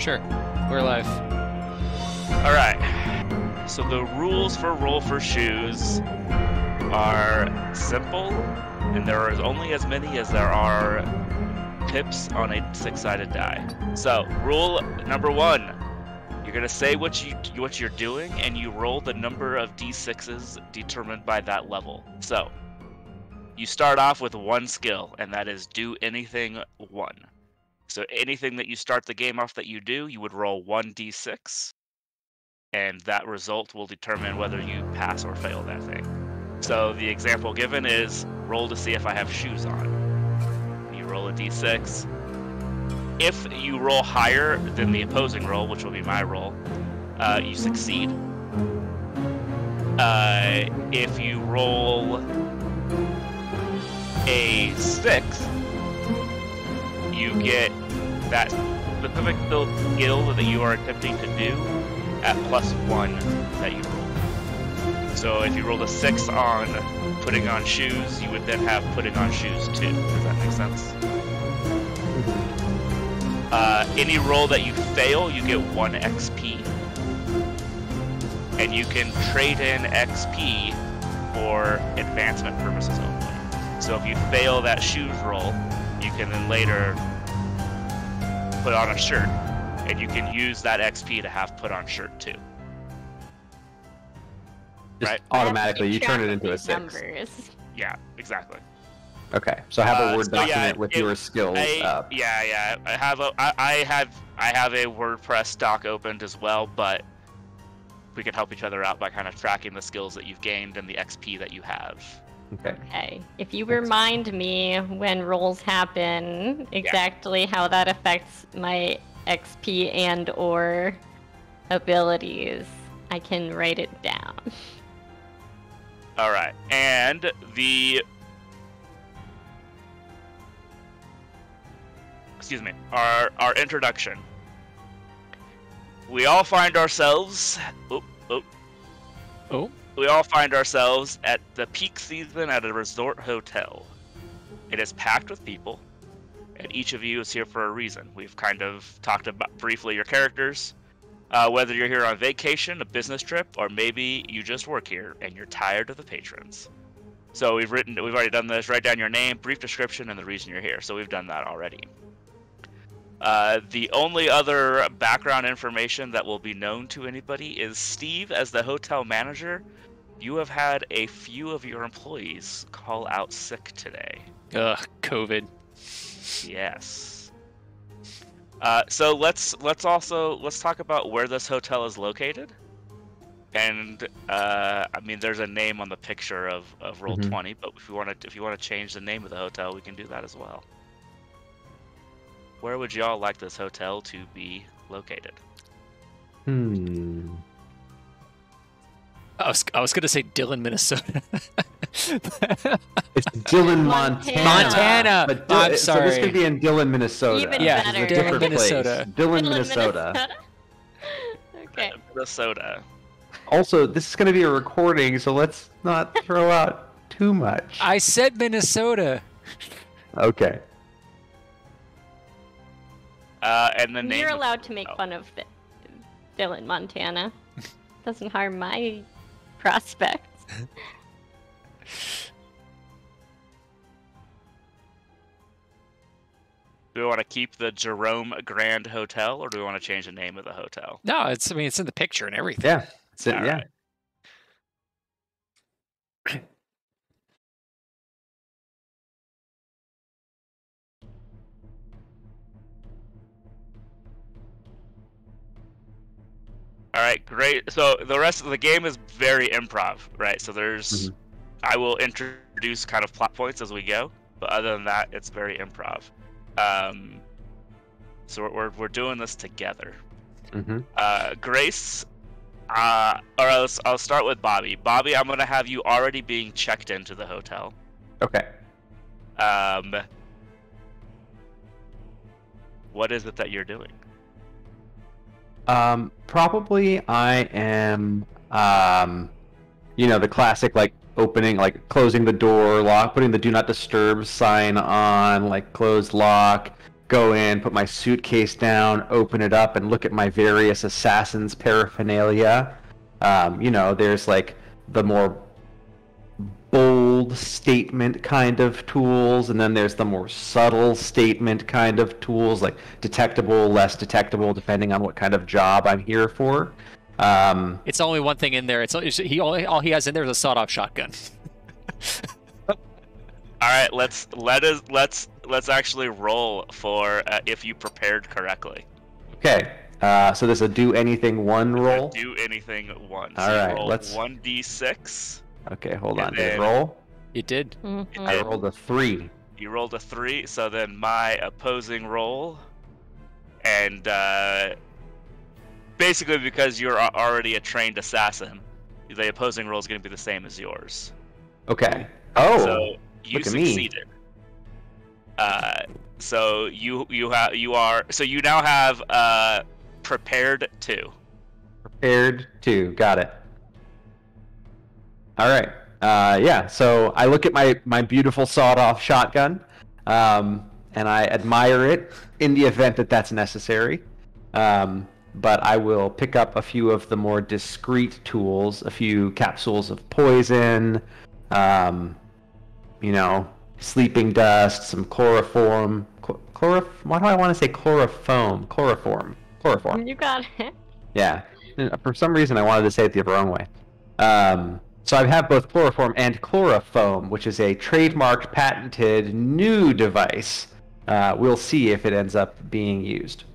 Sure. We're live. All right. So the rules for roll for shoes are simple, and there are only as many as there are pips on a 6-sided die. So rule number 1: you're gonna say what you're doing, and you roll the number of d6s determined by that level. So you start off with 1 skill, and that is do anything 1. So anything that you start the game off that you do, you would roll 1d6, and that result will determine whether you pass or fail that thing. So the example given is roll to see if I have shoes on. You roll a d6. If you roll higher than the opposing roll, which will be my roll, you succeed. If you roll a 6, you get that specific skill that you are attempting to do at +1 that you roll. So if you rolled a 6 on putting on shoes, you would then have putting on shoes too. Does that make sense? Any roll that you fail, you get 1 XP. And you can trade in XP for advancement purposes only. So if you fail that shoes roll, you can then later put on a shirt, and you can use that XP to have put on shirt too. Just right? Automatically, you turn it into a 6. Numbers. Yeah, exactly. Okay, so have a Word so document with your skills up. Yeah. I have a WordPress doc opened as well, but we can help each other out by kind of tracking the skills that you've gained and the XP that you have. Okay. If you remind me when rolls happen, exactly how that affects my XP and or abilities, I can write it down. All right, and our introduction. We all find ourselves. We all find ourselves at the peak season at a resort hotel. It is packed with people, and each of you is here for a reason. We've kind of talked about briefly your characters, whether you're here on vacation, a business trip, or maybe you just work here and you're tired of the patrons. So we've already done this. Write down your name, brief description, and the reason you're here. So we've done that already. The only other background information that will be known to anybody is Steve, as the hotel manager. You have had a few of your employees call out sick today. Ugh, COVID. Yes. So let's talk about where this hotel is located. And I mean, there's a name on the picture of Roll20, but if you want to change the name of the hotel, we can do that as well. Where would y'all like this hotel to be located? I was gonna say Dillon, Minnesota. It's Dillon, Montana. But I'm sorry. So this could be in Dillon, Minnesota. Even Yeah, better. Dillon, Minnesota. Dillon, Minnesota. Okay. Minnesota. Also, this is going to be a recording, so let's not throw out too much. I said Minnesota. Okay. And the name. You're allowed to make fun of Dillon, Montana. Doesn't harm my prospects. Do we want to keep the Jerome Grand Hotel, or do we want to change the name of the hotel? No, it's in the picture and everything. Yeah. All yeah. right. All right, great. So the rest of the game is very improv, right? So there's, I will introduce kind of plot points as we go, but other than that, it's very improv. So we're doing this together. Grace, or I'll start with Bobby. Bobby, I'm gonna have you already being checked into the hotel. Okay. What is it that you're doing? Probably I am, the classic, like, opening, like, closing the door, putting the do not disturb sign on, like, close lock, go in, put my suitcase down, open it up, and look at my various assassin's paraphernalia. There's like the more bold statement kind of tools, and then there's the more subtle statement kind of tools, like detectable, less detectable, depending on what kind of job I'm here for. It's only one thing in there. All he has in there is a sawed-off shotgun. All right, let's actually roll for if you prepared correctly. Okay, so this is a do anything one roll. Do anything one. All so right, roll let's 1d6. Okay, hold on. And Did it then- roll? It did. Mhm. I rolled a 3. You rolled a 3, so then my opposing roll, and basically because you're already a trained assassin, the opposing roll is going to be the same as yours. Okay. Oh. So you look at me. succeeded. So you now have prepared 2. Prepared 2. Got it. All right. Yeah. So I look at my beautiful sawed-off shotgun, and I admire it in the event that that's necessary. But I will pick up a few of the more discreet tools, a few capsules of poison, sleeping dust, some chloroform. Why do I want to say chloroform? Chloroform. You got it. Yeah. For some reason, I wanted to say it the wrong way. So I have both chloroform and chlorofoam, which is a trademarked, patented, new device. We'll see if it ends up being used.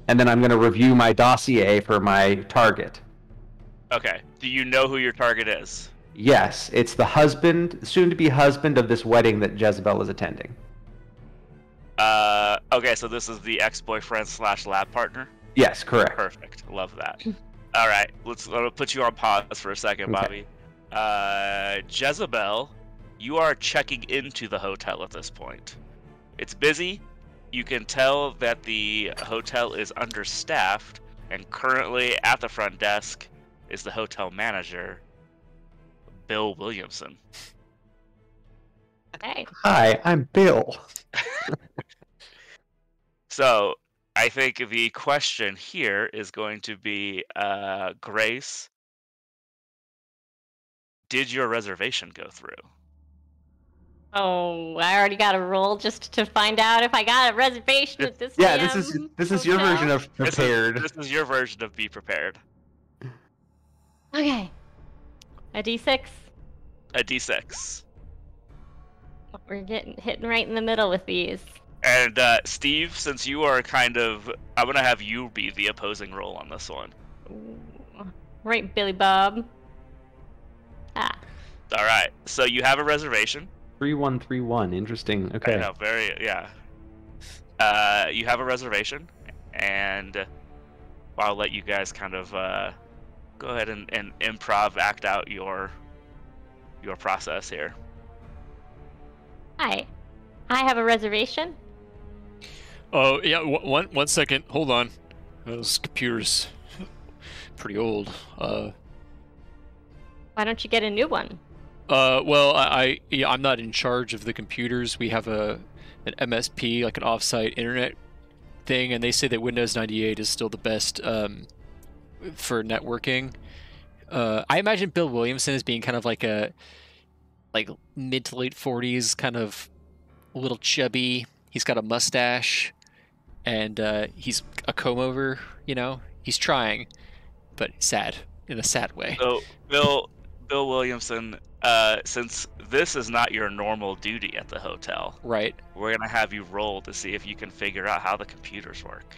And then I'm going to review my dossier for my target. Okay. Do you know who your target is? Yes, it's the soon-to-be husband of this wedding that Jezebel is attending. Okay, so this is the ex-boyfriend / lab partner? Yes, correct. Perfect. Love that. All right, I'll put you on pause for a second, Okay. Bobby. Jezebel, you are checking into the hotel at this point. It's busy. You can tell that the hotel is understaffed, and currently at the front desk is the hotel manager, Bill Williamson. Hey. Hi, I'm Bill. So, I think the question here is going to be, Grace, did your reservation go through? Oh, I already got a roll just to find out if I got a reservation at this. Yeah, damn this is your hotel. version of prepared. This is your version of be prepared. Okay. A D6. A d6. We're hitting right in the middle with these. And Steve, since you are I'm gonna have you be the opposing role on this one. Ooh. Right, Billy Bob. Ah. All right, so you have a reservation. 3131. Interesting. I Okay. know, yeah. You have a reservation, and I'll let you guys kind of go ahead and improv act out your process here. Hi. I have a reservation. Oh yeah, one second. Hold on. This computer's pretty old. Why don't you get a new one? Well, I'm not in charge of the computers. We have an MSP, like an offsite internet thing, and they say that Windows 98 is still the best for networking. I imagine Bill Williamson as being kind of like a mid to late 40s, kind of a little chubby. He's got a mustache, and he's a comb over. He's trying, but sad in a sad way. So Bill Williamson, since this is not your normal duty at the hotel, Right. we're gonna have you roll to see if you can figure out how the computers work.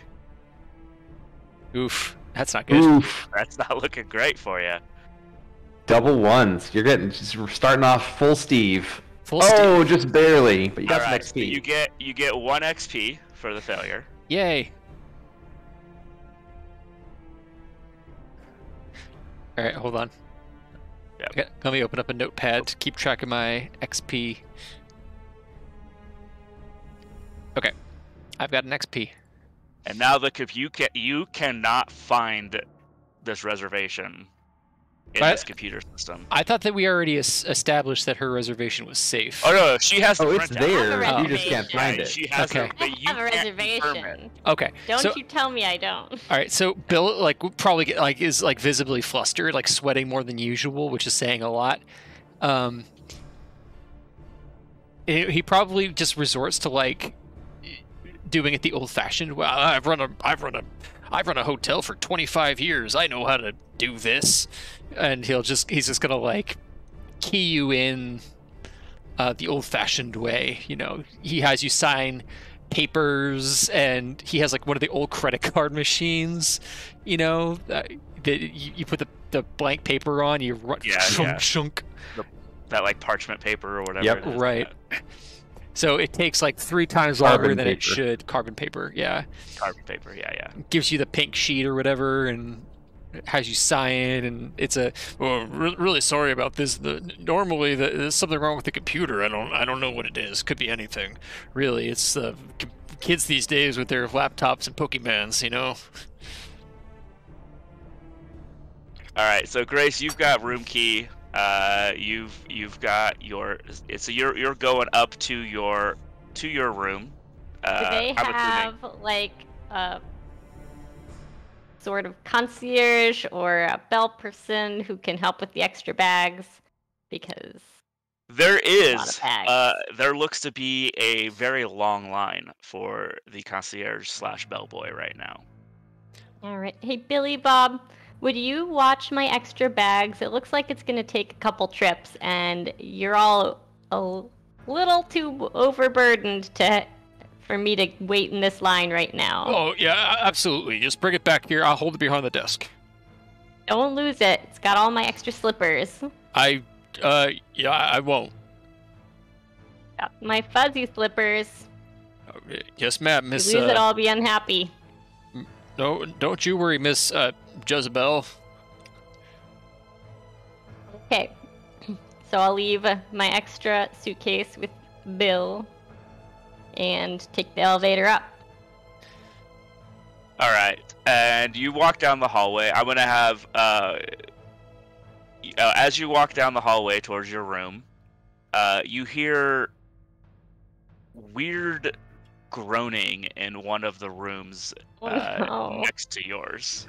Oof. That's not good. Oof. That's not looking great for you. Double ones. You're starting off full Steve. Full Steve. Oh, just barely. But you got some Alright, so XP. you get 1 XP for the failure. Yay. All right, hold on. Yep. Okay, let me open up a notepad to keep track of my XP. Okay, I've got an XP. And now you cannot find this reservation in this computer system. I thought that we already established that her reservation was safe. Oh no, she has the it's printout. there. Oh. You just can't find it. She has Okay. her, but you I have a can't confirm it. reservation. Okay. Don't so, you tell me I don't. All right. So Bill, like, would probably get, like, is like visibly flustered, like sweating more than usual, which is saying a lot. He probably just resorts to like doing it the old-fashioned. Well, I've run a hotel for 25 years. I know how to do this, and he's just gonna like key you in the old-fashioned way. You know, he has you sign papers, and he has like one of the old credit card machines. You know, that you put the blank paper on, you run chunk. That like parchment paper or whatever. Yep. it is. Right. So it takes like 3 times Carbon longer than it paper. should. Carbon paper, yeah. Carbon paper, yeah. Gives you the pink sheet or whatever, and has you sign. And it's really sorry about this. Normally, there's something wrong with the computer. I don't know what it is. Could be anything. Really, it's kids these days with their laptops and Pokemans. You know. All right, so Grace, you've got room key. You've got your. So you're going up to your room. Do they I'm have assuming. like a sort of concierge or a bell person who can help with the extra bags? Because There a lot is. of bags. There looks to be a very long line for the concierge / bellboy right now. All right. Hey, Billy Bob, would you watch my extra bags? It looks like it's going to take a couple trips, and you're all a little too overburdened for me to wait in this line right now. Oh yeah, absolutely. Just bring it back here. I'll hold it behind the desk. Don't lose it. It's got all my extra slippers. I won't. Got my fuzzy slippers. Yes, ma'am, If Miss. you lose it, I'll be unhappy. No, don't you worry, Miss Jezebel. Okay. So I'll leave my extra suitcase with Bill and take the elevator up. All right, and you walk down the hallway. I'm gonna have as you walk down the hallway towards your room, you hear weird groaning in one of the rooms no. next to yours.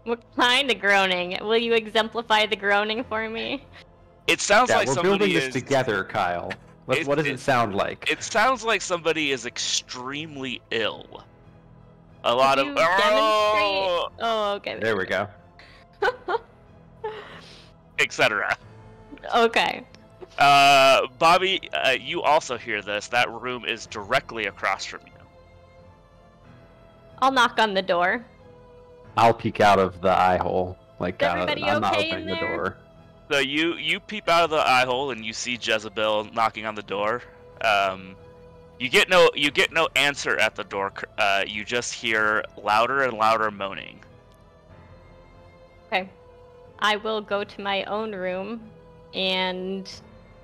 What kind of groaning? Will you exemplify the groaning for me? It sounds Yeah, like we're somebody building is. this together, Kyle. What does it sound like? It sounds like somebody is extremely ill. A lot Could of you demonstrate? Oh, okay. There we go. etc. Okay. Bobby, you also hear this. That room is directly across from you. I'll knock on the door. I'll peek out of the eye hole. Like Is everybody I'm not okay in opening the there? door. So you peep out of the eye hole and you see Jezebel knocking on the door. You get no answer at the door. You just hear louder and louder moaning. Okay. I will go to my own room and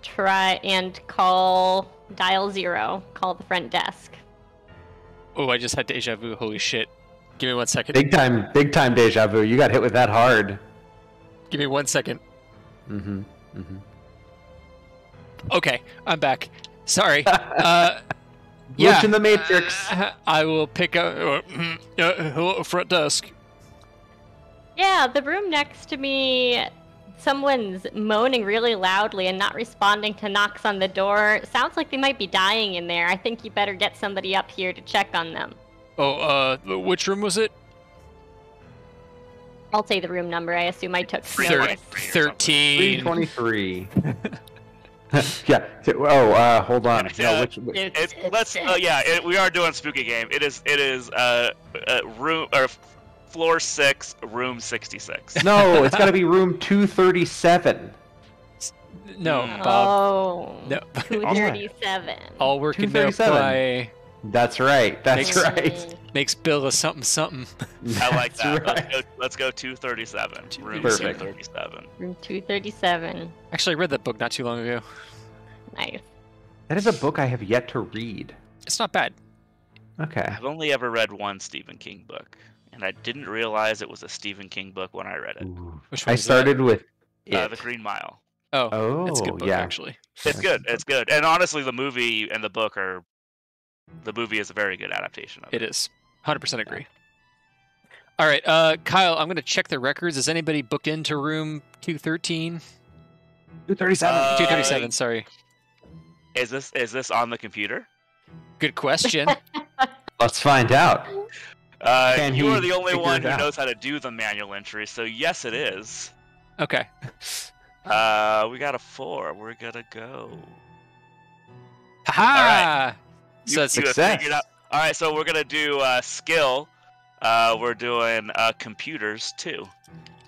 try and dial 0, call the front desk. Oh, I just had deja vu. Holy shit. Give me 1 second. Big time deja vu. You got hit with that hard. Give me 1 second. Mm-hmm. Okay, I'm back. Sorry. Glitch Yeah. in the Matrix. I will pick up. Hello, front desk. Yeah, the room next to me, someone's moaning really loudly and not responding to knocks on the door. Sounds like they might be dying in there. I think you better get somebody up here to check on them. Oh, which room was it? I'll say the room number. I assume I took Thir- notice. 13. 323. Yeah. Oh, hold on. No, which We are doing spooky game. It is room or floor 6, room 66. No, it's got to be room 237. No, Mm. Bob. Oh, No. 237. All working now 237. by That's right. That's right. makes Bill a something. I like that. That's right. Let's go 237. Room Perfect. 237. Room 237. Actually, I read that book not too long ago. Nice. That is a book I have yet to read. It's not bad. Okay. I've only ever read one Stephen King book, and I didn't realize it was a Stephen King book when I read it. Ooh. Which one I is that? started with it. The Green Mile. Oh, it's a good Oh, book, yeah. actually. It's good. It's good. And honestly, the movie and the book are. The movie is a very good adaptation of it. It is. 100% agree. All right, Kyle, I'm going to check the records. Is anybody booked into room 213? 237. 237, sorry. Is this on the computer? Good question. Let's find out. Can You he are the only figure one it who out? knows how to do the manual entry, so yes, it is. Okay. We got a 4. We're gonna go. Ha! So You that's have success. figured out. All right, so we're gonna do skill. We're doing computers too.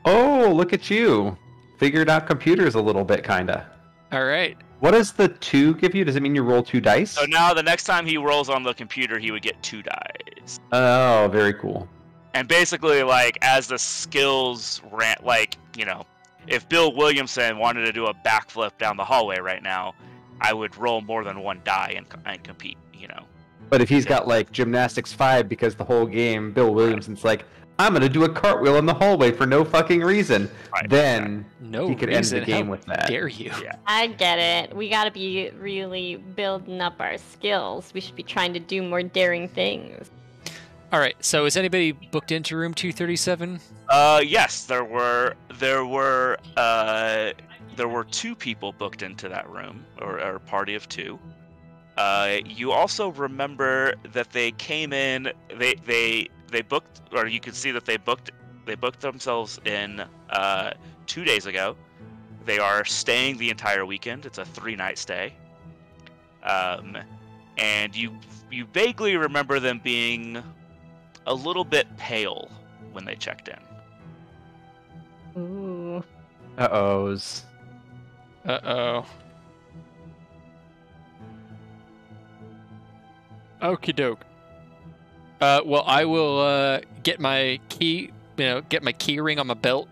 Oh, look at you. Figured out computers a little bit, kinda. all right. What does the 2 give you? Does it mean you roll 2 dice? So now the next time he rolls on the computer, he would get 2 dice. Oh, very cool. And basically, like, as the skills ran, like, you know, if Bill Williamson wanted to do a backflip down the hallway right now, I would roll more than 1 die and compete, you know. But if he's got like gymnastics 5 because the whole game, Bill Williamson's like, I'm gonna do a cartwheel in the hallway for no fucking reason, Right, then No he could reason. end the game How with that. dare you? Yeah. I get it. We gotta be really building up our skills. We should be trying to do more daring things. All right, so is anybody booked into room 237? Yes, there were 2 people booked into that room, or a party of 2. You also remember that they came in. They booked, or you could see that they booked themselves in 2 days ago. They are staying the entire weekend. It's a 3-night stay. And you vaguely remember them being a little bit pale when they checked in. Ooh. Uh-ohs. Uh-oh. Okie doke. Well, I will get my key, get my key ring on my belt.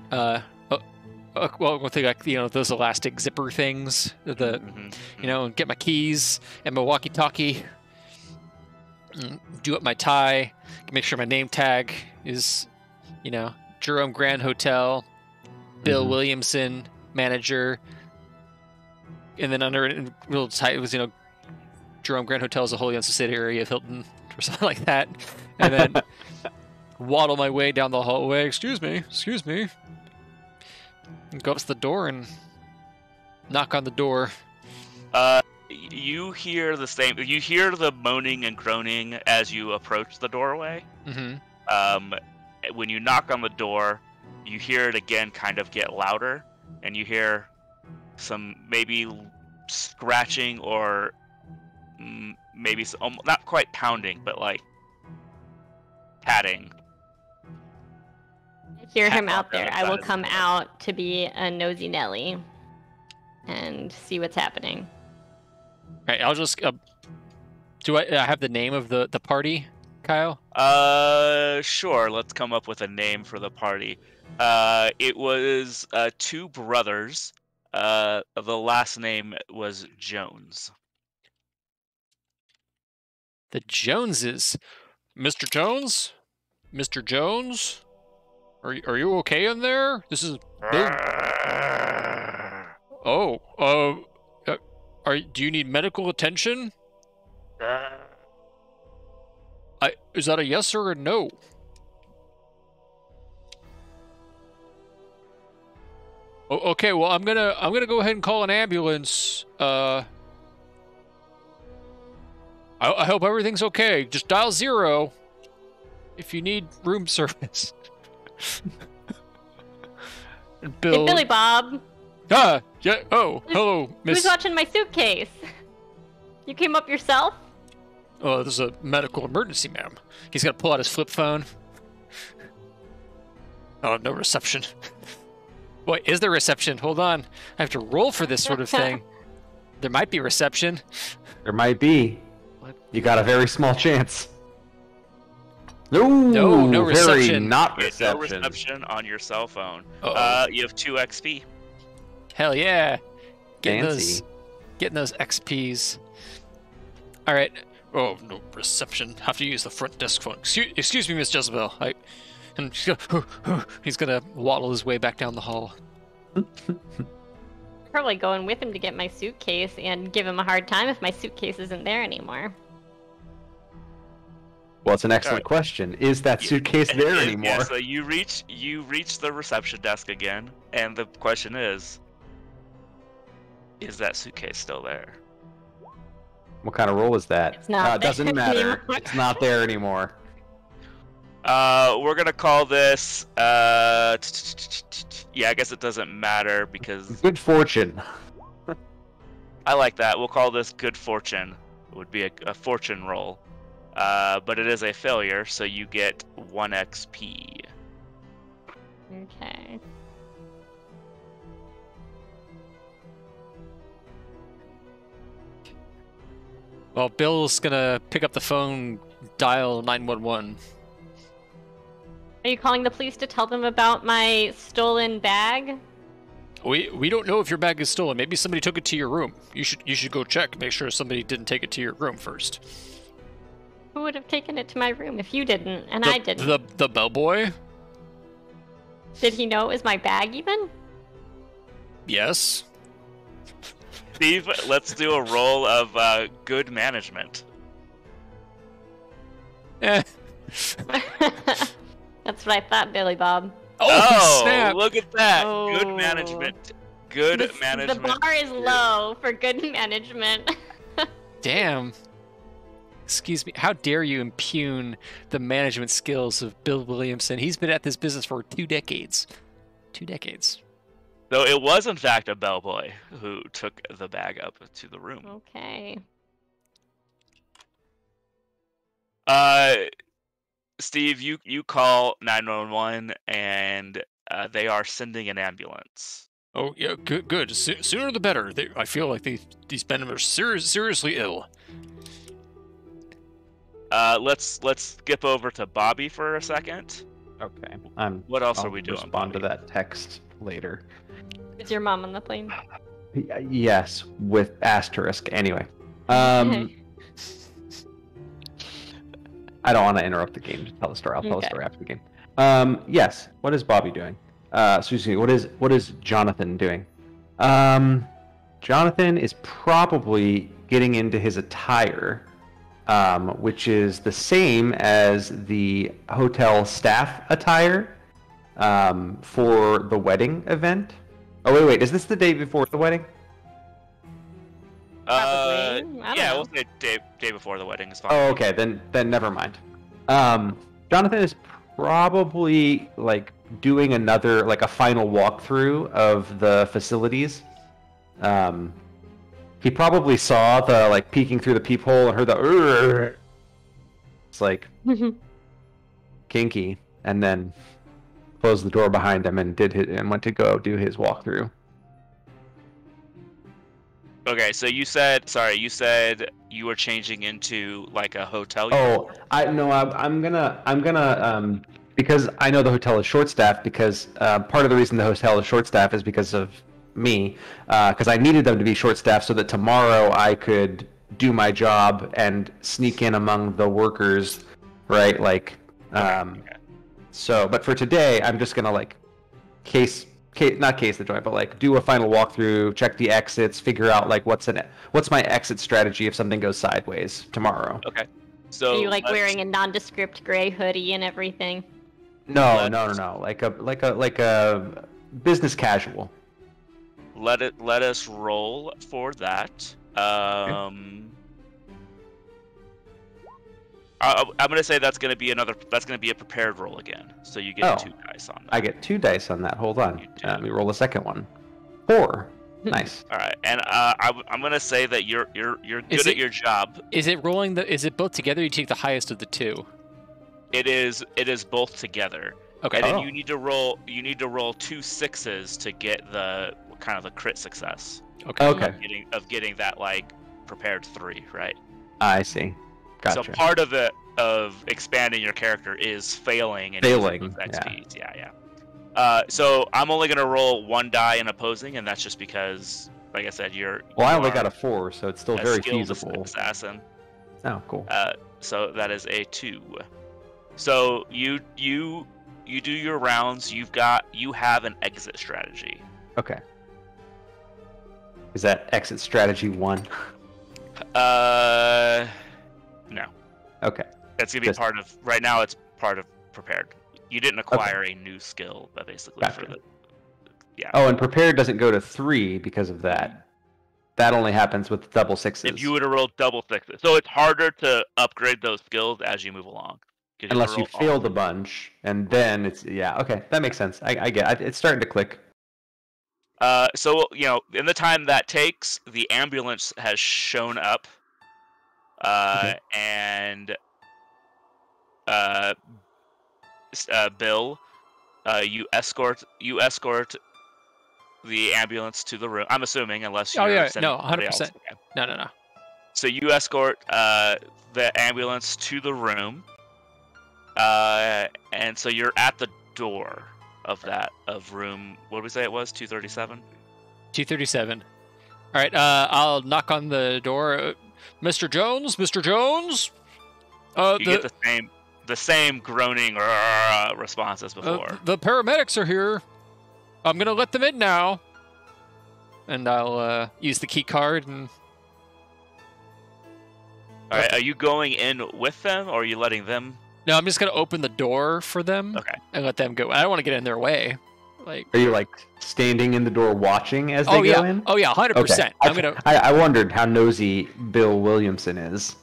Well, one thing like those elastic zipper things, and get my keys and my walkie-talkie. Do up my tie, make sure my name tag is, Jerome Grand Hotel, Bill Williamson, manager, and then under a little tight was Jerome Grand Hotel is a wholly owned subsidiary of Hilton or something like that, and then waddle my way down the hallway. Excuse me, and go up to the door and knock on the door. You hear the same. You hear the moaning and groaning as you approach the doorway. Mm-hmm. When you knock on the door, you hear it again, kind of get louder, and you hear some maybe scratching or maybe some, not quite pounding, but like patting. I hear him out there. Pat I will outside of come the door. out to be a nosy Nelly and see what's happening. All right, I'll just. Do I have the name of the party, Kyle? Sure. Let's come up with a name for the party. It was 2 brothers. The last name was Jones. The Joneses. Mr. Jones? Mr. Jones? Are you okay in there? This is Bill. Oh, do you need medical attention? Is that a yes or a no? Okay, well I'm gonna go ahead and call an ambulance. I hope everything's okay. Just dial 0 if you need room service. And Bill. Hey, Billy Bob. Yeah. Oh, hello, Miss. Who's watching my suitcase? You came up yourself? Oh, this is a medical emergency, ma'am. He's got to pull out his flip phone. Oh, no reception. Boy, is there reception? Hold on. I have to roll for this sort of thing. There might be reception. There might be. You got a very small chance. No, No very reception. not You get no reception. reception on your cell phone. Uh-oh. You have 2 XP. Hell yeah. Fancy. Getting those XPs. All right. Oh, no, reception. Have to use the front desk phone. Excuse me, Miss Jezebel. And he's gonna waddle his way back down the hall. Probably going with him to get my suitcase and give him a hard time if my suitcase isn't there anymore. Well, it's an excellent question. Is that suitcase there anymore? Yeah, so you reach the reception desk again, and the question is that suitcase still there? What kind of roll is that? It's not it doesn't matter. anymore. It's not there anymore. We're gonna call this. Yeah, I guess it doesn't matter because Good fortune. I like that. We'll call this good fortune. It would be a fortune roll. But it is a failure, so you get 1 XP. Okay. Well, Bill's gonna pick up the phone, dial 911. Are you calling the police to tell them about my stolen bag? We don't know if your bag is stolen. Maybe somebody took it to your room. You should go check. Make sure somebody didn't take it to your room first. Who would have taken it to my room if you didn't and I didn't? The bellboy? Did he know it was my bag even? Yes. Steve, let's do a roll of good management. Eh. That's what I thought, Billy Bob. Oh, snap! look at that! Oh. Good management. Good management. The bar is low for good management. Damn. Excuse me. How dare you impugn the management skills of Bill Williamson? He's been at this business for 2 decades. 2 decades. So it was in fact a bellboy who took the bag up to the room. Okay. Steve, you call 911 and they are sending an ambulance. Oh yeah, good. Sooner the better. I feel like these men are seriously ill. Let's skip over to Bobby for a second. Okay. What else I'll are we doing? respond to Bobby? that text later. Is your mom on the plane? Yes, with asterisk. Anyway. I don't want to interrupt the game to tell the story. I'll tell the story after the game. Yes. What is Bobby doing? Excuse me. What is Jonathan doing? Jonathan is probably getting into his attire, which is the same as the hotel staff attire for the wedding event. Oh wait. Is this the day before the wedding? Probably. I don't Yeah, know. we'll say day before the wedding is fine. Oh, okay. Then never mind. Jonathan is probably like doing another a final walkthrough of the facilities. He probably saw the peeking through the peephole and heard the "Urgh." It's like kinky, and then closed the door behind him and went to go do his walkthrough. Okay, so you said you were changing into a hotel. Oh, I'm gonna because I know the hotel is short staffed because part of the reason the hotel is short staffed is because of me, because I needed them to be short staffed so that tomorrow I could do my job and sneak in among the workers, right? Okay. So, but for today, I'm just gonna not case the joint, but do a final walkthrough, check the exits, figure out what's my exit strategy if something goes sideways tomorrow. Okay. So Are you wearing a nondescript gray hoodie and everything? No, like a business casual. let us roll for that. I'm gonna say that's gonna be a prepared roll again. So you get 2 dice on that. I get 2 dice on that. Hold on. You do. Let me roll a second one. 4. Nice. All right, and I'm gonna say that you're good at your job. Is it rolling Is it both together? You take the highest of the 2. It is both together. Okay. And then you need to roll 2 6s to get the kind of the crit success. Okay. Of getting that prepared 3, right? I see. Gotcha. So part of expanding your character is failing and Failing, using those XPs. Yeah. So I'm only gonna roll 1 die in opposing, and that's just because, like I said, I only got a 4, so it's still very skilled feasible. assassin. Oh, cool. So that is a 2. So you do your rounds. You have an exit strategy. Okay. Is that exit strategy 1? No. Okay. That's gonna be part of. Right now, it's part of prepared. You didn't acquire a new skill, but basically Gotcha. for the. Yeah. Oh, and prepared doesn't go to 3 because of that. That only happens with double 6s. If you would have rolled double 6s, so it's harder to upgrade those skills as you move along. Unless you failed a bunch, and then it's okay. That makes sense. I get it. It's starting to click. So in the time that takes, the ambulance has shown up, and Bill, you escort the ambulance to the room. I'm assuming, unless you're sending no, 100%. else. Okay. No. So you escort the ambulance to the room, and so you're at the door of room. What did we say it was? 237. 237. All right. I'll knock on the door. Mr. Jones. You get the same groaning response as before. The paramedics are here. I'm gonna let them in now. And I'll use the key card and. All right. Are you going in with them, or are you letting them? No, I'm just gonna open the door for them. Okay. And let them go. I don't want to get in their way. Are you standing in the door watching as they go in? Oh yeah, 100%. Okay. I wondered how nosy Bill Williamson is.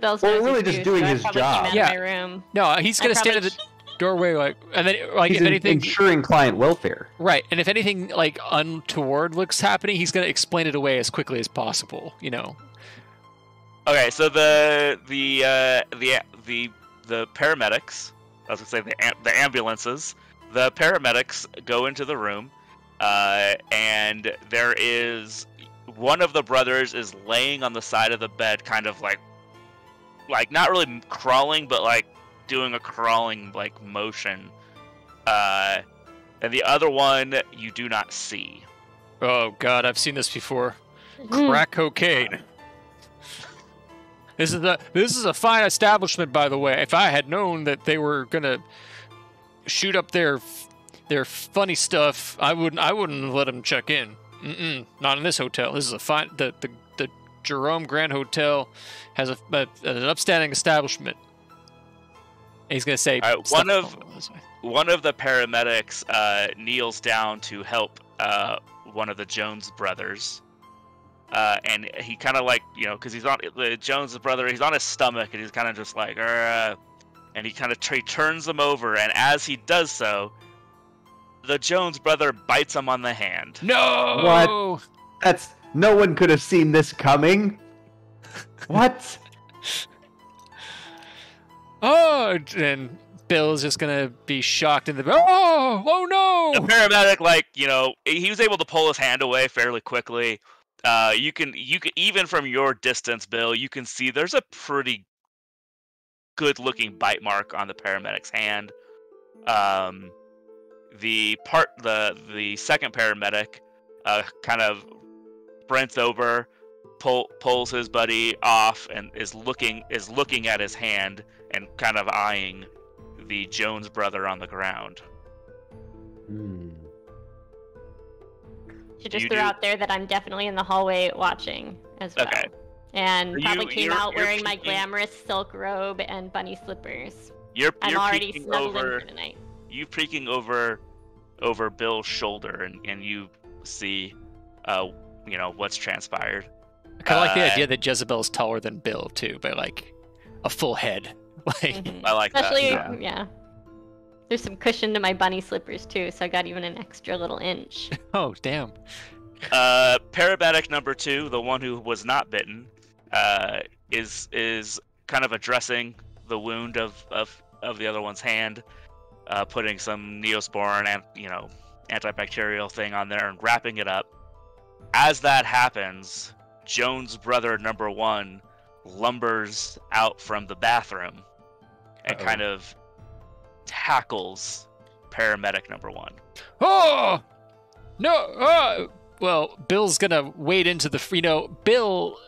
Well, really just doing his job. Yeah. No, he's gonna stand at the doorway and then he's if anything, ensuring client welfare. Right, and if anything untoward looks happening, he's gonna explain it away as quickly as possible. Okay, so the paramedics, I was gonna say the ambulances, the paramedics go into the room, and there is one of the brothers is laying on the side of the bed, kind of like not really crawling, but doing a crawling motion, and the other one you do not see. Oh God, I've seen this before. Crack cocaine. This is a fine establishment, by the way. If I had known that they were gonna shoot up their funny stuff, I wouldn't let them check in. Not in this hotel. This is a fine. The Jerome Grand Hotel has an upstanding establishment. And he's gonna say one of the paramedics kneels down to help one of the Jones brothers. And he kind of because he's on the Jones brother, he's on his stomach, and he's kind of just and he kind of turns him over, and as he does so, the Jones brother bites him on the hand. No! What? No one could have seen this coming. What? Oh, and Bill's just gonna be shocked in the oh no! The paramedic, he was able to pull his hand away fairly quickly. You can even from your distance, Bill, you can see there's a pretty good-looking bite mark on the paramedic's hand. The second paramedic kind of sprints over, pulls his buddy off, and is looking at his hand and kind of eyeing the Jones brother on the ground. Should just throw out there that I'm definitely in the hallway watching as well. Okay. And probably came out wearing my glamorous silk robe and bunny slippers. I'm already snuggled in for tonight. You peeking over Bill's shoulder, and you see, what's transpired. I kind of like the idea that Jezebel's taller than Bill too, but a full head. I like especially, that. Yeah. There's some cushion to my bunny slippers too, so I got even an extra little inch. Oh, damn. Paramedic number 2, the one who was not bitten, is kind of addressing the wound of the other one's hand, putting some Neosporin and antibacterial thing on there and wrapping it up. As that happens, Jones brother number 1 lumbers out from the bathroom and kind of tackles paramedic number 1. Oh no! Well, Bill's gonna wade into the. Bill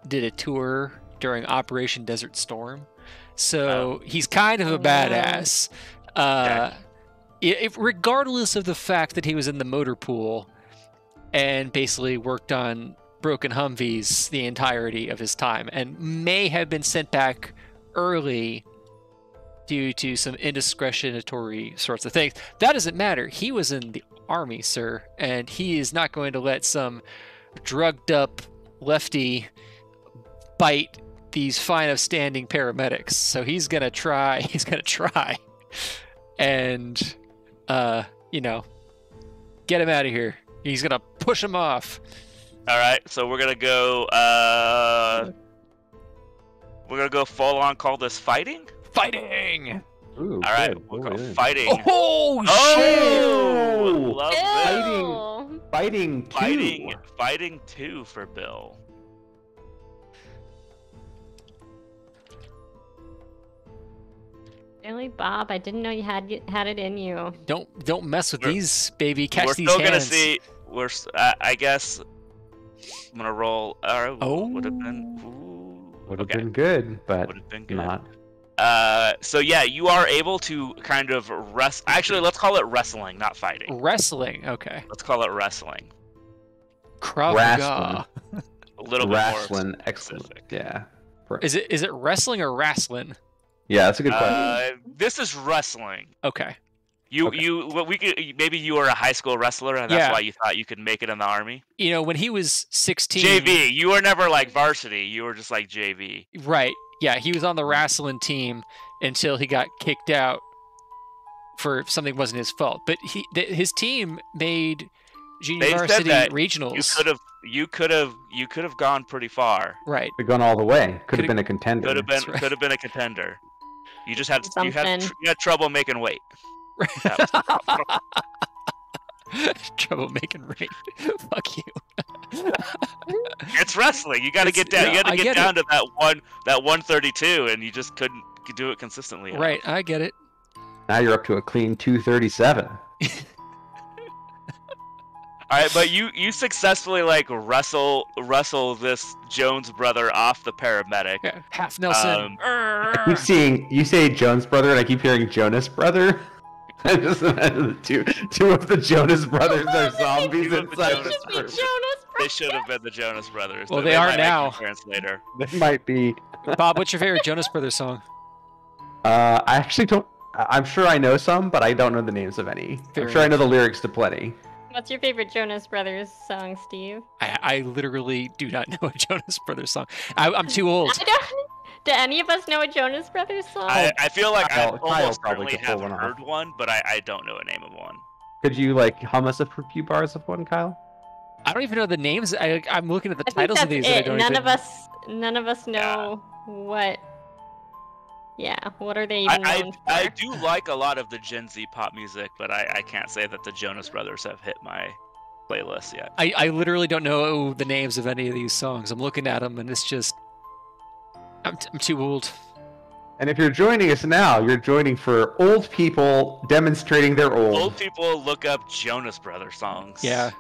did a tour during Operation Desert Storm. So he's kind of a badass. Regardless of the fact that he was in the motor pool and basically worked on broken Humvees the entirety of his time and may have been sent back early due to some indiscretionary sorts of things. That doesn't matter. He was in the Army, sir, and he is not going to let some drugged up lefty bite these fine upstanding paramedics. So he's gonna try. He's gonna try, and you know, get him out of here. He's gonna push him off. All right, so we're gonna go. We're gonna go full on. Call this fighting. Fighting. Ooh, All right, good. we'll Go go in. fighting. Oh Oh, love Ew. this. Fighting 2. Fighting 2 for Bill. Really, Bob? I didn't know you had it in you. shit! Don't mess with We're- these, baby. Catch We're these still hands. gonna see. I guess I'm gonna roll. Oh. Would have been. Ooh, Would have okay. been good, but Would have been good. not. So yeah, you are able to kind of Actually, let's call it wrestling, not fighting. Wrestling. Okay. Let's call it wrestling. Krav Wrestling. Maga. A little bit Wrestling, more excellent. specific. Yeah. Is it wrestling or wrestling? Yeah, that's a good question. This is wrestling. Okay. Maybe you were a high school wrestler and that's Yeah. why you thought you could make it in the army. You know, when he was 16. JV. You were never like varsity. You were just like JV. Right. Yeah, he was on the wrestling team until he got kicked out for something that wasn't his fault. But his team made junior They said varsity that regionals. You could have gone pretty far. Right. We've gone all the way. Could have Could've- been a contender. Could have been That's right. could have been a contender. You just had Something. you had trouble making weight. That was the problem. Trouble making rain. Fuck you. It's wrestling. You got to get down. no, You got I to get get down to that 132, and you just couldn't do it consistently. enough. Right, I get it. Now you're up to a clean 237. All right, but you successfully like wrestle this Jones brother off the paramedic. Okay. Half Nelson. You say Jonas Brother, and I keep hearing Jonas Brother. I just imagine the two of the Jonas Brothers are zombies Two of the inside Jonas this Brothers. person. They should have been the Jonas brothers. Well, They they are might now. actually translator. They might be. Bob, what's your favorite Jonas Brothers song? I actually don't. I'm sure I know some, but I don't know the names of any. Fair I'm sure I know enough. the lyrics to plenty. What's your favorite Jonas Brothers song, Steve? I literally do not know a Jonas Brothers song. I'm too old. I don't. Do any of us know a Jonas Brothers song? I feel like I Kyle almost probably certainly could pull have one off. heard one, but I don't know a name of one. Could you like hum us a few bars of one, Kyle? I don't even know the names. I'm looking at the I think titles of that's these. And I it. don't None even... of us know what. Yeah, what are they even known for? I do like a lot of the Gen Z pop music, but I can't say that the Jonas Brothers have hit my playlist yet. I literally don't know the names of any of these songs. I'm looking at them, and it's just... I'm too old. And if you're joining us now, you're joining for old people demonstrating their Old people look up Jonas Brothers songs. Yeah.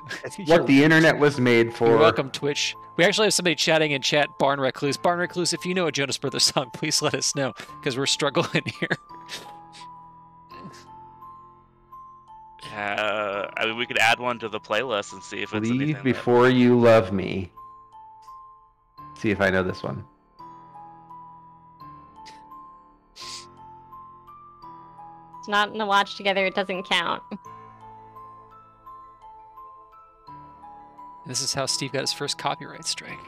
What the internet was made for. You're welcome, Twitch. We actually have somebody chatting in chat, Barn Recluse. Barn Recluse, if you know a Jonas Brothers song, please let us know, because we're struggling here. I mean, we could add one to the playlist and see if it's anything. Leave before you love me. See if I know this one. It's not in the watch together. It doesn't count. This is how Steve got his first copyright strike.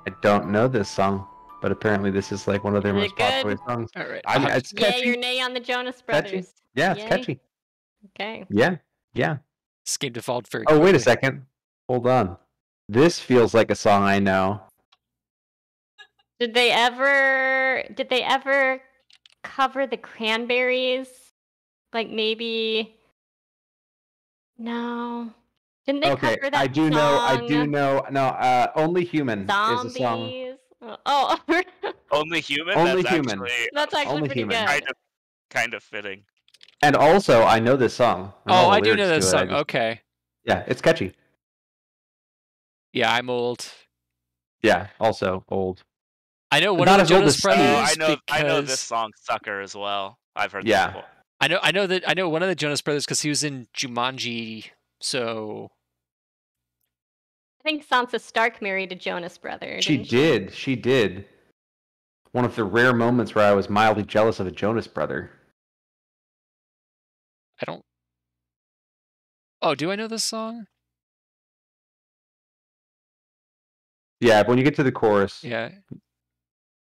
I don't know this song, but apparently this is like one of their Is it most popular good? songs. All right. I mean, it's Yeah, catchy. you're nay on the Jonas Catchy. Brothers. Yeah, it's Yay. catchy. Okay. Yeah. This game devolved very Oh, wait a quickly. second. Hold on. This feels like a song I know. Did they ever cover the Cranberries? Like maybe. No. Didn't they Okay, cover that I do song? know. No, Only Human is a song. Zombies. Oh, Only Human. Only That's Human. Actually that's actually Only pretty Human. good. kind of fitting. And also, I know this song. Oh, all the I do know lyrics this to it. song. Okay. Yeah, it's catchy. Yeah, I'm old. Yeah, also old. I know one Not of the as old Jonas as Steve. Brothers I know this because song "Sucker" as well. I've heard this Yeah. before. I know one of the Jonas Brothers because he was in Jumanji. So I think Sansa Stark married a Jonas brother. She Didn't did. She did. One of the rare moments where I was mildly jealous of a Jonas brother. I don't. Oh, do I know this song? Yeah, but when you get to the chorus. Yeah.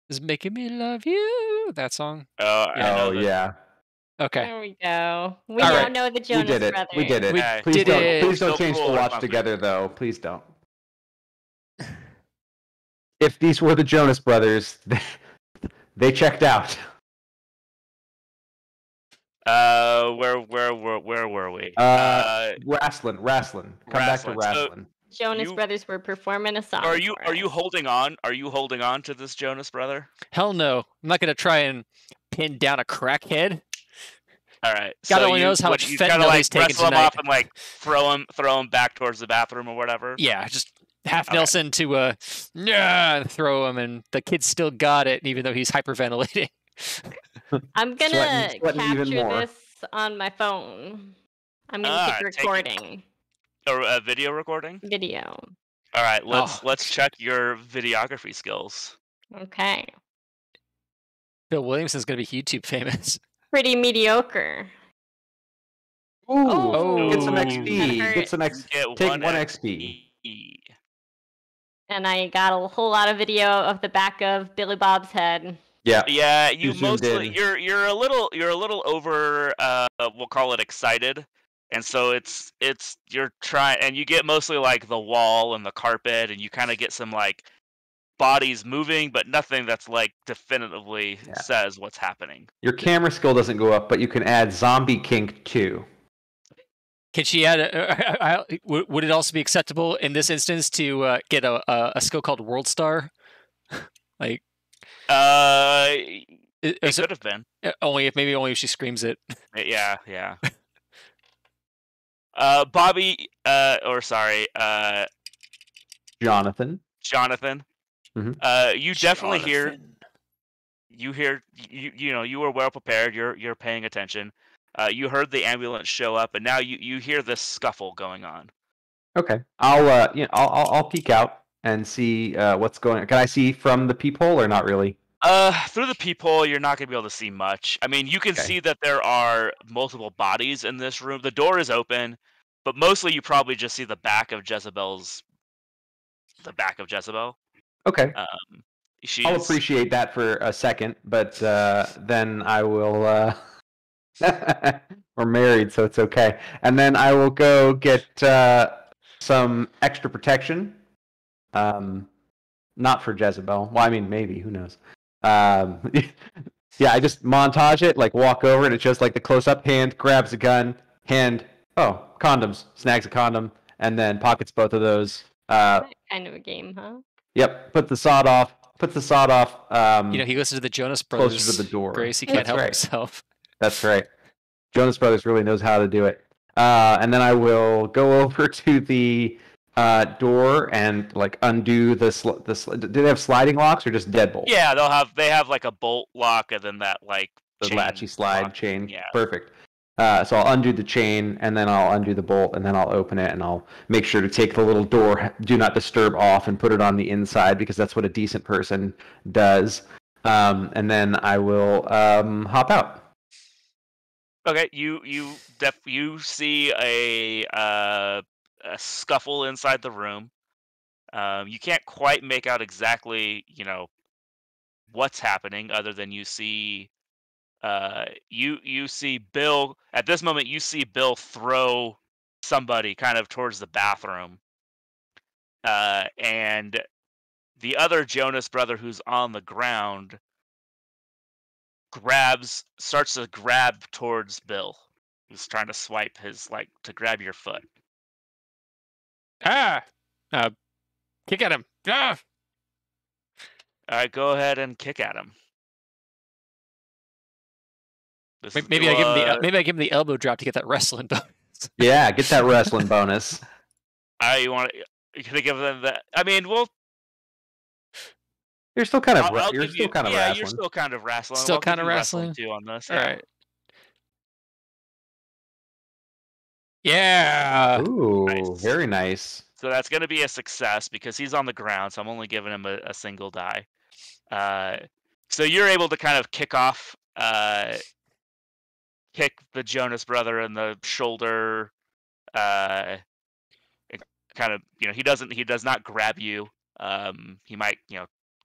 Is making me love you that song? I know that. Yeah. Okay. There we go. We All now right. know the We Jonas did it. brothers. We did it. We Okay. Please did don't. it. Please don't So change cool the or watch something. together, though. Please don't. If these were the Jonas brothers, they checked out. Where were we? Wrestling. Come back to Wrestling. So- wrestling. Jonas You- brothers were performing a song. Are you for us. holding on? Are you holding on to this Jonas brother? Hell no. I'm not gonna try and pin down a crackhead. All right. God so only knows how much you kind fentanyl of like he's taking wrestle him tonight. off and like throw him back towards the bathroom or whatever. Yeah, just half Okay. Nelson to throw him, and the kid still got it, even though he's hyperventilating. I'm gonna sweating even capture more. this on my phone. I'm gonna keep take it. recording Or a video recording. video. All right. Let's Oh. check your videography skills. Okay. Bill Williamson's gonna be YouTube famous. Pretty mediocre. Ooh, Oh, get some that XP. hurt. Get some You XP. get Take one 1 XP. And I got a whole lot of video of the back of Billy Bob's head. Yeah. Yeah, you Too zoomed mostly in. you're a little over we'll call it excited. And so it's you're trying and you get mostly like the wall and the carpet and you kind of get some like bodies moving but nothing that's like definitively Yeah. says what's happening. Your camera skill doesn't go up, but you can add zombie kink too. Can she add? Would it also be acceptable in this instance to get a skill called World Star? Like, It could have been. only if she screams it. Yeah. Bobby or sorry, Jonathan. You definitely hear you were well prepared. You're paying attention. You heard the ambulance show up, and now you hear this scuffle going on. Okay, I'll peek out and see what's going on. Can I see from the peephole or not really? Through the peephole, you're not gonna be able to see much. I mean, you can Okay. see that there are multiple bodies in this room. The door is open, but mostly you probably just see the back of Jezebel. Okay, She's I'll appreciate that for a second, but then I will. We're married, so it's okay. And then I will go get some extra protection. Not for Jezebel. Well, I mean, maybe. Who knows? Yeah, I just montage it, like walk over, and it's just like the close-up hand grabs a gun, condoms, snags a condom, and then pockets both of those. That kind of a game, huh? Yep, puts the sawed off. He listens to the Jonas Brothers. Closer to the door. Grace, he can't That's help right. himself. That's right. Jonas Brothers really knows how to do it. And then I will go over to the door and like undo do they have sliding locks or just deadbolt? Yeah, they have like a bolt lock and then that like The chain latchy slide lock. chain. Yeah. Perfect. So I'll undo the chain and then I'll undo the bolt and then I'll open it and I'll make sure to take the little door do not disturb off and put it on the inside because that's what a decent person does. And then I will hop out. Okay, you see a scuffle inside the room. You can't quite make out exactly, what's happening, other than you see Bill at this moment. You see Bill throw somebody kind of towards the bathroom, and the other Jonas brother who's on the ground starts to grab towards Bill, who's trying to swipe to grab your foot. Kick at him. All right, go ahead and kick at him. This is Maybe I give him the elbow drop to get that wrestling bonus. Yeah, get that wrestling bonus. You gonna give them that? I mean, well, You're still kind of I'll you're give still you. kind of Yeah, you're wrestling. still kind of wrestling. Still I'll give kind of you wrestling too on this. All Yeah. right. Yeah. Ooh, Nice. very nice. So that's going to be a success because he's on the ground. So I'm only giving him a single die. So you're able to kind of kick the Jonas brother in the shoulder. Kind of, he does not grab you. He might,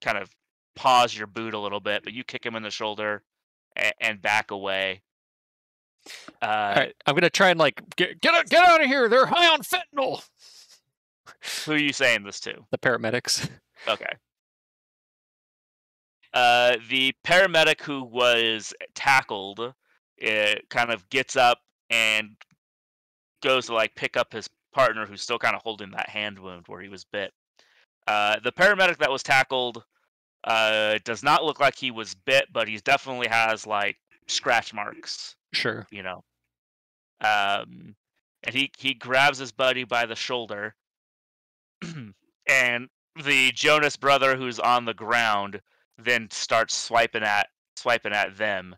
kind of pause your boot a little bit, but you kick him in the shoulder and back away. All right, I'm gonna try and get out of here. They're high on fentanyl. Who are you saying this to? The paramedics. Okay. The paramedic who was tackled, kind of gets up and goes to pick up his partner, who's still kind of holding that hand wound where he was bit. The paramedic that was tackled does not look like he was bit, but he definitely has scratch marks. Sure. And he grabs his buddy by the shoulder, and the Jonas brother who's on the ground then starts swiping at them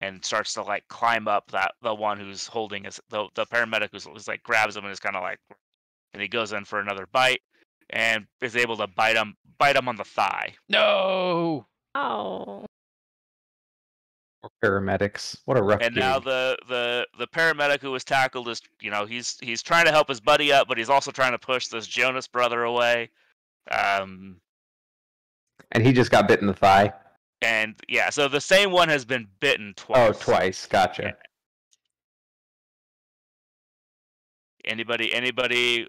and starts to climb up the one who's holding the paramedic who's grabs him and is kind of and he goes in for another bite and is able to bite him on the thigh. No. Oh. Or paramedics. What a rough And game. now the paramedic who was tackled is, he's trying to help his buddy up, but he's also trying to push this Jonas brother away. And he just got bit in the thigh. And yeah, so the same one has been bitten twice. Oh, twice. Gotcha. Yeah. Anybody?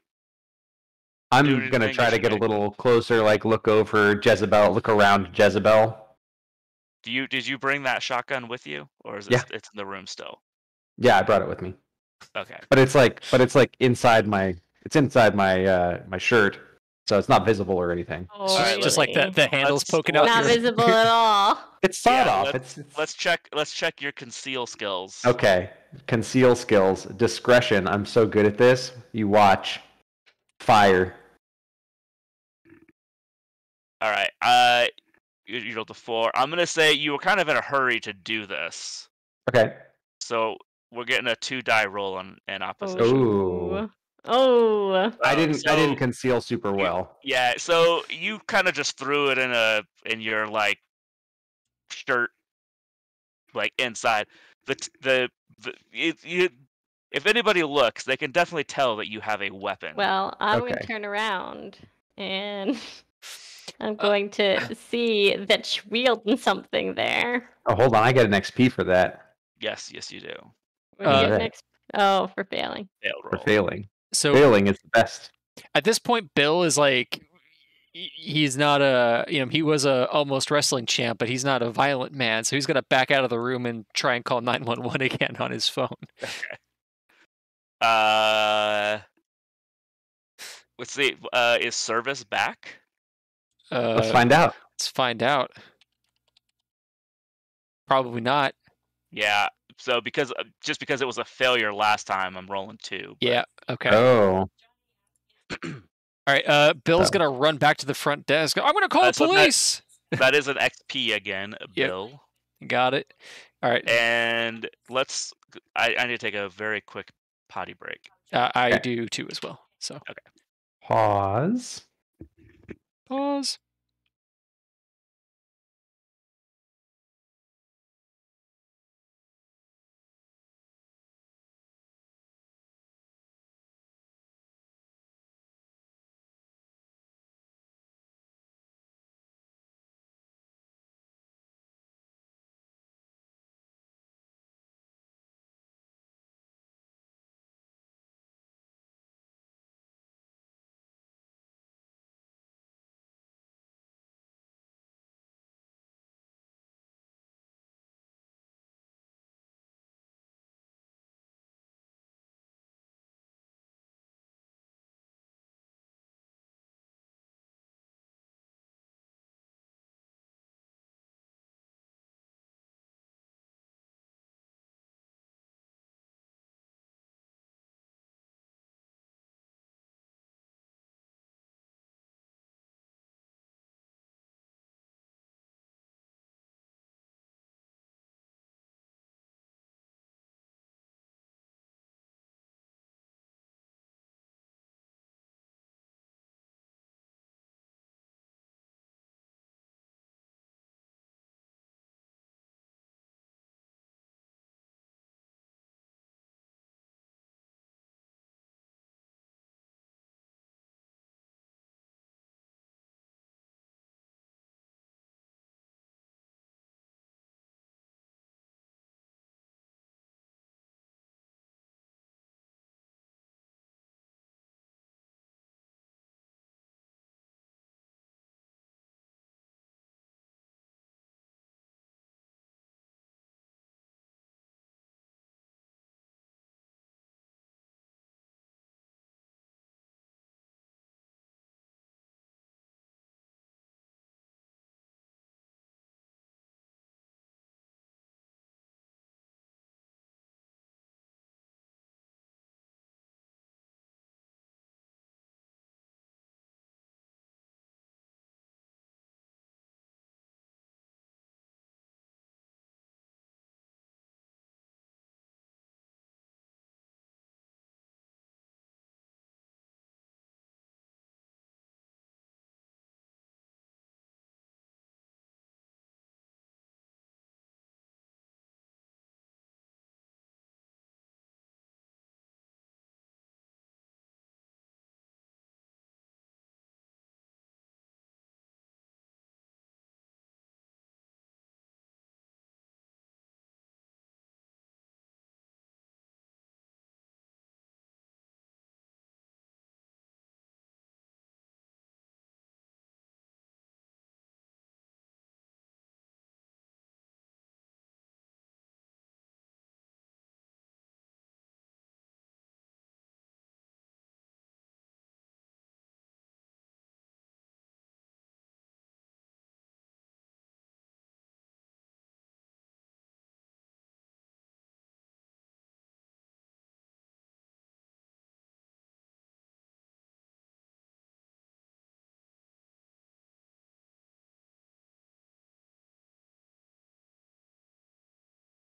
I'm gonna try to get a little closer, look around Jezebel. Did you bring that shotgun with you, or is it's in the room still? Yeah, I brought it with me. Okay. But it's inside my my shirt, so it's not visible or anything. Oh, All right, Just like the handles poking out. Not visible at all. It's sawed off. Let's check your conceal skills. Okay. Conceal skills, discretion. I'm so good at this. You watch. Fire. All right. You rolled a 4. I'm gonna say you were kind of in a hurry to do this. Okay. So we're getting a 2-die roll in opposition. Ooh. Oh. I didn't conceal super well. Yeah, so you kind of just threw it in your shirt, inside. If anybody looks, they can definitely tell that you have a weapon. Well, I'm going to turn around and I'm going to see that you're wielding something there. Oh, hold on. I get an XP for that. Yes, you do. What do you get next? Oh, for failing. Fail For roll. failing. So Failing is the best. at this point, Bill is he's not he was a almost wrestling champ, but he's not a violent man, so he's gonna back out of the room and try and call 911 again on his phone. Okay. Let's see. Is Service back? Let's find out. Let's find out. Probably not. Yeah. So because it was a failure last time, I'm rolling 2. But... Yeah. Okay. Oh. All right. Bill's gonna run back to the front desk. I'm gonna call the police. That is an XP again, Bill. Got it. All right. And I need to take a very quick potty break. I do too as well. So. Okay. Pause.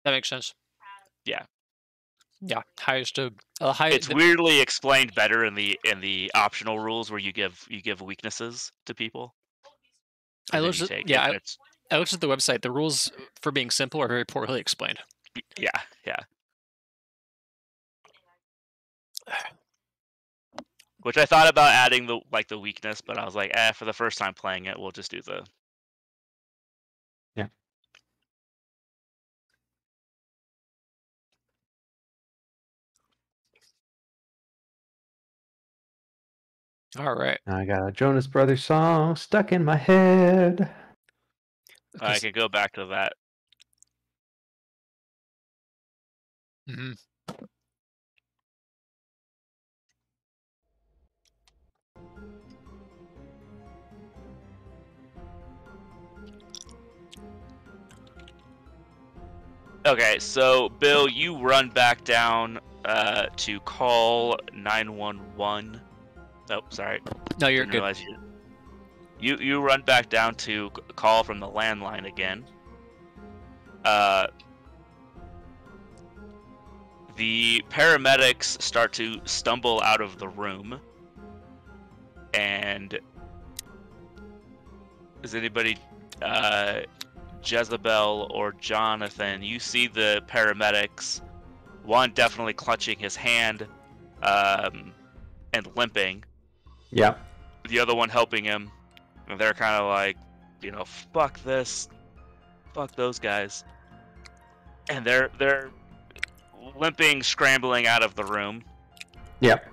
That makes sense. Yeah. Yeah, highest of It's weirdly explained better in the optional rules where you give weaknesses to people. I looked at, I looked at the website. The rules for being simple are very poorly explained. Yeah. Which I thought about adding the weakness, but I was like, for the first time playing it, we'll just do the. Yeah. All right. I got a Jonas Brothers song stuck in my head. I can go back to that. Mm-hmm. Okay, so Bill, you run back down to call 911. Oh, sorry. No, you're good. You run back down to call from the landline again. The paramedics start to stumble out of the room. And is anybody Jezebel or Jonathan, you see the paramedics, one definitely clutching his hand and limping. Yeah. The other one helping him. And they're kind of like, fuck this. Fuck those guys. And they're limping, scrambling out of the room. Yep.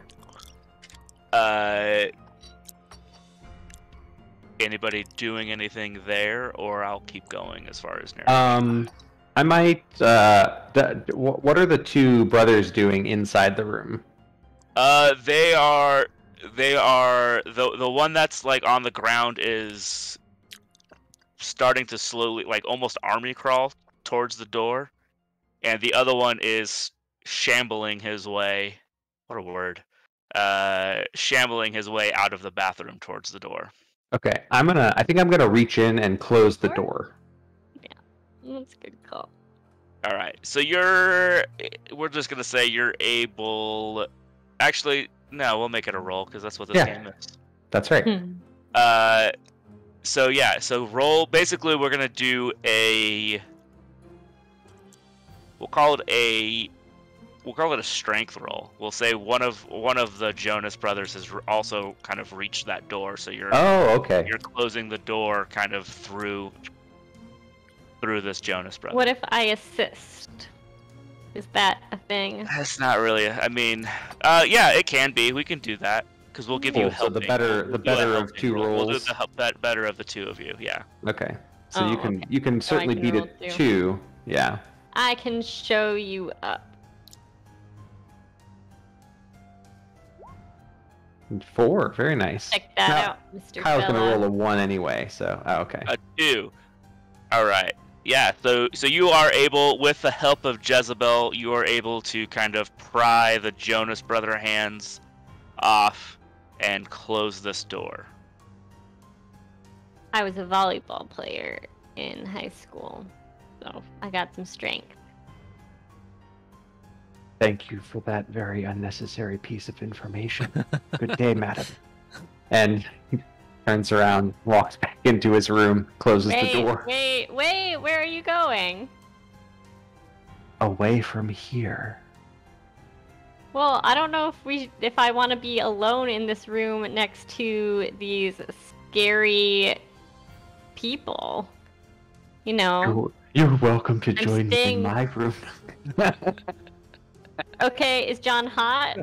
Anybody doing anything there, or I'll keep going as far as narrative? I might. What are the two brothers doing inside the room? They are the one that's like on the ground is starting to slowly, like almost army crawl towards the door, and the other one is shambling his way. What a word! Shambling his way out of the bathroom towards the door. Okay, I think I'm gonna reach in and close the door. Yeah, that's a good call. All right, so we're just gonna say you're able. Actually, no, we'll make it a roll because that's what this game is. That's right. So roll. Basically, we're gonna do we'll call it a strength roll. We'll say one of the Jonas brothers has also kind of reached that door, so you're okay. You're closing the door kind of through this Jonas brother. What if I assist? Is that a thing? That's not really. I mean, yeah, it can be. We can do that because we'll give you help. So the better of two rolls. We'll do the better of the two of you. Yeah. Okay. So you can certainly beat it 2. Yeah. I can show you up. 4, very nice. Check that out, Mr. Kyle's Fella. gonna roll a 1 anyway, so okay. A 2. All right. Yeah. So you are able, with the help of Jezebel, you are able to kind of pry the Jonas brother hands off and close this door. I was a volleyball player in high school, so I got some strength. Thank you for that very unnecessary piece of information. Good day, madam. And he turns around, walks back into his room, closes the door. Wait, where are you going? Away from here. Well, I don't know if I want to be alone in this room next to these scary people. You're welcome to join me in my room. Okay, is John hot?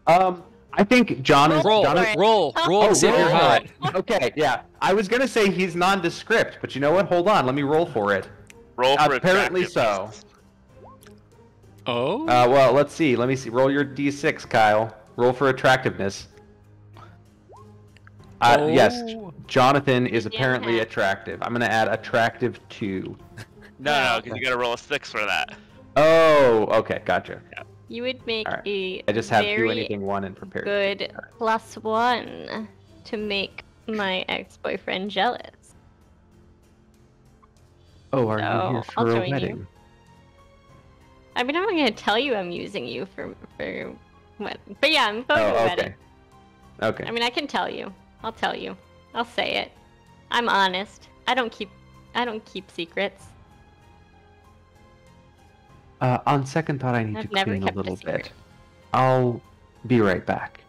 I think John is... Roll, see if you're hot. Okay, yeah. I was going to say he's nondescript, but you know what? Hold on, let me roll for it. Roll for apparently so. Oh? Well, let's see. Let me see. Roll your d6, Kyle. Roll for attractiveness. Yes, Jonathan is apparently attractive. I'm going to add attractive 2. No, because you got to roll a 6 for that. Oh, okay, gotcha. Yeah. You would make a I just have very do anything 1 and prepared. good +1 to make my ex-boyfriend jealous. Oh, are you So, here I'll for a join you. wedding? I mean, I'm not gonna tell you I'm using you for what, but yeah, I'm going to a wedding. Okay. Okay. I mean, I can tell you. I'll tell you. I'll say it. I'm honest. I don't keep secrets. On second thought, I need I've to never clean a kept a little secret. bit. I'll be right back.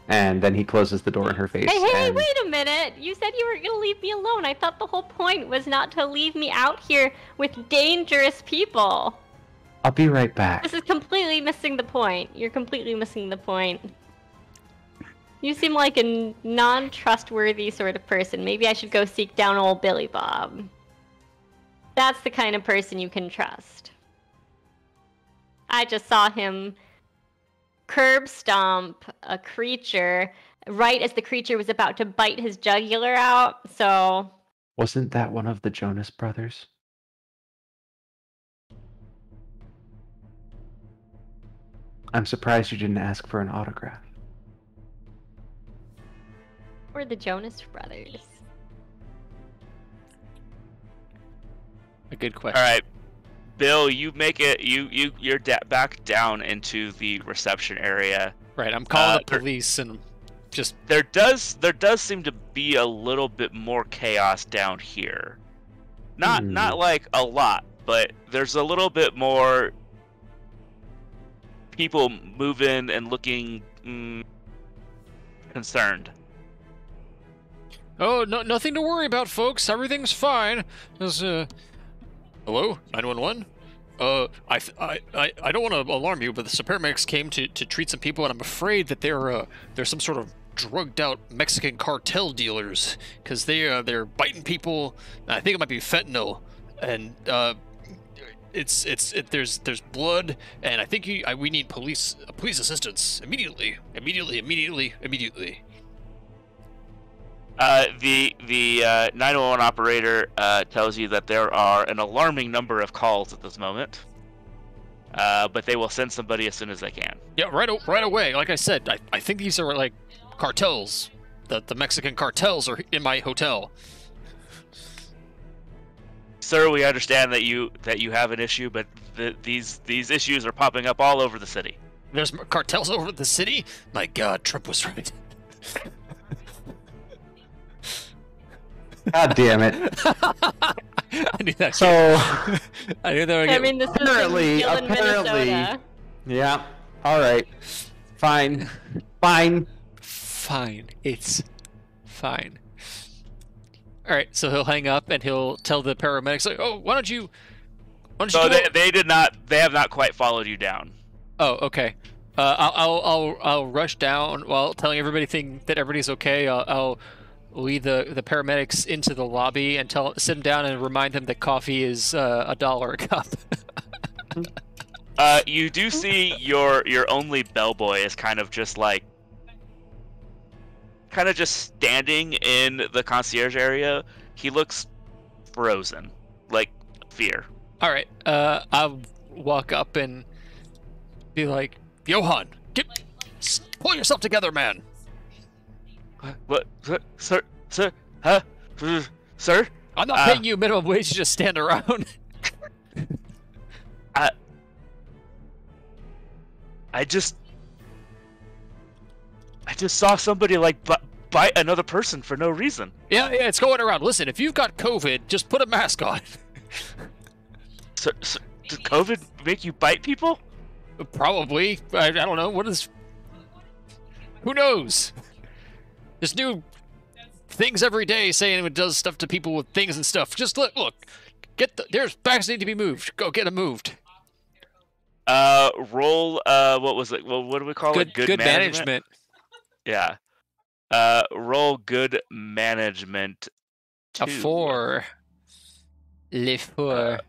And then he closes the door in her face. Hey, and... wait a minute! You said you were gonna leave me alone. I thought the whole point was not to leave me out here with dangerous people. I'll be right back. This is completely missing the point. You're completely missing the point. You seem like a non-trustworthy sort of person. Maybe I should go seek down old Billy Bob. That's the kind of person you can trust. I just saw him curb stomp a creature right as the creature was about to bite his jugular out, so... Wasn't that one of the Jonas brothers? I'm surprised you didn't ask for an autograph. Or the Jonas Brothers. A good question. All right, Bill, you make it. You're back down into the reception area. Right, I'm calling the police and just... There does seem to be a little bit more chaos down here. Not like a lot, but there's a little bit more people moving and looking concerned. Oh, no, nothing to worry about, folks. Everything's fine. Hello, 911. I don't want to alarm you, but the paramedics came to treat some people, and I'm afraid that they're some sort of drugged out Mexican cartel dealers, because they're biting people. I think it might be fentanyl, and there's blood, and I think we need police assistance immediately. The 911 operator tells you that there are an alarming number of calls at this moment, but they will send somebody as soon as they can. Yeah, right away. Like I said, I think these are like cartels. The Mexican cartels are in my hotel. Sir, we understand that you have an issue, but these issues are popping up all over the city. There's cartels over the city? My God, Trump was right. God damn it. I knew that. So, I knew they were I mean, this is apparently, Minnesota. yeah. All right. Fine. It's fine. All right, so he'll hang up and he'll tell the paramedics, like, "Oh, why don't you?" So they have not quite followed you down. Oh, okay. I'll rush down while telling everybody that everybody's okay. I'll lead the paramedics into the lobby and sit them down and remind them that coffee is $1 a cup. You do see your only bellboy is kind of just standing in the concierge area. He looks frozen, like fear. All right. I'll walk up and be like, Johan, pull yourself together, man. What? Sir? Huh? Sir? I'm not paying you minimum wage to just stand around. I just saw somebody bite another person for no reason. Yeah, it's going around. Listen, if you've got COVID, just put a mask on. So, does COVID make you bite people? Probably. I don't know. Who knows? There's new things every day saying it does stuff to people with things and stuff. Just look. There's bags need to be moved. Go get them moved. Roll. What was it? Well, what do we call it? Good management. Yeah. Roll good management. 2. A 4. Le 4.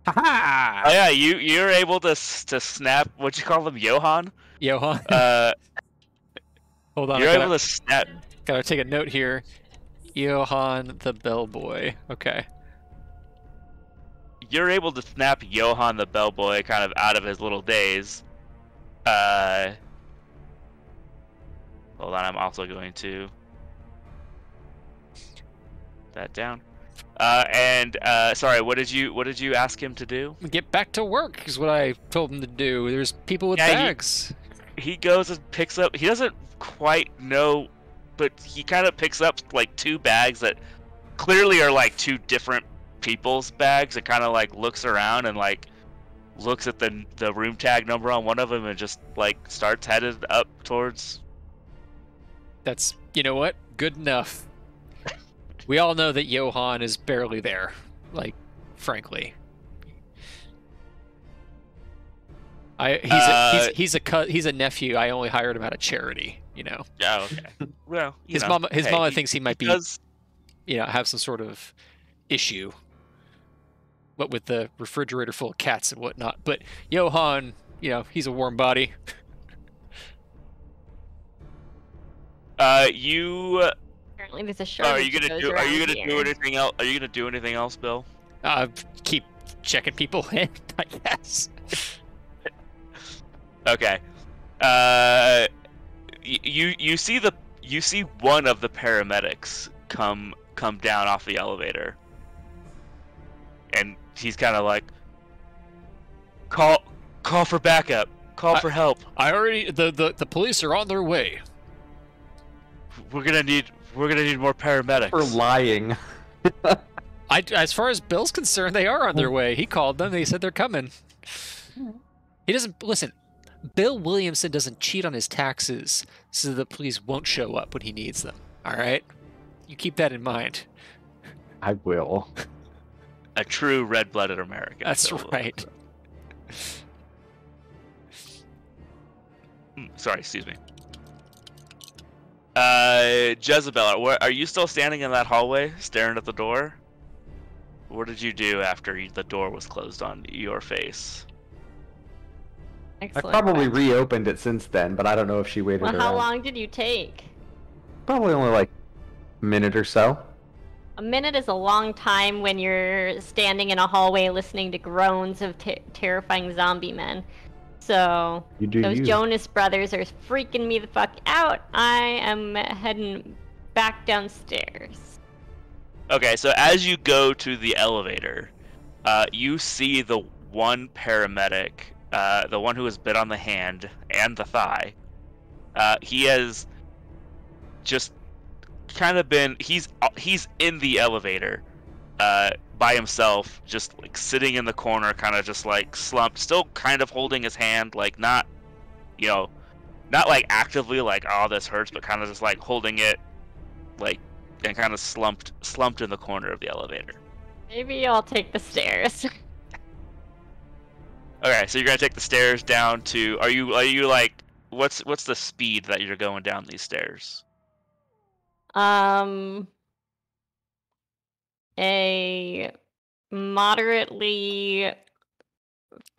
Oh yeah, you're able to snap. What'd you call them, Johan? Johan. Hold on. You're able to snap. Gotta take a note here. Johan the bellboy. Okay. You're able to snap Johan the bellboy kind of out of his little daze. Hold on, I'm also going to. that down. Sorry, what did you ask him to do? Get back to work is what I told him to do. There's people with bags. He goes and picks up. He doesn't quite know, but he kind of picks up like 2 bags that clearly are like 2 different people's bags, and kind of like looks around and like looks at the room tag number on one of them and just like starts headed up towards. That's, you know what? Good enough. We all know that Johan is barely there. Like, frankly, he's a nephew. I only hired him out of charity. You know. Yeah. Okay. Well, his mama thinks he might be, have some sort of issue. What with the refrigerator full of cats and whatnot. But Johan, he's a warm body. Apparently there's a shortage. Are you gonna do anything else? Are you gonna do anything else, Bill? Keep checking people in, I guess. Okay. You see one of the paramedics come down off the elevator, and he's kind of like, call for backup, call for help. I already the police are on their way. We're gonna need more paramedics. For lying. As far as Bill's concerned, they are on their way. He called them. They said they're coming. He doesn't listen. Bill Williamson doesn't cheat on his taxes so the police won't show up when he needs them. All right? You keep that in mind. I will. A true red-blooded American. That's right. Sorry, excuse me. Jezebel, are you still standing in that hallway, staring at the door? What did you do after the door was closed on your face? Excellent. I probably reopened it since then, but I don't know if she waited around. How long did you take? Probably only like a minute or so. A minute is a long time when you're standing in a hallway listening to groans of terrifying zombie men. So those Jonas brothers are freaking me the fuck out. I am heading back downstairs. Okay, so as you go to the elevator, you see the one paramedic, the one who was bit on the hand and the thigh. He has just kind of been he's in the elevator by himself, just like sitting in the corner, kind of just like slumped, still kind of holding his hand, like not like actively like, oh, this hurts, but kind of just like holding it, like, and kind of slumped in the corner of the elevator. Maybe I'll take the stairs. Okay, so you're gonna take the stairs down to. Are you like, what's the speed that you're going down these stairs? A moderately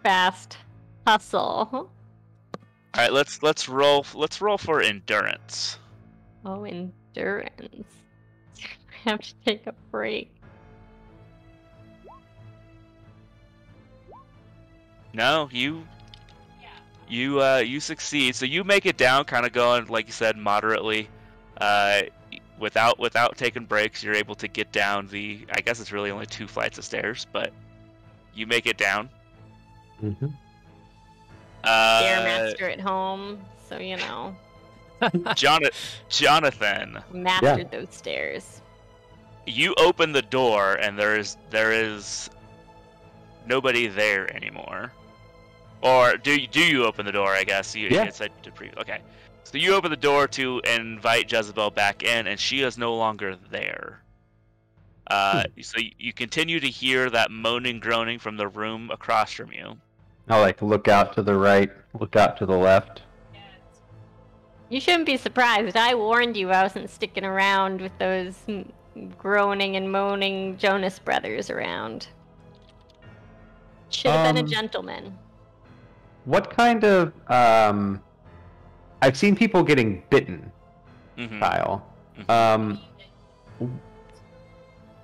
fast hustle. All right, let's roll for endurance. Oh, endurance. I have to take a break. No, you succeed. So you make it down, kind of going, like you said, moderately. Without taking breaks, you're able to get down the. I guess it's really only 2 flights of stairs, but you make it down. Mm-hmm. Stairmaster at home, so you know. Jonathan mastered those stairs. You open the door, and there is nobody there anymore. Or do you open the door? I guess you said to okay. So you open the door to invite Jezebel back in, and she is no longer there. So you continue to hear that moaning, groaning from the room across from you. I'll like look out to the right, look out to the left. You shouldn't be surprised. I warned you I wasn't sticking around with those groaning and moaning Jonas brothers around. Should have been a gentleman. What kind of I've seen people getting bitten, Kyle.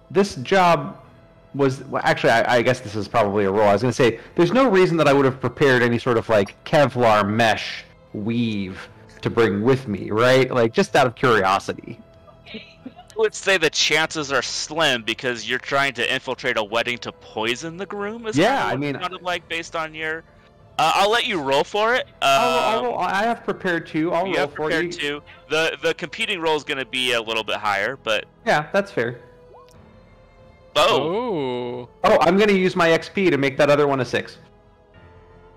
This job was actually, I guess this is probably a role. I was going to say, there's no reason that I would have prepared any sort of like Kevlar mesh weave to bring with me, right? Like, just out of curiosity. would say the chances are slim because you're trying to infiltrate a wedding to poison the groom. Is Yeah, kind I of mean, kind of like based on your. I'll let you roll for it. I'll roll. I have prepared 2. I'll You roll have for prepared you. 2. The competing roll is going to be a little bit higher, but Yeah, that's fair. oh, Oh. I'm gonna use my XP to make that other one a 6.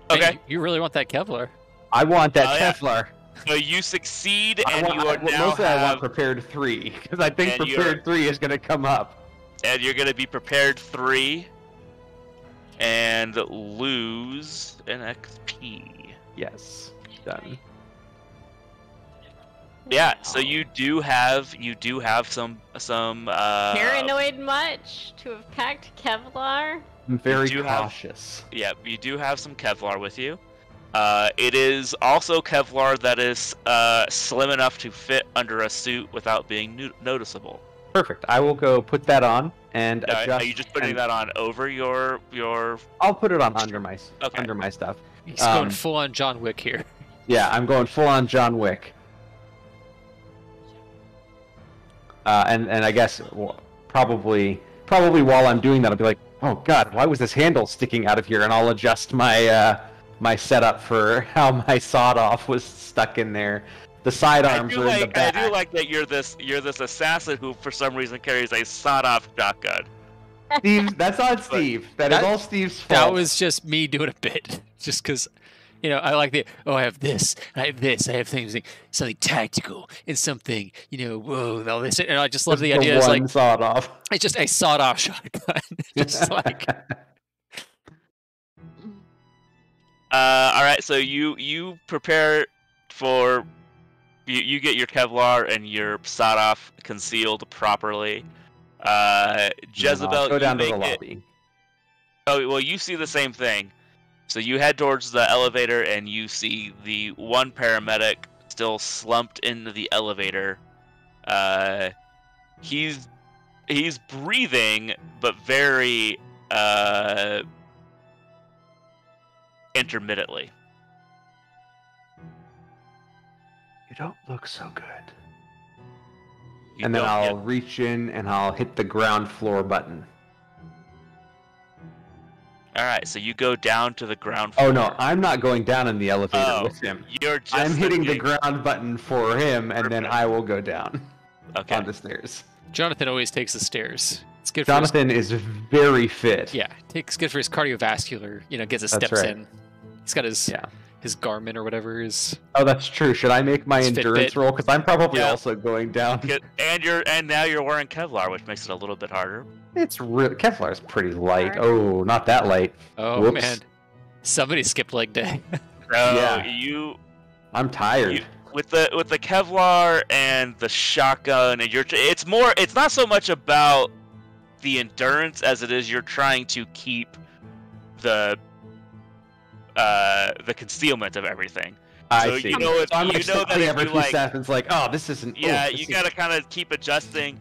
Man, okay. you really want that Kevlar? I want that Oh, yeah. Kevlar. So you succeed, I and want, you are now mostly I want have, prepared 3 because I think And prepared 3 is gonna come up. and you're going to be prepared 3, and lose an XP. Yes, done. Yeah, so you do have some Paranoid much to have packed Kevlar? I'm very do have- cautious. Yeah, you do have some Kevlar with you. It is also Kevlar that is slim enough to fit under a suit without being noticeable. Perfect. I will go put that on and adjust. Are you just putting and that on over your? I'll put it on under my Okay. under my stuff. He's going full on John Wick here. Yeah, I'm going full on John Wick. And I guess probably while I'm doing that, I'll be like, oh god, why was this handle sticking out of here? And I'll adjust my my setup for how my sawed off was stuck in there. The sidearms are in the back. I do like that you're this assassin who for some reason carries a sawed-off shotgun. Steve, that's not Steve. That is all Steve's fault. That was just me doing a bit, just because, I like I have this, I have this, I have things like something tactical and something, whoa, and all this, and I just love the idea. It's like sawed off. it's just a sawed-off shotgun, just like. All right, so you prepare for. You get your Kevlar and your sawed-off concealed properly. Jezebel, go down to you the make lobby. Oh, well, you see the same thing. So you head towards the elevator, and you see the one paramedic still slumped into the elevator. He's breathing, but very intermittently. You don't look so good. You And then don't I'll get- reach in and I'll hit the ground floor button. All right, so you go down to the ground floor. Oh no, I'm not going down in the elevator Oh, with him. You're just I'm hitting the gate. ground button for him, and then Perfect. I will go down Okay. on the stairs. Jonathan always takes the stairs. It's good. Jonathan is very fit. For his, it's good for his cardiovascular. Gets his That's steps right. in. He's got his Yeah. his Garmin or whatever is. Oh, that's true. Should I make my It's endurance Fitbit. roll? Because I'm probably Yeah. also going down. And now you're wearing Kevlar, which makes it a little bit harder. It's really Kevlar's pretty light. Hard. Oh, not that light. Oh Whoops. man, somebody skipped leg day. So Yeah. I'm tired. with the Kevlar and the shotgun, and it's not so much about the endurance as it is you're trying to keep the concealment of everything. I So see. you know So I'm you like know that stepping if every you few like, seconds, like, oh, this isn't. yeah, you gotta kind of keep adjusting.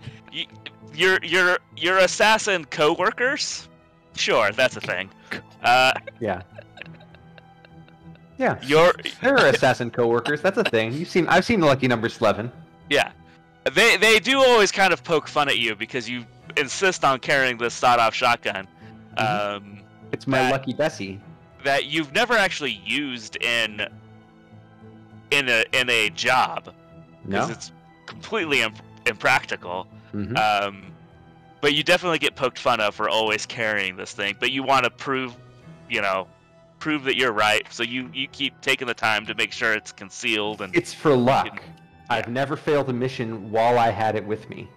Your assassin coworkers, sure, that's a thing. Yeah. Yeah. Your There are assassin coworkers. That's a thing. I've seen Lucky Number 11. yeah, they do always kind of poke fun at you because you insist on carrying this sawed-off shotgun. It's my That- Lucky Bessie. That you've never actually used in a job because No. it's completely impractical. Mhm. But you definitely get poked fun of for always carrying this thing. But you want to prove that you're right. So you keep taking the time to make sure it's concealed and It's for luck. Yeah. I've never failed a mission while I had it with me.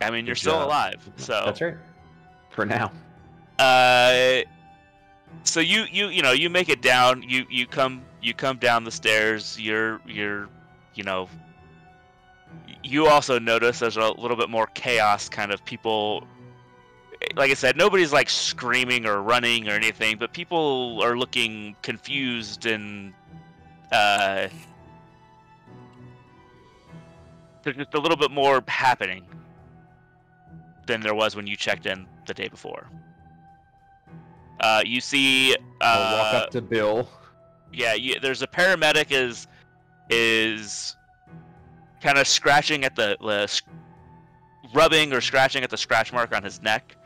I mean you're Good still job. alive. So That's right. For now. So you make it down. You come down the stairs. You also notice there's a little bit more chaos. Kind of people. Like I said, nobody's like screaming or running or anything, but people are looking confused and there's just a little bit more happening than there was when you checked in the day before. You see. I'll walk up to Bill. Yeah, there's a paramedic is kind of scratching at rubbing or scratching at the scratch mark on his neck,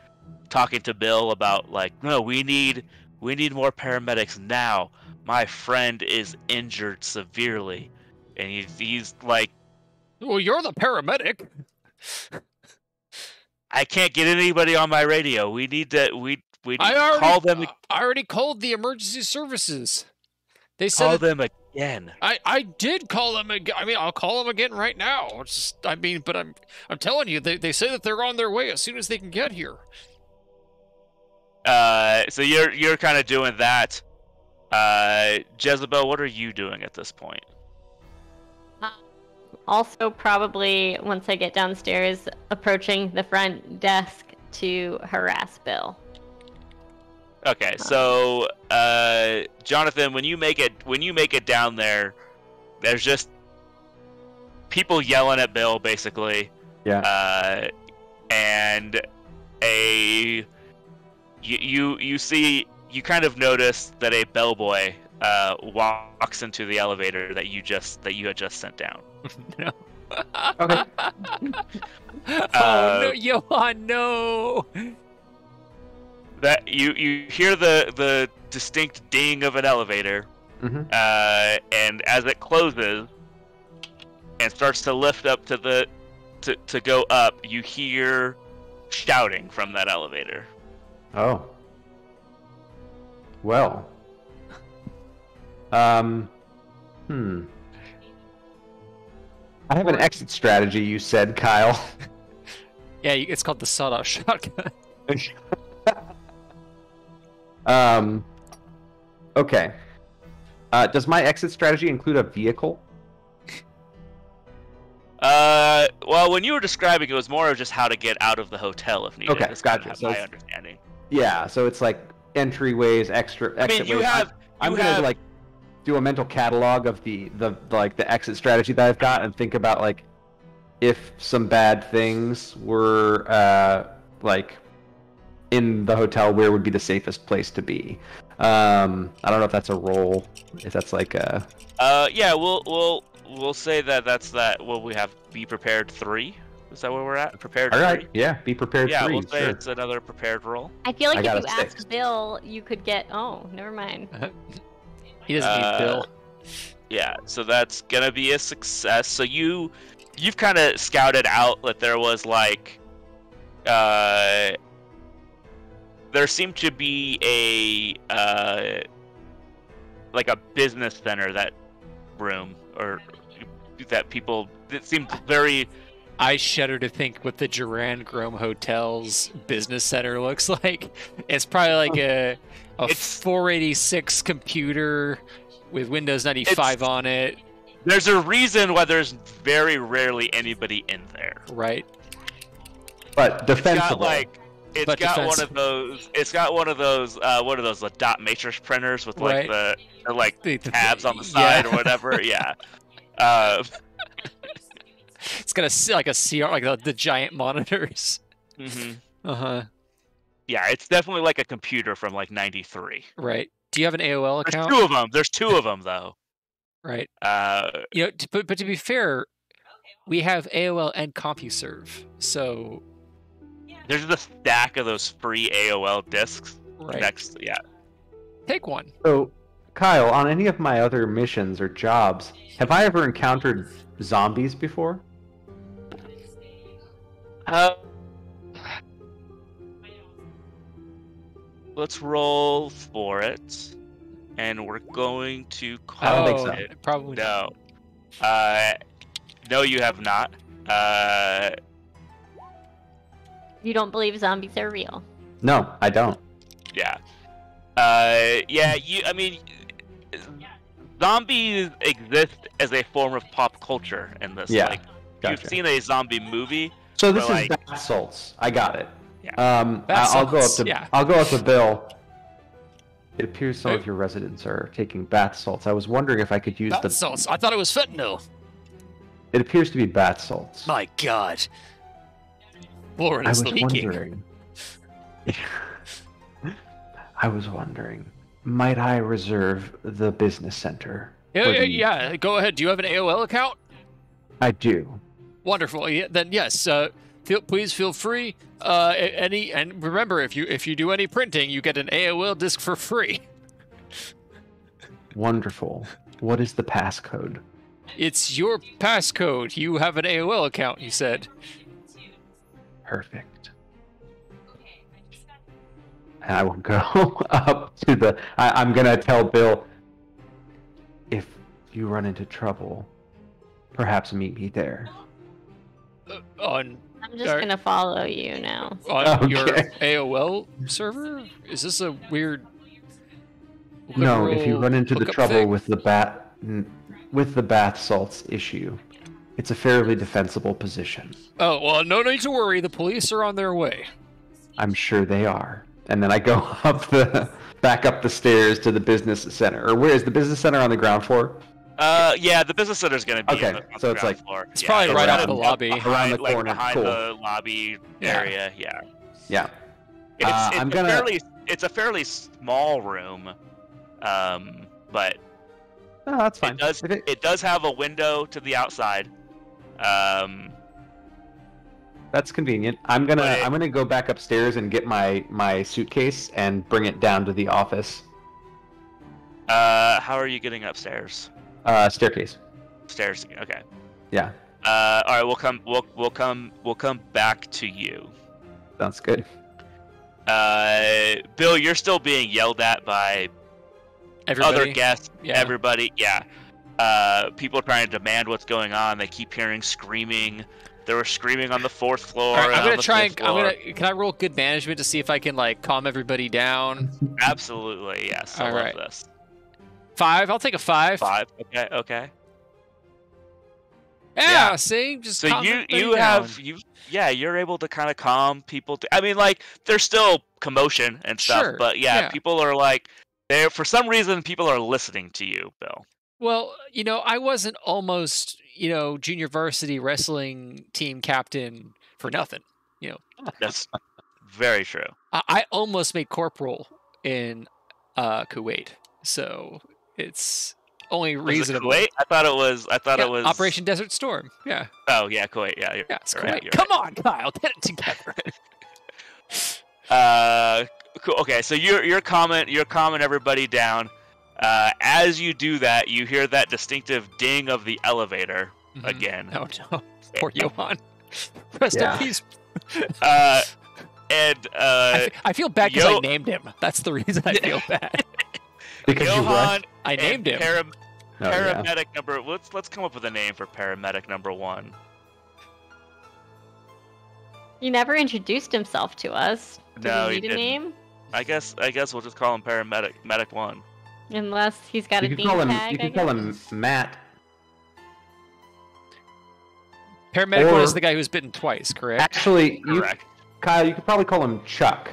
talking to Bill about like, no, we need more paramedics now. My friend is injured severely, and he's like, well, you're the paramedic. I can't get anybody on my radio. We need to call them. I already called the emergency services. They said call them again. I did call them again. I mean, I'll call them again right now. It's just, but I'm telling you, they say that they're on their way as soon as they can get here. So you're kind of doing that. Jezebel, what are you doing at this point? Also, probably once I get downstairs, approaching the front desk to harass Bill. Okay, so Jonathan, when you make it down there, there's just people yelling at Bill, basically. Yeah. And you kind of notice that a bellboy walks into the elevator that you had just sent down. No. Okay. Oh no, Johan, no. That you hear the distinct ding of an elevator, Mm-hmm. and as it closes and starts to lift up to go up, you hear shouting from that elevator. Oh. Well. I have an exit strategy, you said, Kyle. Yeah, it's called the sawed-off shotgun. Okay. Does my exit strategy include a vehicle? Well, when you were describing, it was more of just how to get out of the hotel if needed. Okay, That's kind gotcha. of So my it's- understanding. Yeah, so it's like entryways, exit you ways. have- I'm you gonna have- like do a mental catalog of the exit strategy that I've got and think about like if some bad things were like in the hotel, where would be the safest place to be. I don't know if that's a roll, if that's like a... Yeah, we'll say that's that. Well, we have be prepared 3. Is that where we're at? Prepared All 3. right, yeah, be prepared. Yeah, 3, we'll say sure. it's another prepared roll. I feel like I if got you a asked 6. Bill, you could get. Oh, never mind. He doesn't need Bill. Yeah, so that's gonna be a success. So you've kind of scouted out that there was like, there seemed to be a like a business center, that room, or that people. It seemed very. I shudder to think what the Durand Grome Hotel's business center looks like. It's probably like a It's- 486 computer with Windows 95 on it, There's a reason why there's very rarely anybody in there. right? But defensible. It's But got one defensive. of those. It's got one of those like, dot matrix printers with like Right. the like The- tabs on the yeah. side or whatever. Yeah. It's got like a CR, like the giant monitors. Mhm. Uh-huh. Yeah, it's definitely like a computer from like '93. Right. Do you have an AOL There's account? 2 of them. There's 2 of them though. Right. Yeah, But to be fair, we have AOL and CompuServe. So, there's a stack of those free AOL discs right. next. Yeah. Take one. So, Kyle, on any of my other missions or jobs, have I ever encountered zombies before? Let's roll for it, and we're going to I don't think call so. it. Probably not. No. No, you have not. You don't believe zombies are real. No, I don't. Yeah. Yeah, I mean, zombies exist as a form of pop culture in this. Yeah, Like, gotcha. you've seen a zombie movie. So this Or is like- bath salts. I got it. Yeah. Bath I'll go up salts, to yeah. I'll go up to Bill. It appears some Oh. of your residents are taking bath salts. I was wondering if I could use Bath the. salts. I thought it was fentanyl. It appears to be bath salts. My God. Lauren I is was leaking. wondering. I was wondering, might I reserve the business center? Yeah, for yeah, the- yeah. Go ahead. Do you have an AOL account? I do. Wonderful. Yeah, then yes, please feel free. And remember, if you do any printing, you get an AOL disk for free. Wonderful. What is the passcode? It's your passcode. You have an AOL account, you said. Perfect. And I will go up to the... I'm going to tell Bill, if you run into trouble, perhaps meet me there. On I'm just gonna follow you now. on your AOL server? Is this a weird... No, if you run into the hookup trouble thing? with the bath salts issue, it's a fairly defensible position. Oh, well, no need to worry. The police are on their way. I'm sure they are. And then I go back up the stairs to the business center. Or where is the business center, on the ground floor? Yeah, the business center's gonna be Okay, on the so it's ground like- floor. It's Yeah, probably right out of the around- lobby. Around the like corner. behind Cool. the lobby Yeah. area. Yeah. Yeah. It's a fairly small room, but Oh, that's fine. it does have a window to the outside. That's convenient. I'm gonna go back upstairs and get my suitcase and bring it down to the office. How are you getting upstairs? Staircase. Stairs. Okay. Yeah. All right. We'll come back to you. Sounds good. Bill, you're still being yelled at by Everybody? other guests. Yeah. Everybody. Yeah. People trying to demand what's going on. They keep hearing screaming. They were screaming on the 4th floor. All right, I'm on gonna the try 5th and floor. Can I roll good management to see if I can like calm everybody down? Absolutely, yes. I All love right. this. 5. I'll take a 5. 5. Okay. Okay. Yeah. Yeah. See, just So calm you everybody have down. you yeah, you're able to kind of calm people. I mean, like there's still commotion and stuff, Sure, but yeah, yeah. people are like they're for some reason people are listening to you, Bill. Well, I wasn't almost junior varsity wrestling team captain for nothing. That's very true. I almost made corporal in Kuwait, so it's only Was it reasonable. Kuwait? I thought it was. Yeah, it was Operation Desert Storm. Yeah, Oh yeah, Kuwait. Yeah, you're, yeah, it's you're Kuwait. right, you're Come on, Kyle, get it together. right. Cool. Okay, so you're calming everybody down. As you do that, you hear that distinctive ding of the elevator Mhm. again. Oh no, poor Johan. Rest Yeah. in peace. And I feel bad because I Yo- named him. That's the reason I feel bad. Because you Johan what? I named him. Oh, yeah. Paramedic number. Let's come up with a name for paramedic number 1. He never introduced himself to us. Do No, we he need a didn't. name? I guess we'll just call him medic 1. Unless he's got You a could name call him. tag. You I could call him guess. Matt. Paramedic one is Or- the guy who was bitten twice, correct? Actually, Correct. Kyle, you could probably call him Chuck.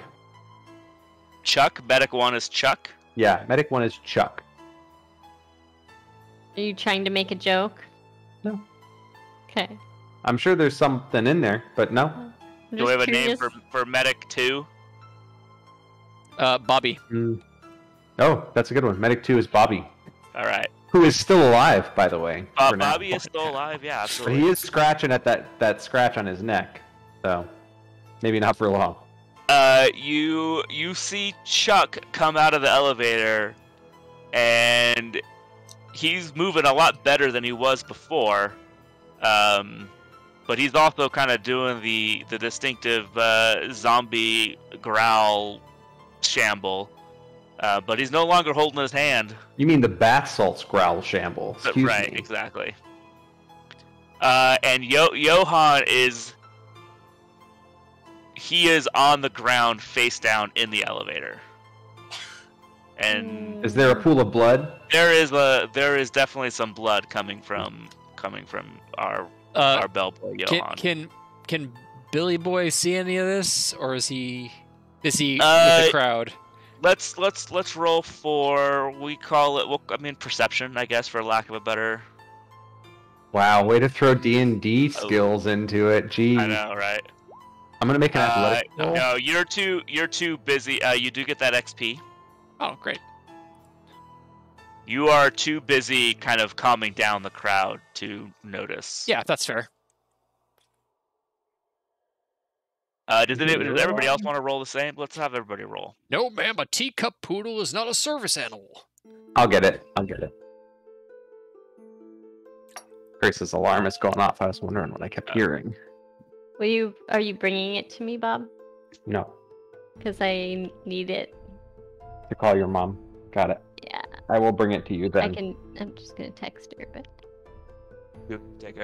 Chuck. Medic 1 is Chuck. Yeah, medic 1 is Chuck. Are you trying to make a joke? No. Okay. I'm sure there's something in there, but no. I'm Do we have just a name curious. for medic 2? Bobby. Mm. Oh, that's a good one. Medic 2 is Bobby, All right. who is still alive, by the way. for now. Bobby is still alive. Yeah, But absolutely. he is scratching at that scratch on his neck, so maybe not for long. You see Chuck come out of the elevator, and he's moving a lot better than he was before. But he's also kind of doing the distinctive zombie growl shamble. But he's no longer holding his hand. You mean the bath salts growl shamble? Excuse Right, me. exactly. And Johan is on the ground face down in the elevator. And Is there a pool of blood? there is definitely some blood coming from our bellboy Johan. Can Billy Boy see any of this, or is he with the crowd? Let's roll for, we call it, perception, I guess, for lack of a better. Wow, way to throw D&D skills into it. Gee, I know, right? I'm gonna make an athletic roll. No, you're too busy. You do get that XP. Oh, great. You are too busy kind of calming down the crowd to notice. Yeah, that's fair. Does everybody else want to roll the same? Let's have everybody roll. No, ma'am, a teacup poodle is not a service animal. I'll get it. Grace's alarm is going off. I was wondering what I kept hearing. Are you bringing it to me, Bob? No. Because I need it. To call your mom. Got it. Yeah. I will bring it to you then. I'm just gonna text her, but.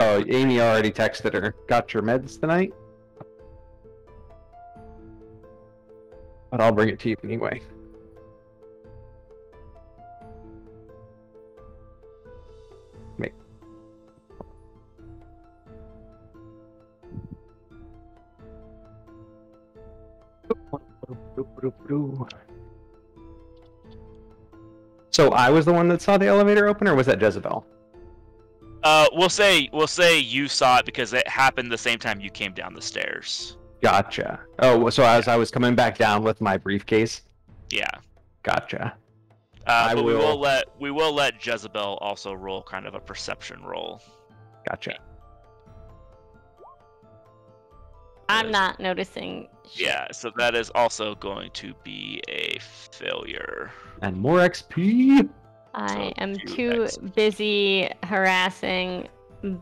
Oh, Amy already texted her. Got your meds tonight? But I'll bring it to you anyway. Wait. So I was the one that saw the elevator open, or was that Jezebel? We'll say you saw it because it happened the same time you came down the stairs. Gotcha. Oh, so as I was coming back down with my briefcase. Yeah. Gotcha. But we will let Jezebel also roll kind of a perception roll. Gotcha. I'm not noticing shit. Yeah, so that is also going to be a failure. And more XP. I am 2 too XP. busy harassing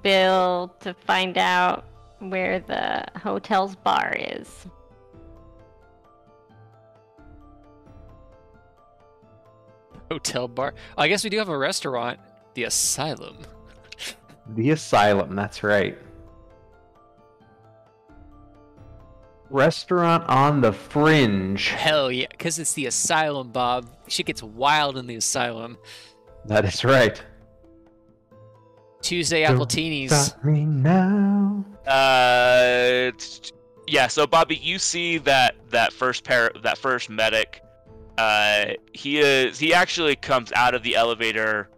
Bill to find out where the hotel's bar is. Hotel bar. I guess we do have a restaurant. The Asylum. The Asylum, that's right. Restaurant on the Fringe. Hell yeah, because it's the Asylum, Bob. Shit gets wild in the Asylum. That is right. Tuesday Appletinis. Stop me now. Yeah. So Bobby, you see that first medic. He actually comes out of the elevator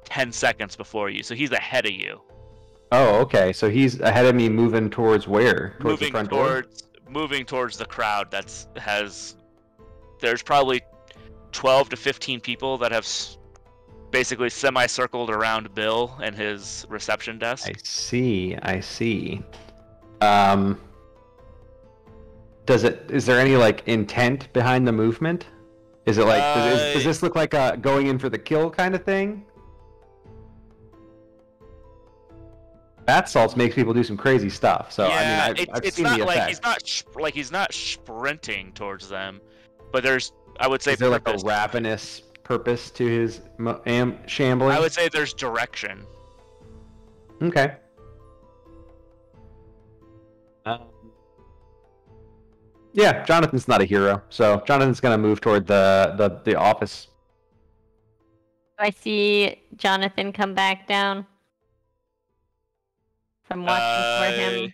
10 seconds before you, so he's ahead of you. Oh, okay. So he's ahead of me, moving towards where? Towards the front door? Moving towards the crowd. There's probably 12 to 15 people that have basically semicircled around Bill and his reception desk. I see. Is there any like intent behind the movement? Is it like does this look like a going in for the kill kind of thing? Bath salts makes people do some crazy stuff. So yeah, I mean, I've seen not the like effect. he's not sprinting towards them, but I would say Is there like a ravenous purpose to his shambling? I would say there's direction. Okay. Yeah, Jonathan's not a hero, so Jonathan's gonna move toward the office. Do I see Jonathan come back down? From watching for him.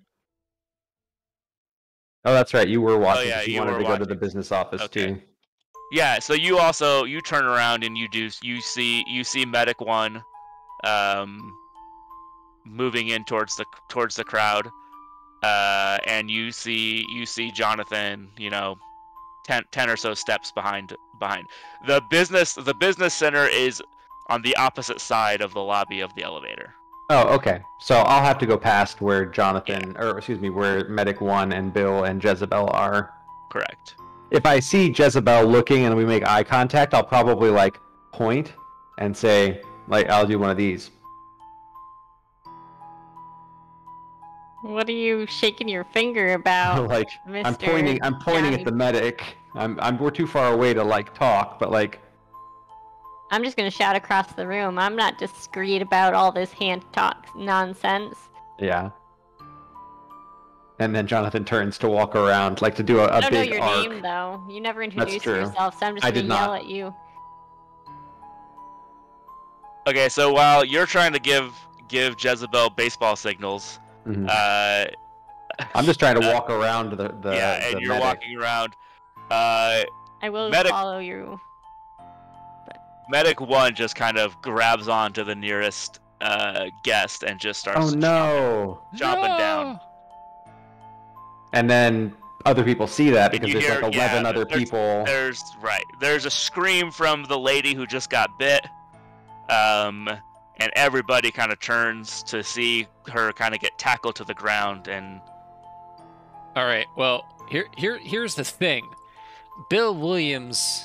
Oh, that's right. You were watching. yeah, you you wanted were to go to the watching. business office Okay. too. Yeah, so you turn around and you see Medic 1 moving in towards the crowd. And you see Jonathan, 10 or so steps behind. The business center is on the opposite side of the lobby of the elevator. Oh, okay. So I'll have to go past where where Medic 1 and Bill and Jezebel are. Correct. If I see Jezebel looking and we make eye contact, I'll probably like point and say, like, I'll do one of these. What are you shaking your finger about, Like Mr. I'm pointing Johnny? at the medic. We're too far away to like talk, but like I'm just gonna shout across the room. I'm not discreet about all this hand talk nonsense. yeah. And then Jonathan turns to walk around, like to do a I don't know big your arc. name though. You never introduced true. yourself, so I'm just I gonna did yell not. at you. Okay, so while you're trying to give Jezebel baseball signals, Mhm. I'm just trying to walk around the and you're medic. walking around. I will Medic- follow you. Medic 1 just kind of grabs onto the nearest guest and just starts Oh no! chomping down. And then other people see that because you there's hear- like yeah, 11 other people. There's a scream from the lady who just got bit, and everybody kind of turns to see her kind of get tackled to the ground. And All right. Well, here's the thing. Bill Williamson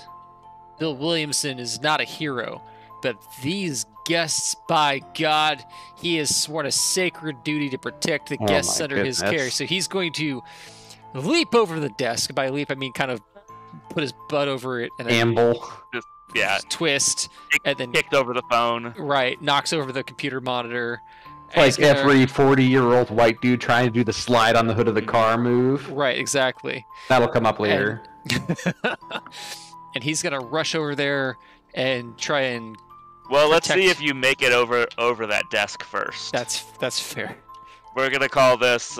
is not a hero, but these guests, by God, he has sworn a sacred duty to protect the guests my under his goodness. care. So he's going to leap over the desk. By leap, I mean kind of put his butt over it and then Amble. yeah, twist, and then kicked over the phone. right, knocks over the computer monitor. It's and he's like gonna- every 40-year-old white dude trying to do the slide on the hood of the car move. Right, exactly. That'll come up later. And he's gonna rush over there and try and Well, let's protect- see if you make it over that desk first. that's fair. We're gonna call this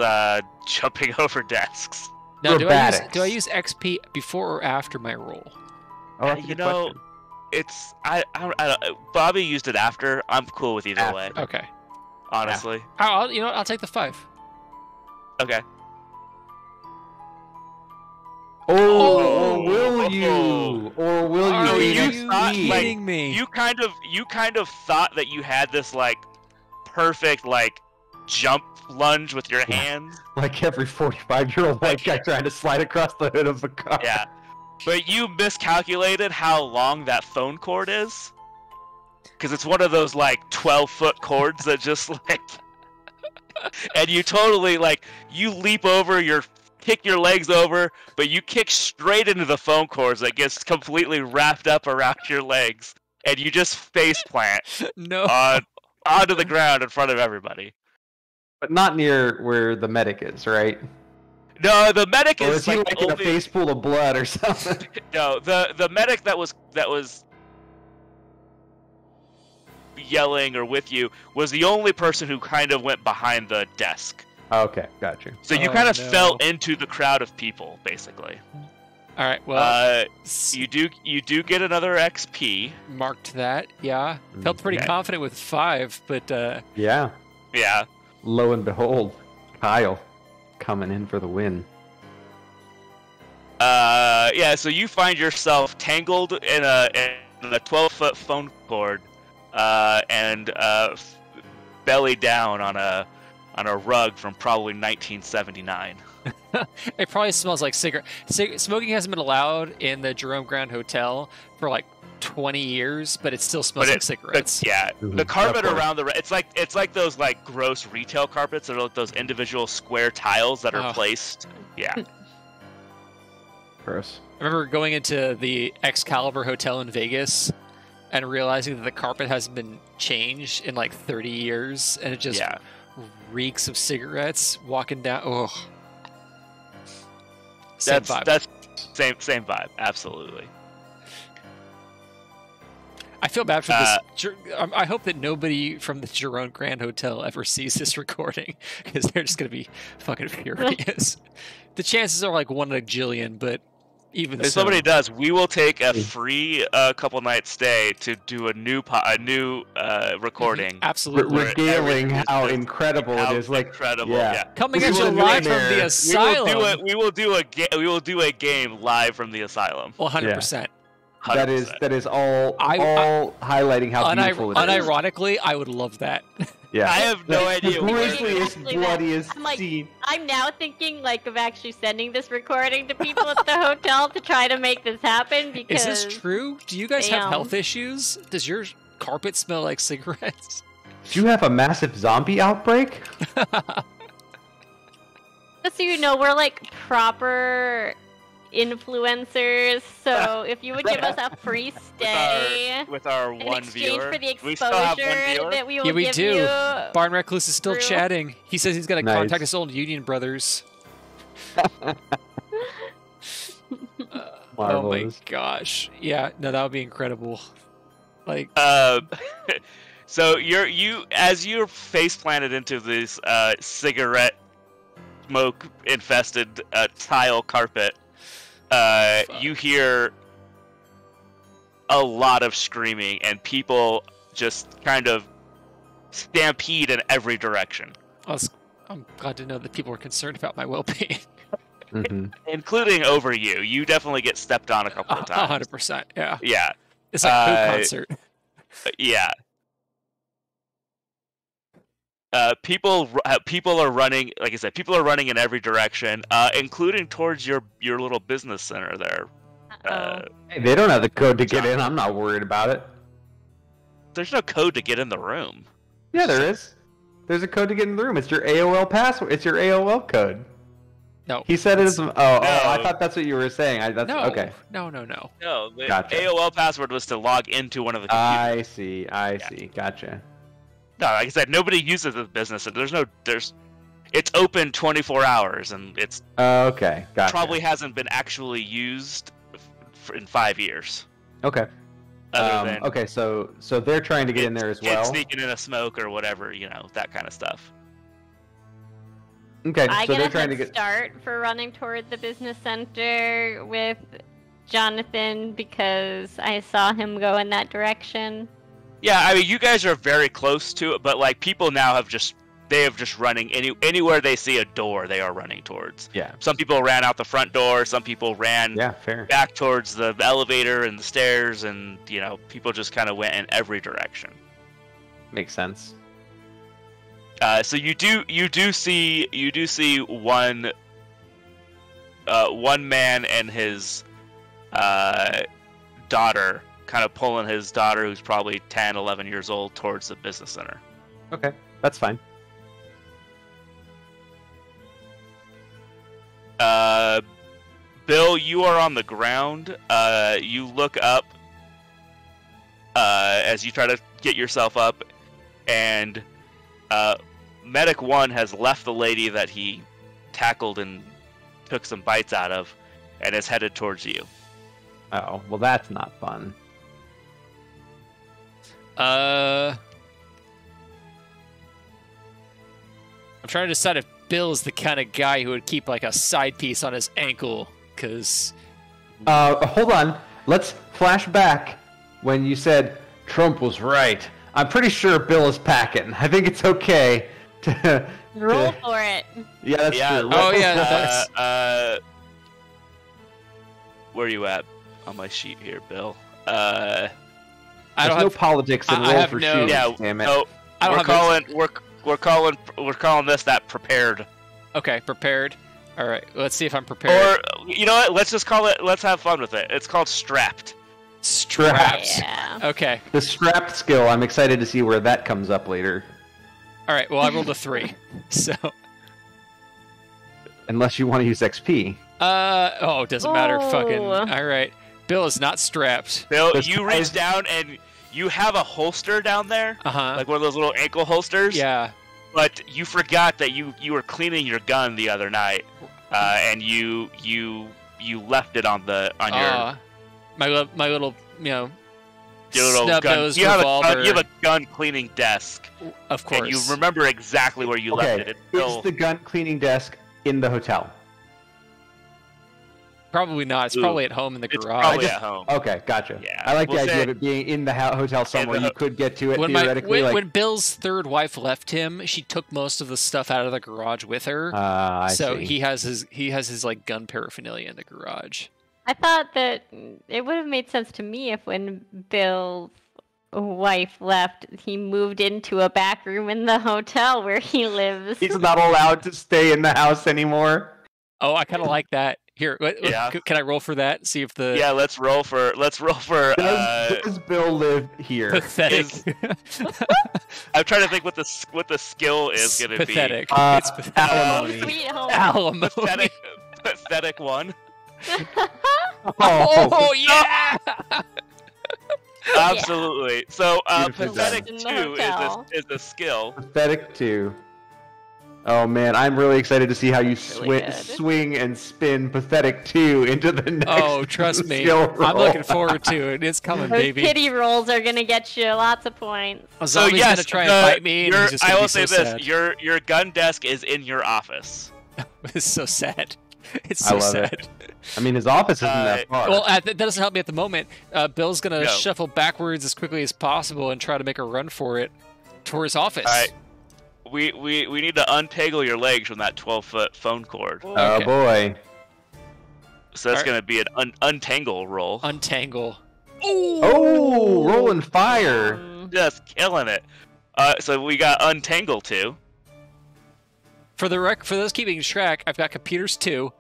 jumping over desks. Now, do Acrobatics. I use XP before or after my roll? Oh, that's a You good know, question. it's I don't, Bobby used it after. I'm cool with either After. way, Okay. honestly. I'll take the 5. Okay. Or will you? Or will Are you? you you thought, like, kidding me? You kind of thought that you had this like perfect like jump lunge with your hands. Like every 45-year-old white guy trying to slide across the hood of a car. Yeah. But you miscalculated how long that phone cord is. Because it's one of those like 12-foot cords that just like, and you totally like you leap over, kick your legs over, but you kick straight into the phone cords that gets completely wrapped up around your legs, and you just face plant No. onto the ground in front of everybody. But not near where the medic is, right? No, the medic Or is is he like in a face pool of blood or something? No, the medic that was yelling or with you was the only person who kind of went behind the desk. Okay, gotcha. So you Oh, kind of no. fell into the crowd of people, basically. All right. Well, You do get another XP. marked that. Yeah. Felt pretty Okay. confident with 5, but Yeah. Yeah. Lo and behold, Kyle coming in for the win. Yeah. So you find yourself tangled in a 12-foot phone cord, and belly down on a rug from probably 1979. it probably smells like cigarette. Smoking hasn't been allowed in the Jerome Grand Hotel for like 20 years, but it still smells like cigarettes. Yeah, Mhm, the carpet of course. around it's like those like gross retail carpets that are like those individual square tiles that are Oh. placed. Yeah. Gross. I remember going into the Excalibur Hotel in Vegas and realizing that the carpet hasn't been changed in like 30 years, and it just Yeah. reeks of cigarettes walking down. Oh, same vibe. That's same vibe. Absolutely. I feel bad for this. I hope that nobody from the Jerome Grand Hotel ever sees this recording, because they're just gonna be fucking furious. The chances are like 1 in a jillion, but even If so, somebody does, we will take a free couple night stay to do a new recording. absolutely. Where Regaling everything how is just incredible How it is. Like, incredible! yeah. Yeah. Coming We at you will do live it from there. the asylum. We will do a game live from the asylum. Well, 100%. 100%. that is all I- highlighting how beautiful it is. Unironically, I would love that. Yeah. I have no idea. The where- grisliest, Exactly that. bloodiest I'm like- scene. I'm now thinking like of actually sending this recording to people at the hotel to try to make this happen because Is this true? Do you guys have Damn. health issues? Does your carpet smell like cigarettes? Do you have a massive zombie outbreak? Just so you know, we're like proper influencers. So if you would give us a free stay with our in one exchange viewer, for the we still have one exposure viewer. that we will Yeah, we give do. you, Barn Recluse is still True. chatting. He says he's gonna Nice. contact his old Union brothers. Oh my Marvelous. gosh. Yeah, no, that would be incredible. Like, So as you're face planted into this cigarette smoke infested tile carpet, you hear a lot of screaming and people just kind of stampede in every direction. I'm glad to know that people are concerned about my well-being. including over you. You definitely get stepped on a couple of times. 100%. Yeah. Yeah. It's like a concert. Yeah. People are running. Like I said, people are running in every direction, including towards your little business center there. Hey, they don't have the code to get in. I'm not worried about it. There's no code to get in the room. Yeah, there is. There's a code to get in the room. It's your AOL password. It's your AOL code. No. He said it is. Oh, I thought that's what you were saying. No. Okay. No. No, the Gotcha. AOL password was to log into one of the computers. I see. Gotcha. No, like I said, nobody uses the business. It's open 24 hours, and it's Okay, gotcha. probably hasn't been actually used in 5 years. Okay. Other than Okay, so they're trying to get in there as well. kids sneaking in a smoke or whatever, that kind of stuff. Okay, I so get they're a trying to head get. start for running toward the business center with Jonathan because I saw him go in that direction. Yeah, I mean, you guys are very close to it, but like people now have just running anywhere they see a door, they are running towards. Yeah. Some people ran out the front door. Some people ran Fair. back towards the elevator and the stairs, and people just kind of went in every direction. Makes sense. So you do see one man and his daughter kind of pulling his daughter, who's probably 10, 11 years old, towards the business center. Okay, that's fine. Bill, you are on the ground. You look up as you try to get yourself up, and Medic 1 has left the lady that he tackled and took some bites out of, and is headed towards you. Oh, well, that's not fun. I'm trying to decide if Bill's the kind of guy who would keep like a side piece on his ankle, because... Hold on. Let's flash back when you said Trump was right. I'm pretty sure Bill is packing. I think it's okay to... Roll for it. Yeah, that's true. Oh, yeah, where are you at on my sheet here, Bill? There's no politics in roll for shoes, Yeah, damn it. no, we're calling this that prepared. Okay, prepared. All right, let's see if I'm prepared. Or you know what? Let's just call it. Let's have fun with it. It's called strapped. Strapped. Yeah. Okay. The strapped skill, I'm excited to see where that comes up later. All right. Well, I rolled a 3, so. Unless you want to use XP. It doesn't matter. Oh. Fucking. All right. Bill is not strapped. Bill, you reach down and you have a holster down there, like one of those little ankle holsters. Yeah. But you forgot that you were cleaning your gun the other night, and you left it on your my little your little gun. snub-nosed You have revolver. a gun cleaning desk. Of course. And you remember exactly where you left it. Is the gun cleaning desk in the hotel? Probably not. It's probably at home in the It's garage. probably at home. Okay, gotcha. Yeah. I like the We'll idea say- of it being in the hotel somewhere. You could get to it theoretically. When Bill's third wife left him, she took most of the stuff out of the garage with her. I so see. he has his like gun paraphernalia in the garage. I thought that it would have made sense to me if when Bill's wife left, he moved into a back room in the hotel where he lives. He's not allowed to stay in the house anymore. Oh, I kind of like that. Here, Yeah. Can I roll for that? See if the Yeah, let's roll for. Does Bill live here? pathetic. I'm trying to think what the skill is going to be. Pathetic. It's pathetic. Alimony. Sweet home. Alimony. Pathetic one. Oh yeah. Absolutely. So, Beautifully pathetic done. 2 Hotel. is a skill. Pathetic 2. Oh man, I'm really excited to see how you Really good. swing and spin Pathetic 2 into the next Oh, trust me. skill roll. I'm looking forward to it. It's coming, Those baby. kitty rolls are gonna get you lots of points. A So zombie's yes, gonna try and bite me, and he's just I gonna will be say so this: sad. your gun desk is in your office. It's so sad. It's I so love sad. it. I mean, his office isn't that far. Well, that doesn't help me at the moment. Bill's gonna No. shuffle backwards as quickly as possible and try to make a run for it, toward his office. All right. We need to untangle your legs from that 12-foot phone cord. Oh Okay. boy. So that's Alright. going to be an untangle roll. Untangle. Oh, rolling fire. Just killing it. So we got untangle 2. For those keeping track, I've got computers 2,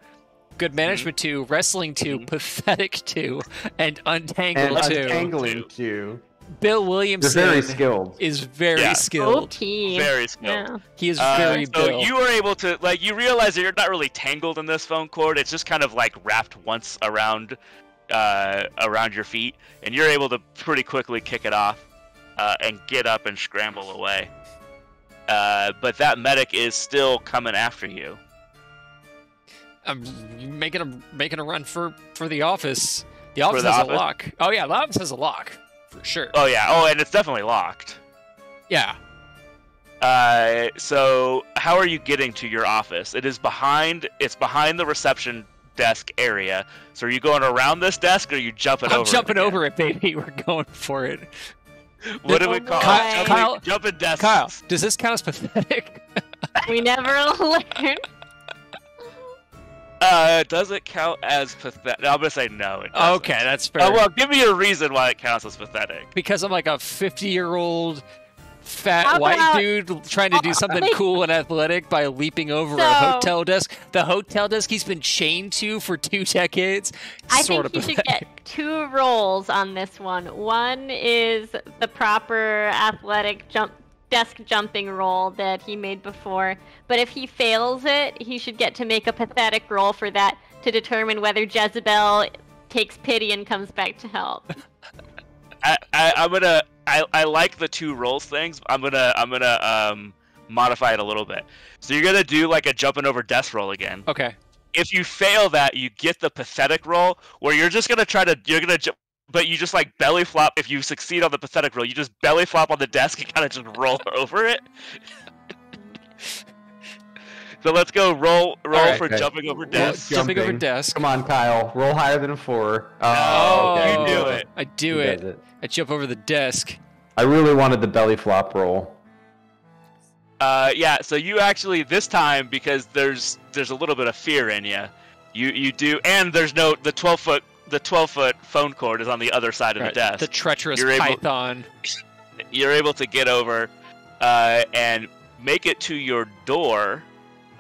good management 2, wrestling 2, pathetic 2, and untangle 2. Untangling 2. Bill Williamson They're very skilled. is very skilled. OP. Very skilled. Yeah. He is very So Bill. you were able to, like, you realize that you're not really tangled in this phone cord. It's just kind of like wrapped once around your feet, and you're able to pretty quickly kick it off and get up and scramble away. But that medic is still coming after you. I'm making a run for the office. The office the has office? a lock. Oh yeah, the office has a lock for sure. Oh yeah. Oh, and it's definitely locked. Yeah. So how are you getting to your office? It's behind the reception desk area. So are you going around this desk, or are you jumping over? I'm jumping it again? over it, baby. We're going for it. What do we call Kyle- it? Kyle- Jumping desks. Kyle, does this count as pathetic? We never learn. Does it count as pathetic? No, I'm gonna say no. It doesn't. Okay, that's fair. Well, give me a reason why it counts as pathetic. Because I'm like a 50-year-old fat How white about- dude trying to do something cool and athletic by leaping over a So- hotel desk. The hotel desk he's been chained to for 2 decades. I Sort think of you should pathetic. get 2 rolls on this one. One is the proper athletic desk jumping roll that he made before. But if he fails it, he should get to make a pathetic roll for that to determine whether Jezebel takes pity and comes back to help. I like the 2 rolls things. I'm gonna modify it a little bit. So you're gonna do like a jumping over desk roll again. Okay. If you fail that, you get the pathetic roll, where you're just gonna but you just like belly flop. If you succeed on the pathetic roll, you just belly flop on the desk and kind of just roll over it. So let's go roll right, for okay. jumping over desk. Jumping over desk. Come on, Kyle. Roll higher than a 4. Oh, okay. you do it. I do He it. does it. I jump over the desk. I really wanted the belly flop roll. Yeah. So you actually this time, because there's a little bit of fear in you. You do, and there's no the 12-foot phone cord is on the other side of Right, the desk. the treacherous You're able- python. You're able to get over and make it to your door.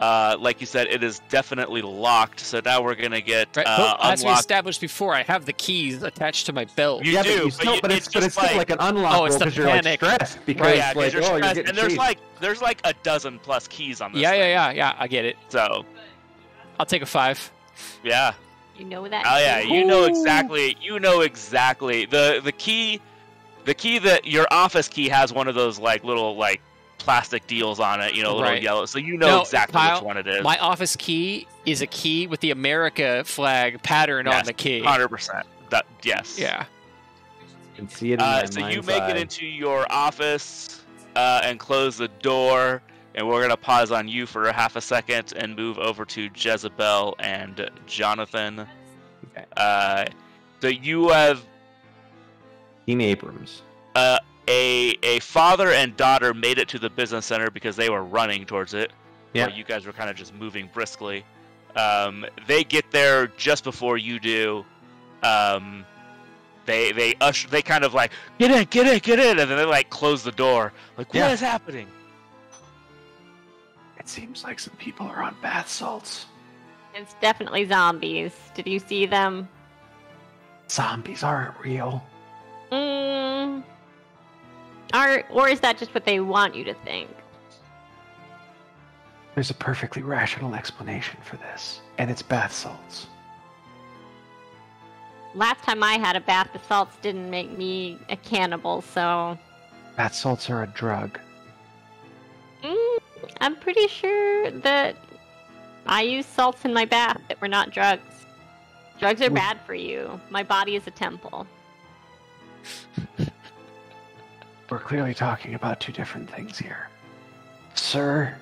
Like you said, it is definitely locked. So now we're gonna get Right. As we unlocked. established before, I have the keys attached to my belt. You yeah, do, but, but still, you- but it's it's just still like an unlock Oh, roll it's the because you're like panic. stressed because Right, Yeah, 'cause like you're oh you're stressed, getting and there's chased. like a dozen plus keys on this. Yeah, thing. yeah. I get it. So I'll take a 5. yeah. You know that. Oh yeah, too. you know exactly. The key that your office key has one of those like little like plastic deals on it, little Right. yellow. So you No, know exactly Kyle, which one it is. My office key is a key with the America flag pattern on the key. 100%. Yes. Yeah. You can see it in my So you mind's make eye. it into your office and close the door, and we're gonna pause on you for a half a second and move over to Jezebel and Jonathan. Okay. So you have Dean Abrams. a father and daughter made it to the business center because they were running towards it. Yeah. While you guys were kind of just moving briskly. They get there just before you do. They kind of like get in, and then they like close the door. Like, what is happening? It seems like some people are on bath salts. It's definitely zombies. Did you see them? Zombies aren't real. Or is that just what they want you to think? There's a perfectly rational explanation for this, and it's bath salts. Last time I had a bath, the salts didn't make me a cannibal, so Bath salts are a drug. I'm pretty sure that I use salts in my bath that were not drugs. Drugs are bad for you. My body is a temple. We're clearly talking about 2 different things here. Sir,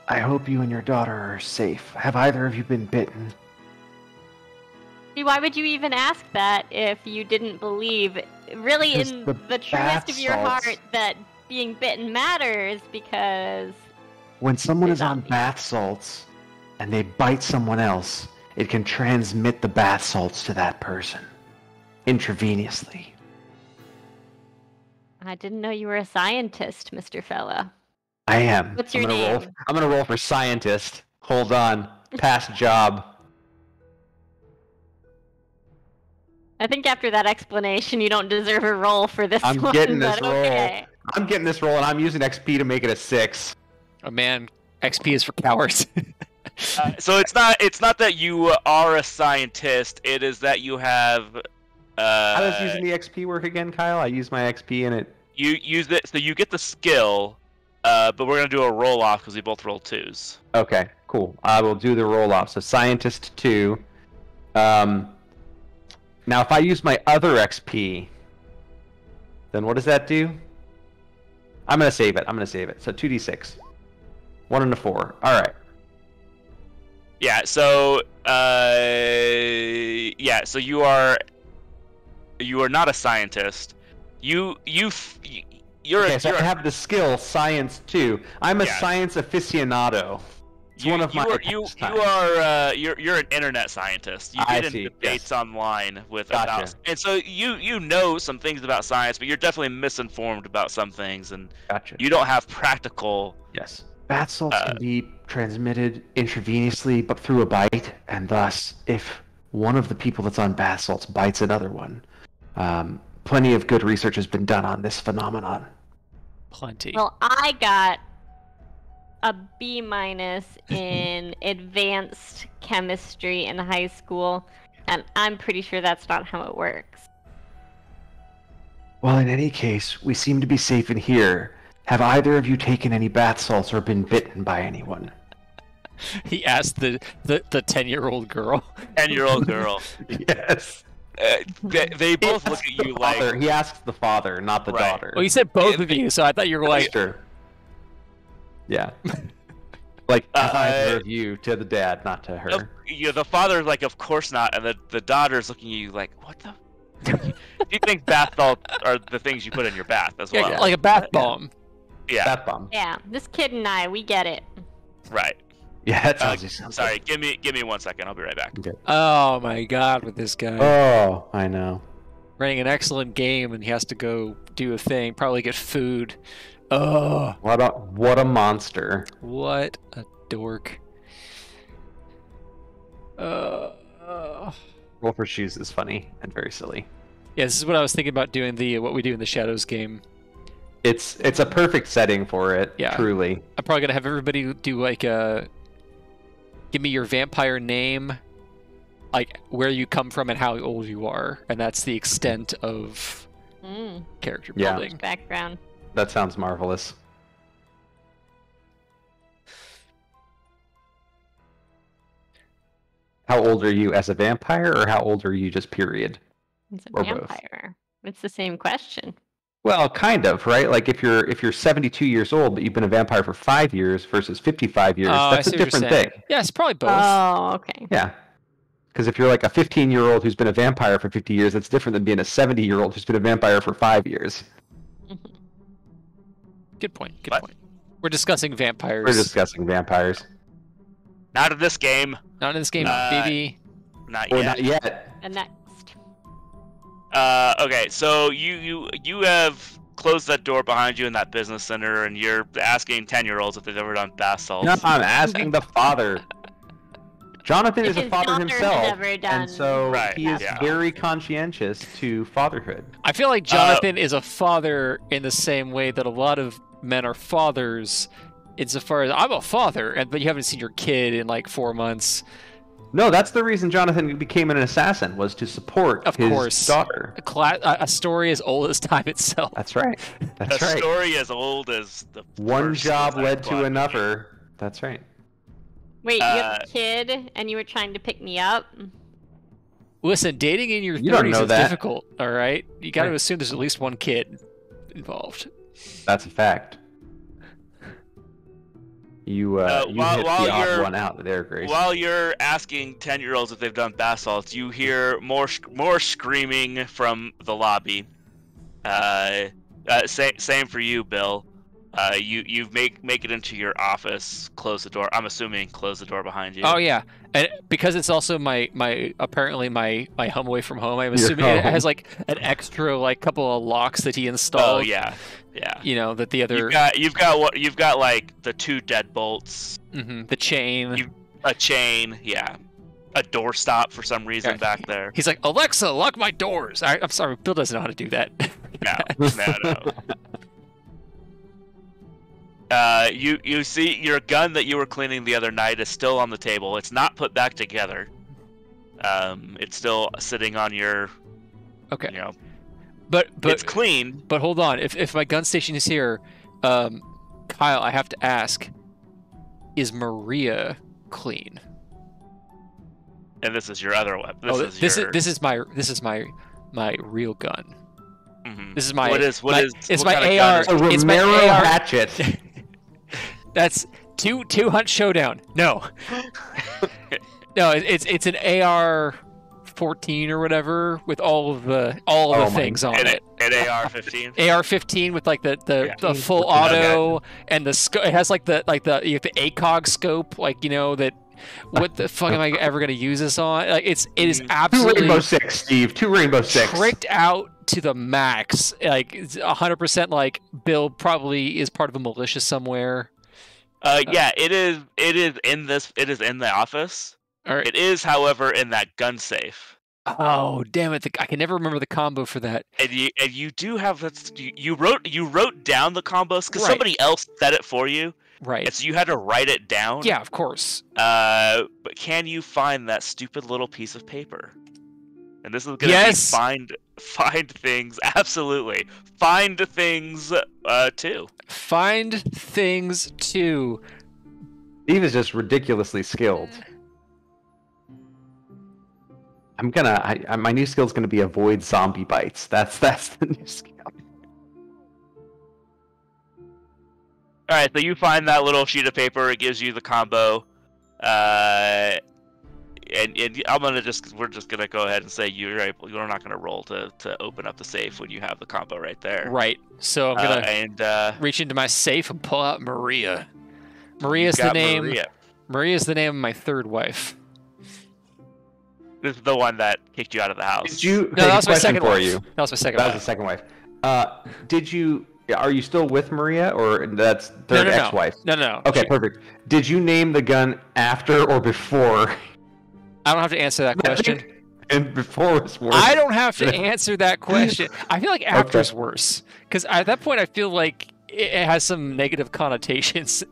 I hope you and your daughter are safe. Have either of you been bitten? See, why would you even ask that if you didn't believe, really, Because in the the truest bath of your salts- heart, that being bitten matters? Because When someone is on Zombies. bath salts and they bite someone else it can transmit the bath salts to that person intravenously. I didn't know you were a scientist, Mr. Fella. I am. What's your I'm gonna name? roll. I'm gonna roll for scientist. Hold on. Past job. I think after that explanation, you don't deserve a roll for this I'm one. getting this but roll. okay. I'm getting this roll, and I'm using XP to make it a 6. Oh man, XP is for cowards. So it's not that you are a scientist. It is that you have. How does using the XP work again, Kyle? I use my XP and it. You use it, so you get the skill, but we're gonna do a roll off because we both rolled 2s. Okay, cool. I will do the roll off. So scientist 2. Now, if I use my other XP, then what does that do? I'm gonna save it. So 2d6. 1 and a 4. All right. Yeah. So So you are not a scientist. You're Okay, so I have the skill science 2. I'm a Yeah. science aficionado. It's one of my pastimes. You're an internet scientist. You I get in see, debates yes. online with Gotcha. about, and so you know some things about science, but you're definitely misinformed about some things, and Gotcha. you don't have practical. Yes. Bath salts can be transmitted intravenously, but through a bite, and thus, if one of the people that's on bath salts bites another one, plenty of good research has been done on this phenomenon. Plenty. Well, I got a B- in advanced chemistry in high school, and I'm pretty sure that's not how it works. Well, in any case, we seem to be safe in here. Have either of you taken any bath salts or been bitten by anyone? He asked the 10-year-old girl. 10-year-old girl. Yes. They both look at you like. He asks the father, not the Right. daughter. Well, you said both of you, so I thought you were like, Sure. Yeah. Like, either of you to the dad, not to her. The father's like, of course not, and the daughter's looking at you like, what the? Do you think bath salts are the things you put in your bath as well? yeah, like a bath bomb. Yeah. Bath bomb. Yeah, this kid and I, we get it. Right. Yeah, that sounds just sounds Sorry, give me 1 second. I'll be right back. good. Oh my god, with this guy. Oh, I know. Running an excellent game and he has to go do a thing, probably get food. Oh, What a monster. what a dork. Roll for shoes is funny and very silly. Yeah, this is what I was thinking about doing the what we do in the Shadows game. It's a perfect setting for it, Yeah. truly. I'm probably gonna have everybody do like a give me your vampire name, like where you come from and how old you are, and that's the extent of character Yeah. building. Background. That sounds marvelous. How old are you as a vampire, or how old are you just period? It's a Or both. vampire. It's the same question. Well, kind of, right? Like if you're 72 years old, but you've been a vampire for 5 years versus 55 years, Oh, that's I a see what you're different saying. thing. Yeah, it's probably both. Oh, okay. Yeah. Because if you're like a 15-year-old who's been a vampire for 50 years, that's different than being a 70-year-old who's been a vampire for 5 years. Good point. Good What? point. We're discussing vampires. We're discussing vampires. Not in this game. Not in this game, baby. Not Or yet. not yet. And next. Okay, so you have closed that door behind you in that business center, and you're asking 10-year-olds if they've ever done bath salts. No, I'm asking the father. Jonathan If is a his father daughter had himself, ever done and so Right, he is yeah. very conscientious to fatherhood. I feel like Jonathan is a father in the same way that a lot of men are fathers, insofar as I'm a father, but you haven't seen your kid in like 4 months. No, that's the reason Jonathan became an assassin, was to support Of his course. daughter. A story as old as time itself. That's right. That's A right. story as old as the One first job Suicide led to Squad another. That's right. Wait, you have a kid and you were trying to pick me up? Listen, dating in your You don't 30s know is that. difficult, all right? You got to Right. assume there's at least one kid involved. That's a fact. You hit while the odd you're- one out there, Grace. While you're asking 10-year-olds if they've done bath salts, you hear more screaming from the lobby. Same for you, Bill. You make it into your office, close the door. I'm assuming close the door behind you. Oh yeah, and because it's also my apparently my home away from home. I'm Your assuming it home. has like an extra like couple of locks that he installed. Oh yeah. You know that the other You've got like the 2 deadbolts, the chain. a chain, yeah, a doorstop for some reason back there. He's like, Alexa, lock my doors. I'm sorry, Bill doesn't know how to do that. No. You see your gun that you were cleaning the other night is still on the table. It's not put back together. It's still sitting on your. Okay. You know. But it's clean. But hold on, if my gun station is here, Kyle, I have to ask, is Maria clean? And this is your other weapon. This is my real gun. Mm-hmm. This is my it's what my AR. A It's my Romero AR hatchet. That's two hunt showdown. No, no, it's an AR-14 or whatever with all of the things on it. An AR-15. AR-15 with like the full auto and the scope. It has like the ACOG scope, like that. What the fuck am I ever gonna use this on? Like it is absolutely 2 Rainbow Six, Steve. 2 Rainbow Six. Tricked out to the max. Like it's 100%. Like Bill probably is part of a militia somewhere. Yeah, it is. It is in this. It is in the office. All right. It is, however, in that gun safe. Oh damn it! I can never remember the combo for that. And you do have that. You wrote down the combos because Right. somebody else said it for you. Right. And so you had to write it down. Yeah, of course. But can you find that stupid little piece of paper? And this is gonna Yes. be find things. Absolutely, find things too. Find things too. Steve is just ridiculously skilled. My new skill is gonna be avoid zombie bites. That's the new skill. All right, so you find that little sheet of paper. It gives you the combo, and we're just gonna go ahead and say you're not gonna roll to open up the safe when you have the combo right there. Right. So I'm gonna reach into my safe and pull out Maria. Maria's the name. Maria's the name of my third wife. This is the one that kicked you out of the house. Did you? No, that was my question second for wife. you. That was my second That wife. was the second wife. Did you? Are you still with Maria, or that's third ex-wife? No. Okay, perfect. Did you name the gun after or before? I don't have to answer that question. And before was worse. I don't have to answer that question. I feel like after's Okay. worse because at that point I feel like it has some negative connotations.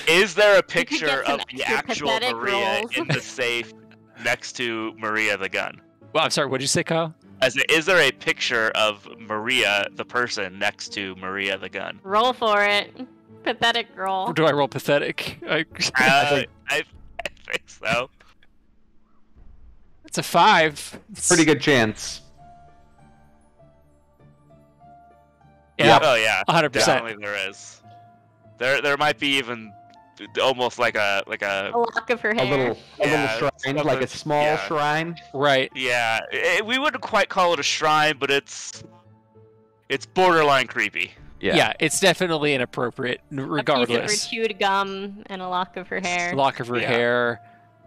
Is there a could get picture some of the extra actual pathetic Maria rolls. in the safe next to Maria the gun? Well, I'm sorry. What did you say, Kyle? Is there a picture of Maria the person next to Maria the gun? Roll for it. Pathetic roll. Or do I roll pathetic? I think so. It's a 5. Pretty good chance. Yeah. Oh yeah. 100%. Definitely there is. There might be even almost like a A lock of her A hair. little Yeah, shrine, like a small yeah. shrine. Right. yeah. We wouldn't quite call it a shrine, but it's borderline creepy. Yeah. It's definitely inappropriate, A piece of regardless. her chewed gum and a lock of her hair. Lock of her Yeah. hair,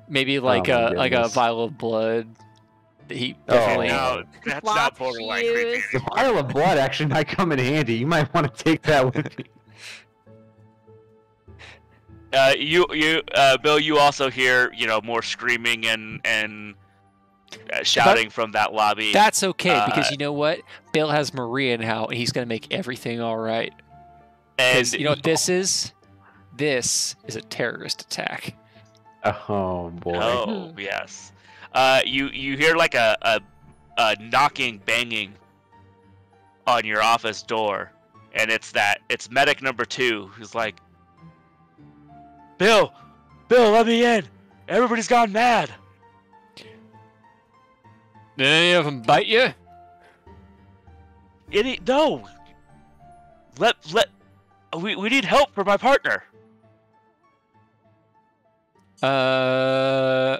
maybe like my a goodness. vial of blood. He Oh. definitely. No, that's not Lots borderline used. creepy. The vial of blood actually might come in handy. You might want to take that with you. Bill, you also hear, more screaming and shouting from that lobby. That's okay because you know what? Bill has Maria now, and he's gonna make everything all right. Because And you know what this is? This is a terrorist attack. Oh boy. oh yes, you hear like a knocking, banging on your office door, and it's medic number 2 who's like, Bill, let me in. Everybody's gone mad. Did any of them bite you? No. We need help for my partner. Bill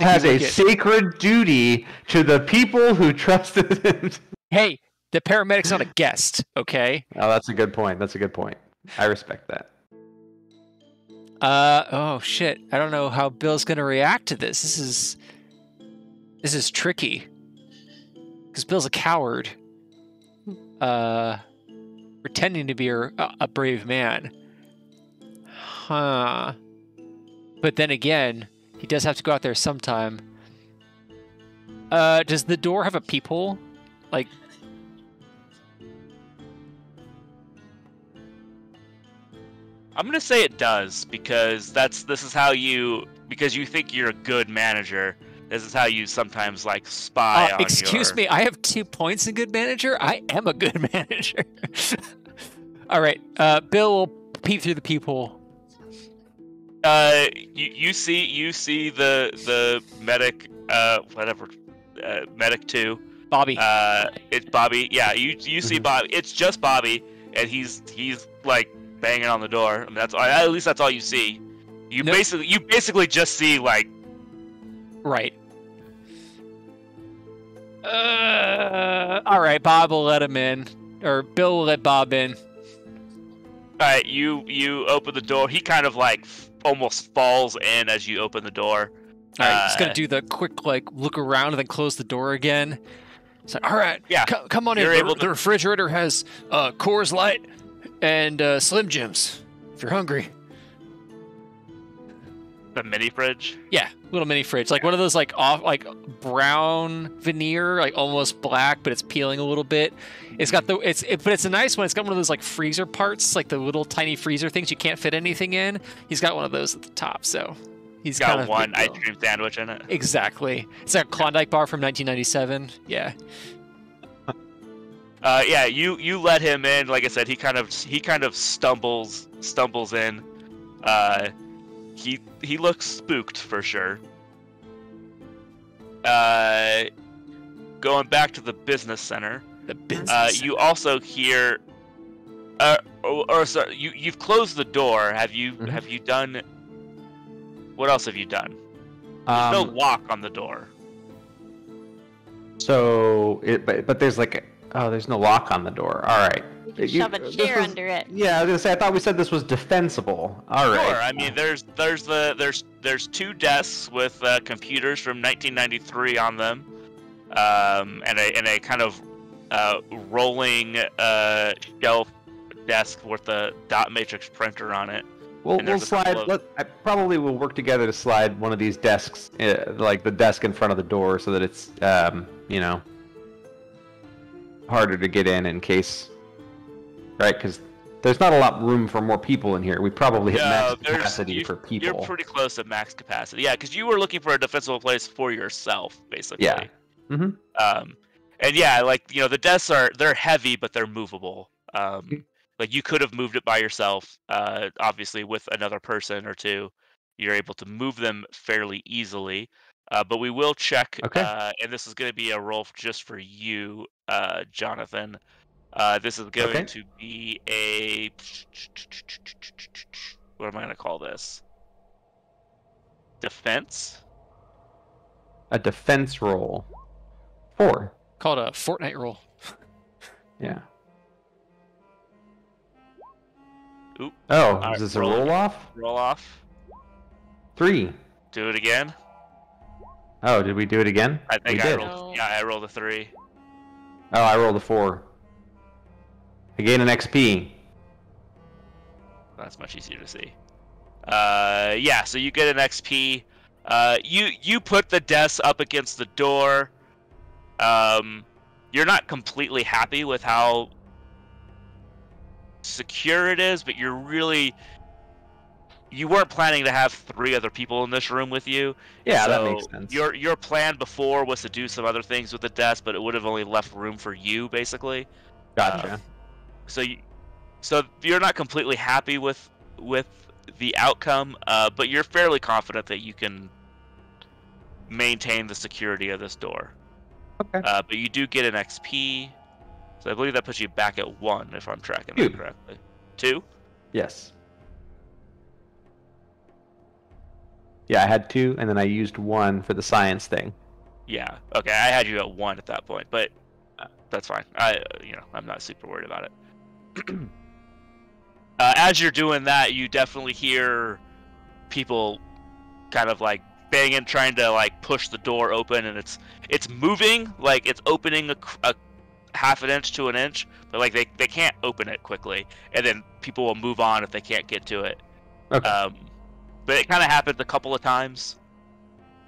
has a sacred duty to the people who trusted him. Hey, the paramedic's not a guest, okay? Oh, that's a good point. I respect that. Oh shit! I don't know how Bill's gonna react to this. This is tricky. Because Bill's a coward. Pretending to be a brave man. Huh. But then again, he does have to go out there sometime. Does the door have a peephole? Like... I'm gonna say it does, because because you think you're a good manager. This is how you sometimes like spy on excuse me, I have 2 points in good manager. I am a good manager. All right, Bill will peep through the peephole. You see the medic, medic 2. Bobby. It's Bobby. Yeah, you see Bobby. It's just Bobby, and he's like banging on the door. I mean, at least that's all you see. You basically just see like. Right. All right, Bob will let him in, or Bill will let Bob in. All right, you open the door. He kind of like almost falls in as you open the door. All right, he's gonna do the quick like look around and then close the door again. It's like, all right, yeah, come on in. The refrigerator has Coors Light and Slim Jims if you're hungry. The mini fridge? Yeah, little mini fridge, like one of those like brown veneer, like almost black, but it's peeling a little bit. It's got but it's a nice one. It's got one of those like freezer parts, like the little tiny freezer things you can't fit anything in. He's got one of those at the top, so he's got one ice cream sandwich in it. Exactly. It's like a Klondike bar from 1997. Yeah. Yeah, you let him in. Like I said, he kind of stumbles in. He looks spooked for sure. Going back to the business center. You also hear, sorry, you've closed the door. Have you done? What else have you done? There's no lock on the door. So but there's like there's no lock on the door. All right. Shove a chair under it. Yeah, I was gonna say I thought we said this was defensible. All right. Sure. I mean, there's 2 desks with computers from 1993 on them, and a kind of rolling shelf desk with a dot matrix printer on it. We'll slide. I probably will work together to slide one of these desks, like the desk in front of the door, so that it's harder to get in case. Right, because there's not a lot of room for more people in here. We probably hit max capacity for people. You're pretty close to max capacity. Yeah, because you were looking for a defensible place for yourself, basically. Yeah. Mm-hmm. And yeah, like the desks they're heavy, but they're movable. Like you could have moved it by yourself. Obviously, with another person or 2, you're able to move them fairly easily. But we will check. Okay. And this is going to be a roll just for you, Jonathan. This is going to be a... What am I going to call this? Defense? A defense roll. 4. Called a Fortnite roll. Yeah. Oop. Oh, is this a roll off? Roll off. 3. Do it again. Oh, did we do it again? I think we did. I rolled a 3. Oh, I rolled a 4. I gain an XP. That's much easier to see. Yeah, so you get an XP. You put the desk up against the door. You're not completely happy with how secure it is, but you weren't planning to have 3 other people in this room with you. Yeah, so that makes sense. Your plan before was to do some other things with the desk, but it would have only left room for you, basically. Gotcha. So you're not completely happy with the outcome, but you're fairly confident that you can maintain the security of this door. Okay. But you do get an XP, so I believe that puts you back at 1 if I'm tracking that correctly. 2? Yes. Yeah, I had 2, and then I used 1 for the science thing. Yeah. Okay, I had you at 1 at that point, but that's fine. I'm not super worried about it. As you're doing that, you definitely hear people kind of like banging, trying to like push the door open, and it's moving, like it's opening a half an inch to an inch, but like they can't open it quickly, and then people will move on if they can't get to it. Okay. But it kind of happens a couple of times,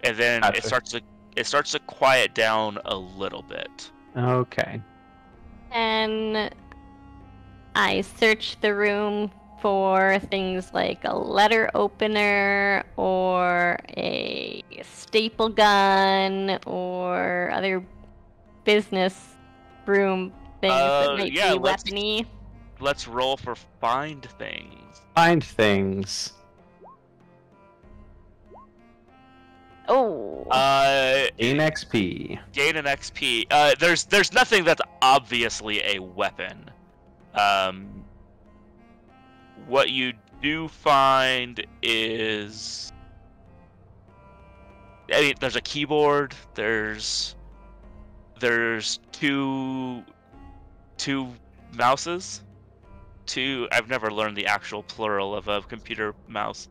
and then Gotcha. it starts to quiet down a little bit. Okay. And I search the room for things like a letter opener or a staple gun or other business room things that might Yeah, be weapony. Let's roll for find things. Find things. Oh. Gain XP. Gain an XP. There's nothing that's obviously a weapon. What you do find is, I mean, there's a keyboard. There's two mouses. I've never learned the actual plural of a computer mouse.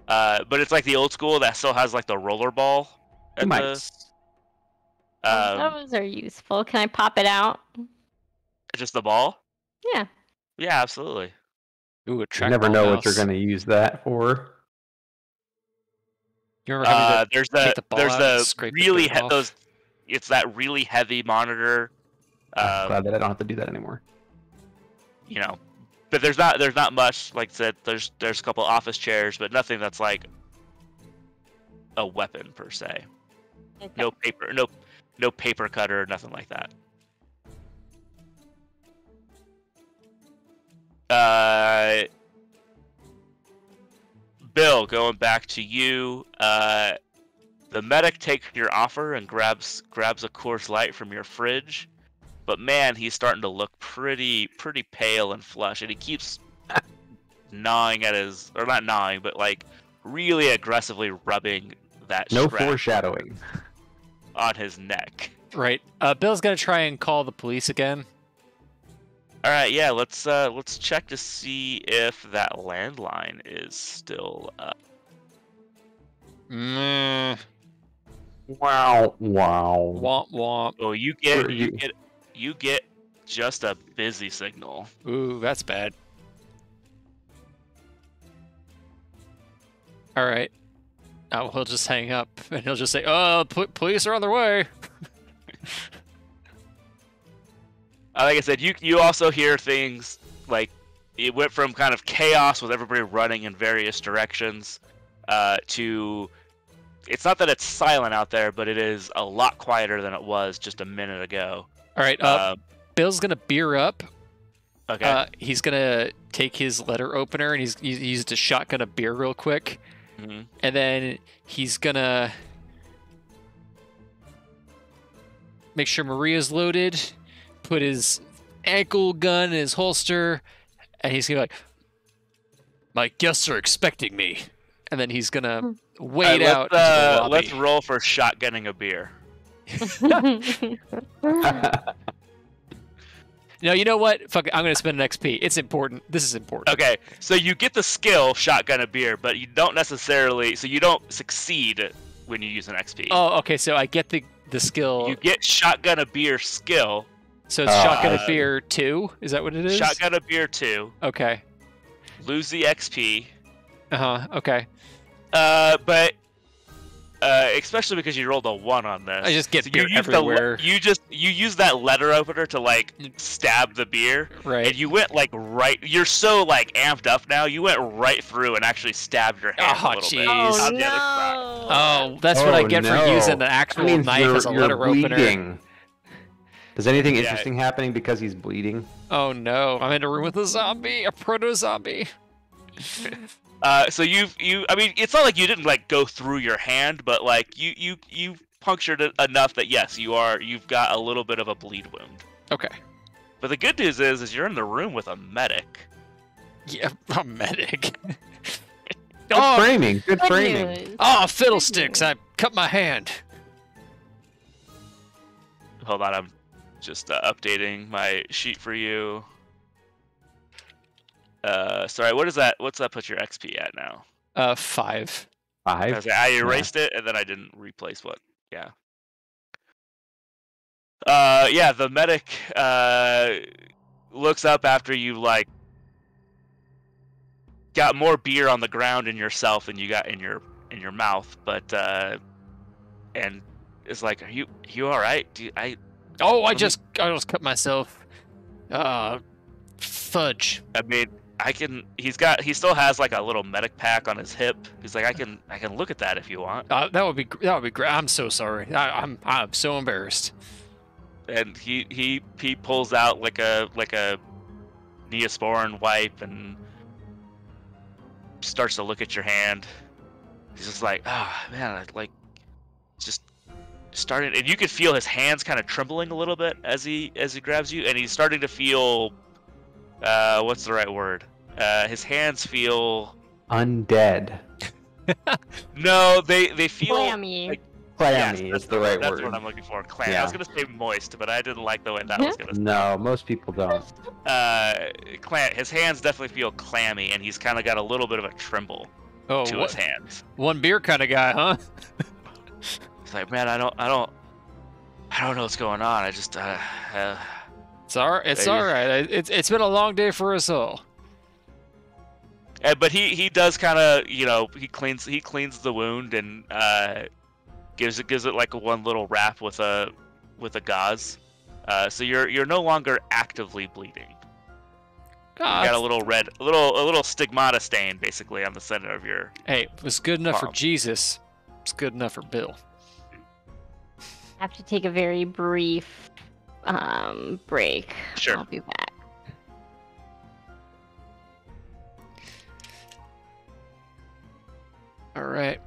But it's like the old school that still has like the roller ball. Mice. Those are useful. Can I pop it out? Just the ball? Yeah. Yeah, absolutely. Ooh, a You trackball never know what mouse. you're going to use that for. You remember having to There's take the ball out and the scrape the really dirt off? those. It's that really heavy monitor. I'm glad that I don't have to do that anymore. You know, but there's not much. Like I said, there's a couple office chairs, but nothing that's like a weapon per se. Okay. No paper cutter, nothing like that. Bill, going back to you. The medic takes your offer and grabs a Coors Light from your fridge, but man, he's starting to look pretty pale and flush, and he keeps gnawing at his, or not gnawing, but like really aggressively rubbing that No strap foreshadowing. on his neck. Right. Bill's gonna try and call the police again. All right, yeah, let's check to see if that landline is still up. Wow. Womp womp. Oh, you get just a busy signal. Ooh, that's bad. All right. Now he'll just hang up and he'll just say, "Oh, police are on their way." Like I said, you also hear things like it went from kind of chaos with everybody running in various directions to, it's not that it's silent out there, but it is a lot quieter than it was just a minute ago. All right. Bill's gonna beer up. Okay. He's gonna take his letter opener and he used a shotgun of beer real quick, and then he's gonna make sure Maria's loaded, put his ankle gun in his holster, and he's gonna be like, "My guests are expecting me," and then he's gonna wade out into the lobby. Let's roll for shotgunning a beer. No, you know what? Fuck it. I'm gonna spend an XP. It's important. This is important. Okay, so you get the skill shotgun a beer, but you don't necessarily, so you don't succeed when you use an XP. Oh, okay. So I get the skill. You get shotgun a beer skill. So it's shotgun a beer 2? Is that what it is? Shotgun a beer 2. Okay. Lose the XP. Okay. But especially because you rolled a 1 on this. I just get so beer everywhere. You use that letter opener to like stab the beer. Right. And you went like right. You're so like amped up now. You went right through and actually stabbed your hand a little bit. jeez. on the other side. Oh, that's what I get for using the actual That means knife as a letter opener. bleeding. Is anything interesting happening because he's bleeding? Oh no, I'm in a room with a zombie, a proto-zombie. So I mean, it's not like you didn't like go through your hand, but like you punctured it enough that yes, you've got a little bit of a bleed wound. Okay. But the good news is you're in the room with a medic. Yeah, a medic. Good framing. Good Good framing. news. Oh, fiddlesticks! I cut my hand. Hold on, I'm just updating my sheet for you. Sorry, what is that? What's that put your XP at now? 5. I erased it and then I didn't replace what. Yeah. The medic looks up after you like got more beer on the ground in yourself than you got in your mouth, but and is like, are you all right? I just cut myself. Fudge. I mean, he still has like a little medic pack on his hip. He's like, I can look at that if you want. That would be great. I'm so sorry. I'm so embarrassed. And he pulls out like a Neosporin wipe and starts to look at your hand. He's just like, man, like just starting, and you could feel his hands kind of trembling a little bit as he grabs you, and he's starting to feel what's the right word? His hands feel undead. No, they feel clammy. like, Clammy yes, is the right that's word. what I'm looking for. Clammy. Yeah. I was gonna say moist, but I didn't like the way that was gonna sound. No, most people don't. His hands definitely feel clammy, and he's kind of got a little bit of a tremble to his hands. One beer kind of guy, huh? He's like, man, I don't know what's going on. I just It's all right. It's been a long day for us all. But he does kind of, he cleans the wound and gives it like one little wrap with a gauze. So you're no longer actively bleeding. You got a little stigmata stain basically on the center of your. Hey, it was good enough palm. for Jesus. It's good enough for Bill. I have to take a very brief break. Sure. I'll be back. All right.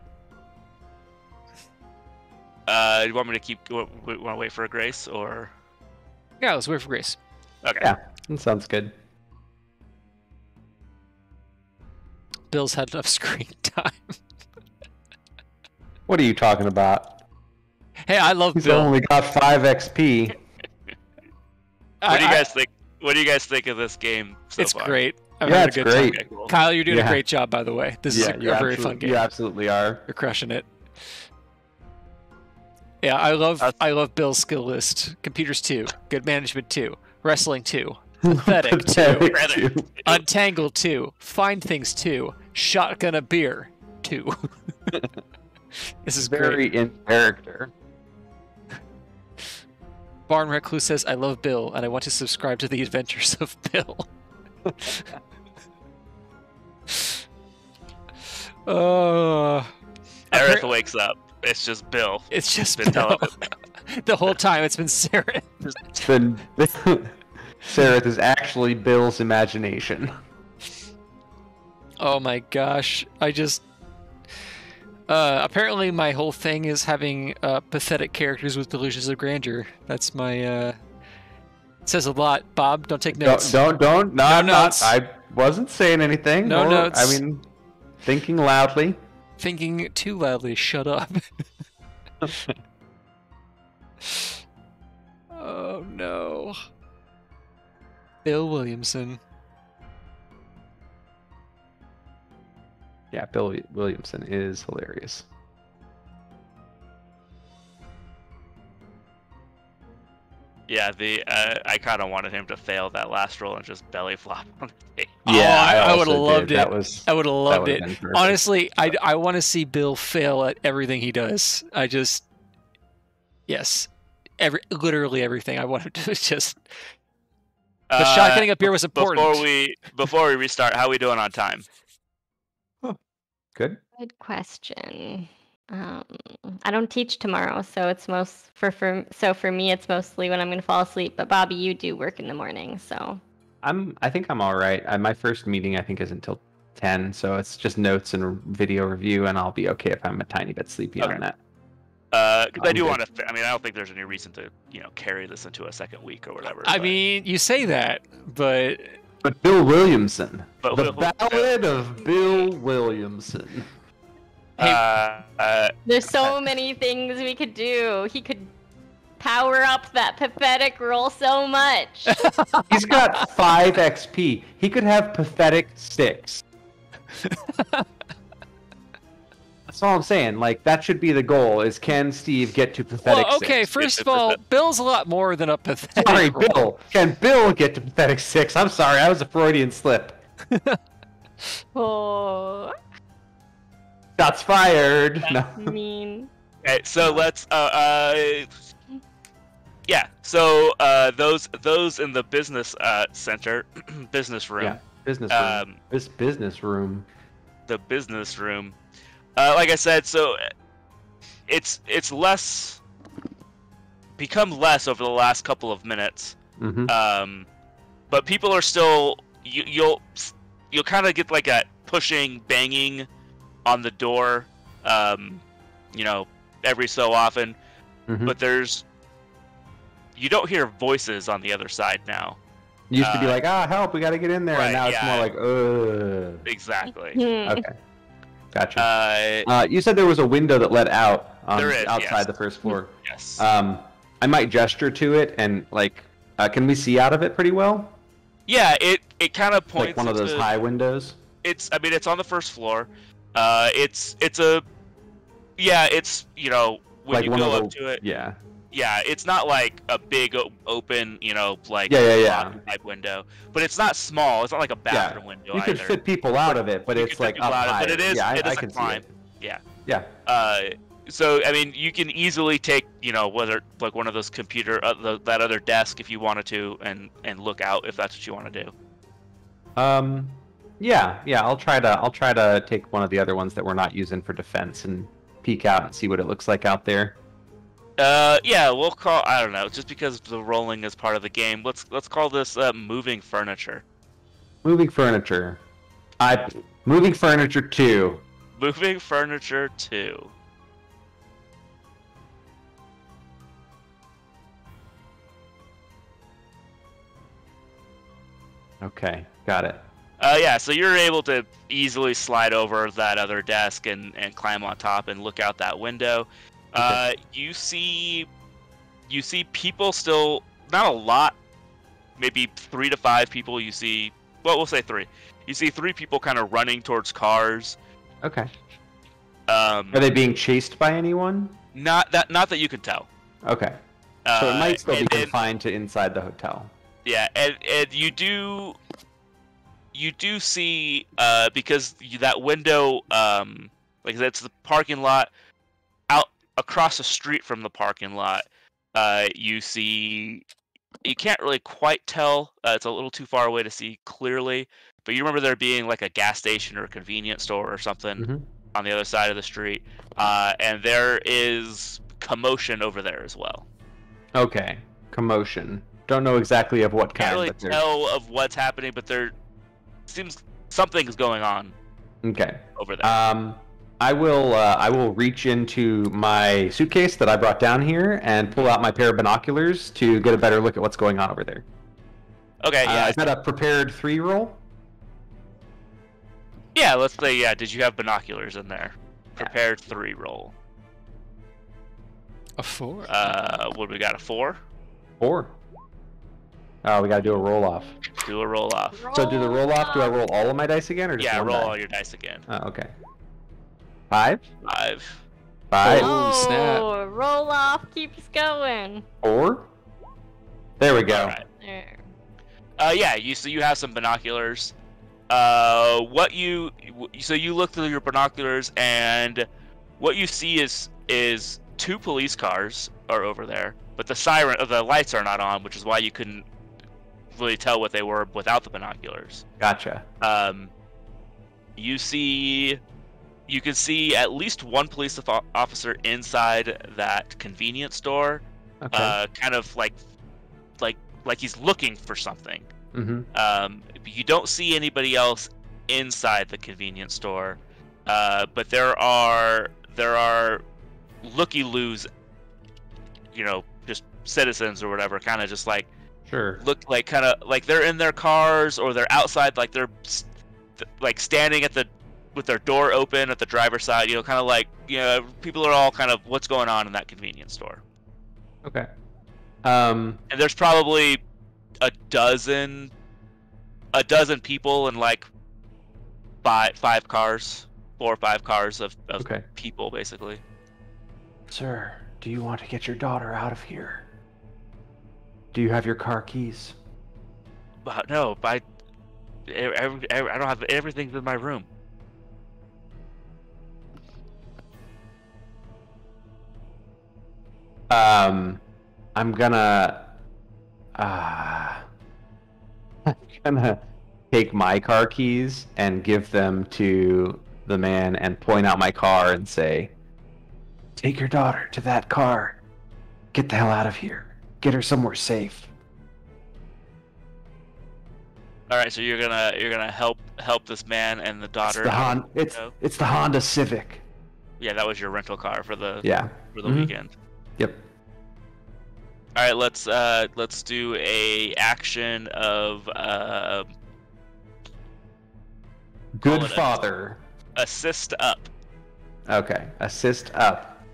You want me to want to wait for a grace or? Yeah, let's wait for Grace. Okay. Yeah, that sounds good. Bill's had enough screen time. What are you talking about? Hey, I love He's Bill. only got 5 XP. What do you guys think? What do you guys think of this game so It's far? great. I've Yeah, had it's a good great. time. Okay, cool. Kyle, you're doing a Yeah. great job, by the way. This is a very fun game. You absolutely are. You're crushing it. Yeah, I love Bill's skill list. Computers 2, good management 2, wrestling 2, pathetic 2, Pathetic too. untangle 2, find things 2, shotgun a beer 2. This is Very great. in character. Barn Recluse says, "I love Bill, and I want to subscribe to the Adventures of Bill." Aerith wakes up. It's just Bill. It's just Been Bill. telling The whole time it's been Sarah. It's been Sarah is actually Bill's imagination. Oh my gosh. I just apparently my whole thing is having pathetic characters with delusions of grandeur. That's my it says a lot. Bob, don't take notes. Don't. No, I'm not. notes. I wasn't saying anything. No notes. I mean, thinking loudly. Thinking too loudly. Shut up. Oh no. Bill Williamson. Yeah, Bill Williamson is hilarious. Yeah, I kind of wanted him to fail that last roll and just belly flop on the table. Yeah, I would have also loved did. it. That was. I would have loved would've it. been perfect. Honestly, I want to see Bill fail at everything he does. Yes, literally everything. I want him to just. The shotgunning up here was important. Before we restart, how are we doing on time? Good. Good question. I don't teach tomorrow, so it's for me it's mostly when I'm gonna fall asleep. But Bobby, you do work in the morning, so. I think I'm all right. My first meeting I think is until 10, so it's just notes and video review, and I'll be okay if I'm a tiny bit sleepy Okay. on that. Because I do good. want to. I mean, I don't think there's any reason to, carry this into a second week or whatever. I but- mean, you say that, but But Bill Williamson, But the Will- Ballad of Bill Williamson. There's so many things we could do. He could power up that pathetic roll so much. He's got 5 XP. He could have pathetic 6. That's all I'm saying. Like, that should be the goal, is can Steve get to pathetic Well, okay, 6? first of all, Bill's a lot more than a pathetic Sorry, role. Bill. Can Bill get to pathetic 6? I'm sorry, I was a Freudian slip. Oh, Shots fired. No. mean. Okay, so let's yeah. So those in the business center, business room. Yeah, business room. This business room. The business room. Like I said, so it's become less over the last couple of minutes. Mm-hmm. But people are still you'll kind of get like a pushing, banging on the door, every so often. Mm-hmm. But you don't hear voices on the other side now. You used to be like, help, we gotta get in there, right, and now it's more like, ugh. Exactly. Okay. Gotcha. You said there was a window that led out outside the first floor. Yes. I might gesture to it, and can we see out of it pretty well? Yeah, it kind of points like one of those high windows. It's on the first floor. It's when like you go up to it. Yeah. Yeah, it's not like a big open, type window, but it's not small. It's not like a bathroom window. You could fit people out of it, but it's like up high. But it is. Yeah, it is I can climb. See it. Yeah. Yeah. So I mean, you can easily take, whether like one of those that other desk if you wanted to, and look out if that's what you want to do. Yeah. I'll try to take one of the other ones that we're not using for defense and peek out and see what it looks like out there. Yeah, we'll call. I don't know, just because the rolling is part of the game. Let's call this moving furniture. Moving furniture. Moving furniture 2. Moving furniture 2. Okay, got it. Yeah, so you're able to easily slide over that other desk and climb on top and look out that window. Okay. You see people still, not a lot, maybe 3 to 5 people. You see, well, we'll say 3. You see 3 people kind of running towards cars. Okay. Are they being chased by anyone? Not that you can tell. Okay. So it might still be confined to inside the hotel. Yeah, and you do see, because that window, like that's the parking lot. Out across the street from the parking lot, you can't really quite tell. It's a little too far away to see clearly, but you remember there being like a gas station or a convenience store or something on the other side of the street, and there is commotion over there as well. Okay, commotion. Don't know exactly of what kind. Can't really tell of what's happening, but there seems something's going on. Okay. Over there. I will reach into my suitcase that I brought down here and pull out my pair of binoculars to get a better look at what's going on over there. Okay, yeah. Is that a prepared 3 roll? Yeah, let's say, yeah, did you have binoculars in there? Prepared 3 roll. A 4? What we got, a 4? 4. Oh, we gotta do a roll-off. Do a roll-off. So do the roll-off, do I roll all of my dice again, or just one roll die? all your dice again. Oh, okay. 5? 5. Oh, snap. Roll off keeps going. 4? There we go. All right. There. Yeah, you have some binoculars. So you look through your binoculars, and what you see is 2 police cars are over there, but the lights are not on, which is why you couldn't really tell what they were without the binoculars. Gotcha. You can see at least 1 police officer inside that convenience store. Okay. Kind of like he's looking for something. Mm-hmm. You don't see anybody else inside the convenience store, but there are looky-loos, just citizens or whatever, kind of just like Sure. look like kind of like they're in their cars or they're outside, like they're like standing with their door open at the driver's side, kind of like, people are all kind of what's going on in that convenience store. Okay. And there's probably a dozen people in like five cars 4 or 5 cars of Okay. people, basically. Sir, do you want to get your daughter out of here? Do you have your car keys? But no, I don't have everything's in my room. I'm gonna I'm gonna take my car keys and give them to the man and point out my car and say, "Take your daughter to that car. Get the hell out of here. Get her somewhere safe." All right, so you're gonna help this man and the daughter. It's the Honda Civic. Yeah, that was your rental car for the Mhm. weekend. Yep. All right, let's do a action of Good call it father. assist up. Okay. Assist up.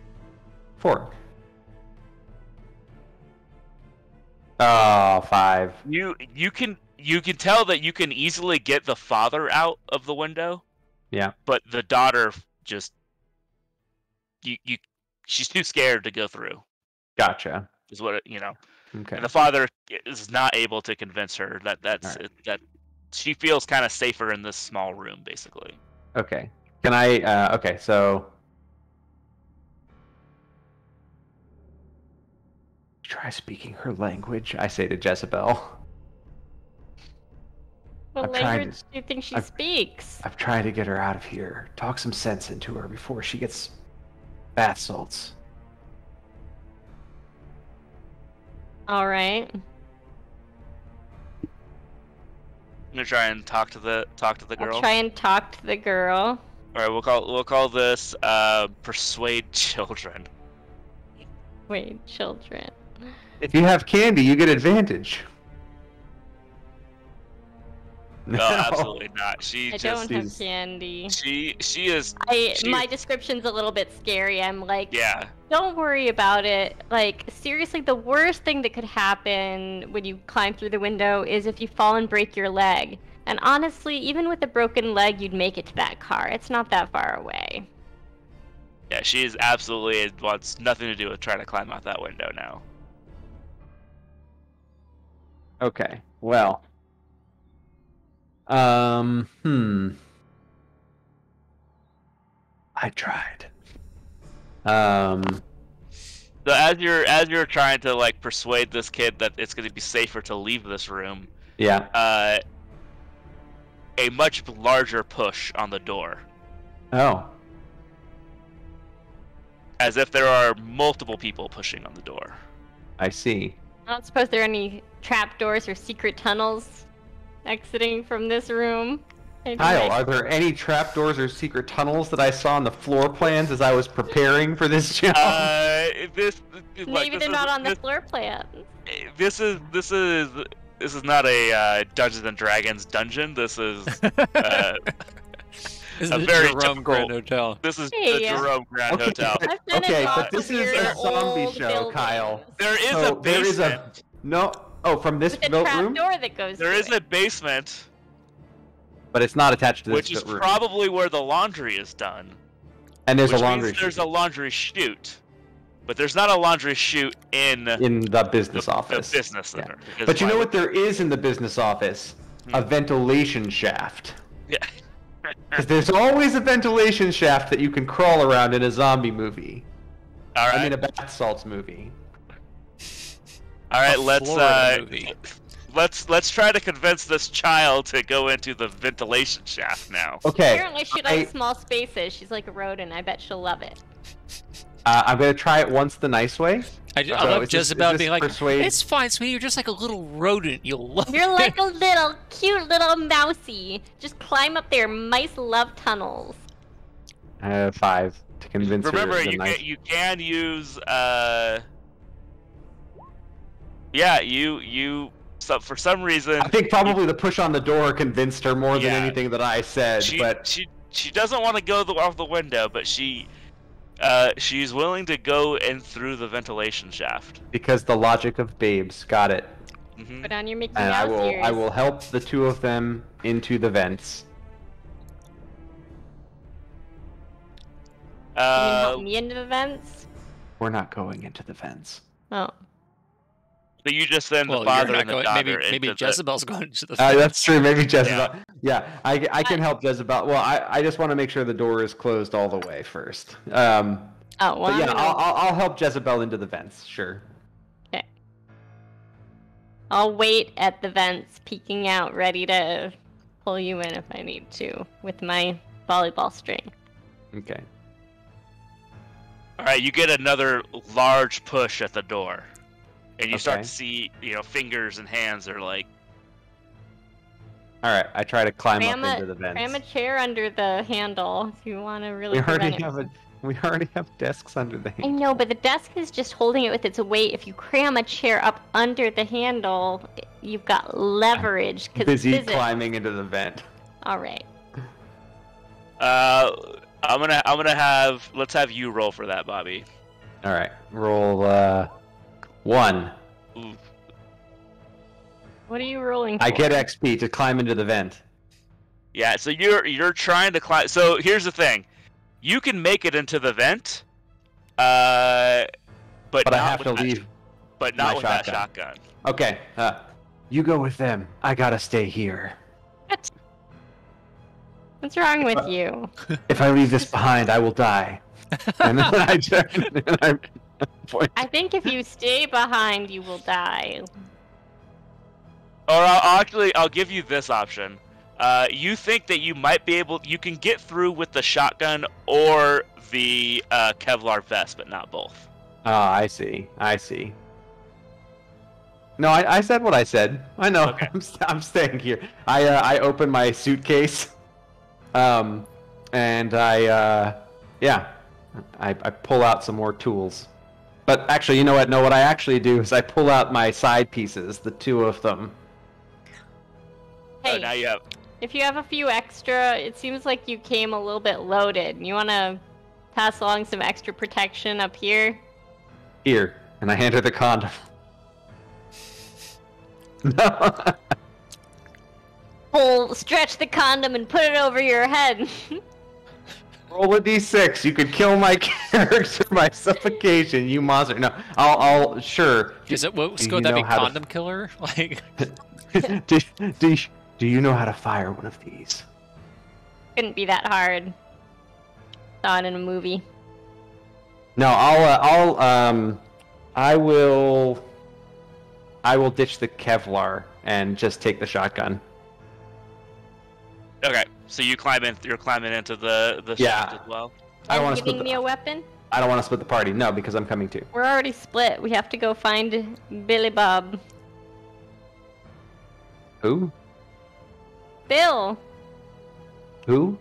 4. Oh, 5. You can tell that you can easily get the father out of the window. Yeah. But the daughter just she's too scared to go through. Gotcha. Is what you know. Okay. And the father is not able to convince her that Right. that she feels kind of safer in this small room, basically. Okay. Can I? Okay. So try speaking her language. I say to Jezebel. What language do you think she speaks? I've tried to get her out of here. Talk some sense into her before she gets bath salts. All right. I'm gonna try and talk to the girl. I'll try and talk to the girl. All right, we'll call this persuade children. Wait, children. If you have candy, you get advantage. No, absolutely not. She I just don't have candy. she is My description's a little bit scary. I'm like, yeah. don't worry about it. Like, seriously, the worst thing that could happen when you climb through the window is if you fall and break your leg. And honestly, even with a broken leg, you'd make it to that car. It's not that far away. Yeah, she is absolutely, it wants nothing to do with trying to climb out that window now. Okay. Well. I tried. So as you're trying to like persuade this kid that it's going to be safer to leave this room, yeah. A much larger push on the door. Oh. As if there are multiple people pushing on the door. I see. I don't suppose there are any trapdoors or secret tunnels exiting from this room. Kyle, are there any trapdoors or secret tunnels that I saw on the floor plans as I was preparing for this job? Maybe they're not on the floor plan. This is not a Dungeons and Dragons dungeon. This is This is a the very Jerome typical Grand Hotel. This is the Jerome Grand Hotel. But this is a zombie show, buildings. Kyle. There is a basement. There is a no. Oh, from this With a built trap room. door that goes. There is a basement, But it's not attached to this which is room. probably where the laundry is done. And there's which a laundry. Means there's a laundry chute, but there's not a laundry chute in the business office. The business center. Yeah. But you know what there is in the business office? A ventilation shaft. Yeah. Because there's always a ventilation shaft that you can crawl around in a zombie movie. All right. I mean, a bath salts movie. All right, let's try to convince this child to go into the ventilation shaft now. Okay. Apparently she likes small spaces. She's like a rodent. I bet she'll love it. I'm gonna try it once the nice way. I love Jezebel being like, persuade? it's fine, sweetie. You're just like a little rodent. You'll love You're it. like a little cute little mousy. Just climb up there. Mice love tunnels. 5 to convince her. Remember, you can use yeah, so for some reason I think probably the push on the door convinced her more than anything that I said. But she doesn't want to go off the window, but she's willing to go in through the ventilation shaft. Because the logic of babes, got it. Mm-hmm. Put on your Mickey And Mouse ears. I will help the two of them into the vents. You can help me into the vents? We're not going into the vents. Oh. So you just send the Well, father you're and not the going. daughter Maybe into Jezebel's going to the. That's true. Maybe Jezebel. Yeah, I can help Jezebel. Well, I just want to make sure the door is closed all the way first. Oh, well, But yeah, I'm gonna... I'll help Jezebel into the vents. Sure. Okay. I'll wait at the vents, peeking out, ready to pull you in if I need to, with my volleyball string. Okay. All right, you get another large push at the door, and you start Okay. to see, fingers and hands are like. All right, I try to climb up into the vents. Cram a chair under the handle if you want to really prevent it. We already have desks under the I handle. know, but the desk is just holding it with its weight. If you cram a chair up under the handle, you've got leverage. Busy climbing into the vent. All right. Let's have you roll for that, Bobby. All right, roll 1. Ooh. What are you rolling for? I get XP to climb into the vent. Yeah, so you're trying to climb. So here's the thing, you can make it into the vent, but I have to leave. But not my with that shotgun. Okay, you go with them. I gotta stay here. What? What's wrong with you? If I leave this behind, I will die. And then I point. I think if you stay behind, you will die. Or I'll give you this option. You think that you might be able, you can get through with the shotgun or the Kevlar vest, but not both. Oh, I see. No, I said what I said. I know. Okay. I'm staying here. I open my suitcase, and I pull out some more tools. But actually, you know what? No, what I actually do is I pull out my side pieces, the 2 of them. Hey, now you have. if you have a few extra, it seems like you came a little bit loaded. You want to pass along some extra protection up here? Here, and I hand her the condom. No. Stretch the condom and put it over your head. Roll a d6. You could kill my character by suffocation, you monster. No, I'll sure. Is it what? Do Would you that know be how to- condom killer? Like. Do you know how to fire one of these? Couldn't be that hard. Saw it in a movie. No, I will ditch the Kevlar and just take the shotgun. Okay, so you climb in. You're climbing into the shaft as well. I don't Are want you to split giving me a weapon? I don't want to split the party. No, because I'm coming too. We're already split. We have to go find Billy Bob. Who? Bill! Who?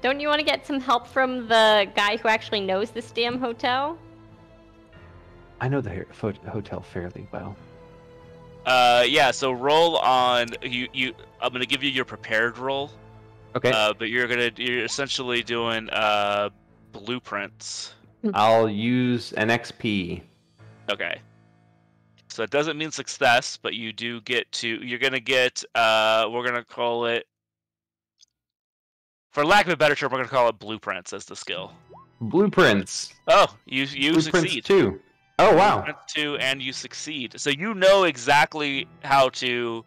Don't you want to get some help from the guy who actually knows this damn hotel? I know the hotel fairly well. Yeah. So roll on you. I'm gonna give you your prepared roll. Okay. But you're essentially doing blueprints. I'll use an XP. Okay. So it doesn't mean success, but you do get to. You're gonna get. We're gonna call it. For lack of a better term, we're gonna call it blueprints as the skill. Blueprints. Oh, you Blueprints succeed. 2. Oh wow. Blueprints 2, and you succeed. So you know exactly how to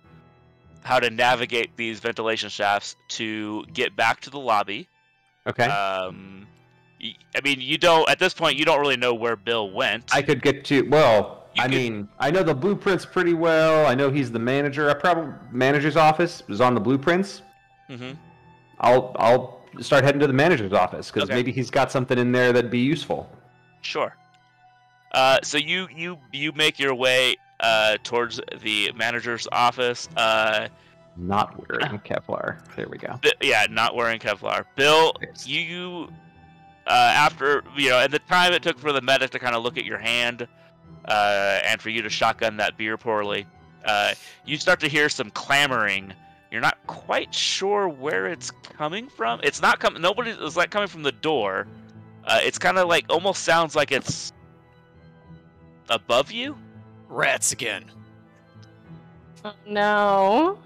navigate these ventilation shafts to get back to the lobby. Okay. I mean, you don't. At this point, you don't really know where Bill went. I could get to. Well, I mean, I know the blueprints pretty well. I know he's the manager. Manager's office is on the blueprints. Mm-hmm. I'll start heading to the manager's office because Okay. maybe he's got something in there that'd be useful. Sure. So you make your way towards the manager's office. Not wearing Kevlar. There we go. Yeah, not wearing Kevlar. Bill, Yes. you after and the time it took for the medic to kind of look at your hand, and for you to shotgun that beer poorly, you start to hear some clamoring. You're not quite sure where it's coming from. It's not coming. Nobody is like coming from the door. It's kind of like almost sounds like it's above you. Rats again. Oh, no.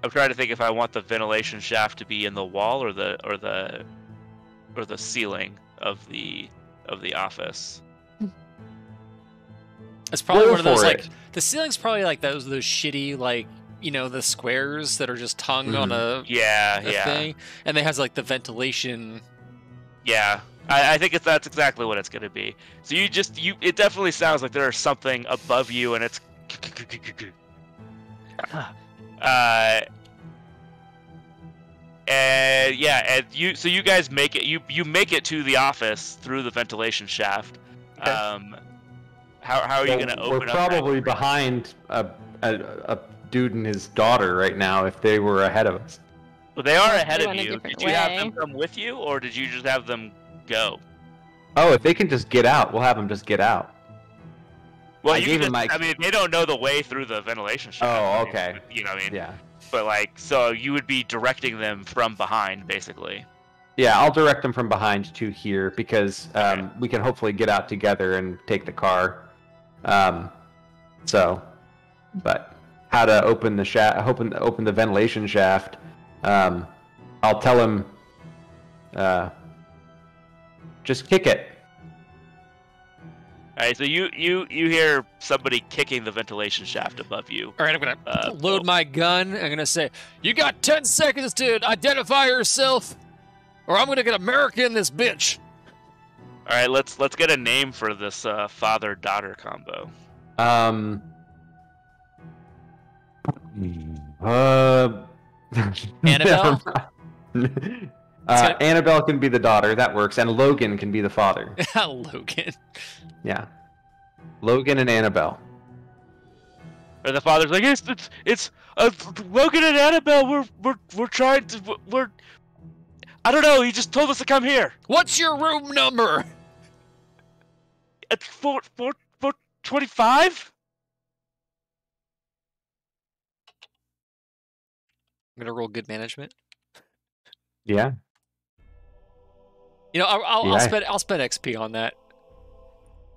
I'm trying to think if I want the ventilation shaft to be in the wall or the ceiling of the office. It's probably Roll one of those for like it. the ceiling's probably like those shitty like the squares that are just hung on a Yeah, yeah, thing, and it has like the ventilation. yeah. I think that's exactly what it's gonna be. So it definitely sounds like there's something above you, and it's and yeah, and you guys make it. You make it to the office through the ventilation shaft. Okay. How are you gonna open We're up? probably behind a dude and his daughter right now if they were ahead of us. Well, they are Let's ahead do of it in a you. different Did you have them way. come with you, or did you just have them go? Oh, if they can just get out, we'll have them just get out. Well, I you gave can him just, my- I mean, they don't know the way through the ventilation shaft. Oh, I mean, okay. You know what I mean? Yeah. But like, so you would be directing them from behind, basically. Yeah, I'll direct them from behind to here because Okay. we can hopefully get out together and take the car. But how to open the shaft? Open the ventilation shaft. I'll tell him. Just kick it. All right, so you hear somebody kicking the ventilation shaft above you. All right, I'm gonna load my gun. I'm gonna say, "You got 10 seconds to identify yourself, or I'm gonna get America in this bitch." All right, let's get a name for this father-daughter combo. Annabelle? Annabelle can be the daughter. That works, and Logan can be the father. Logan. Yeah, Logan and Annabelle. And the father's like, it's Logan and Annabelle. We're trying to I don't know. He just told us to come here. What's your room number? It's 425. I'm gonna roll good management. Yeah. I'll spend XP on that.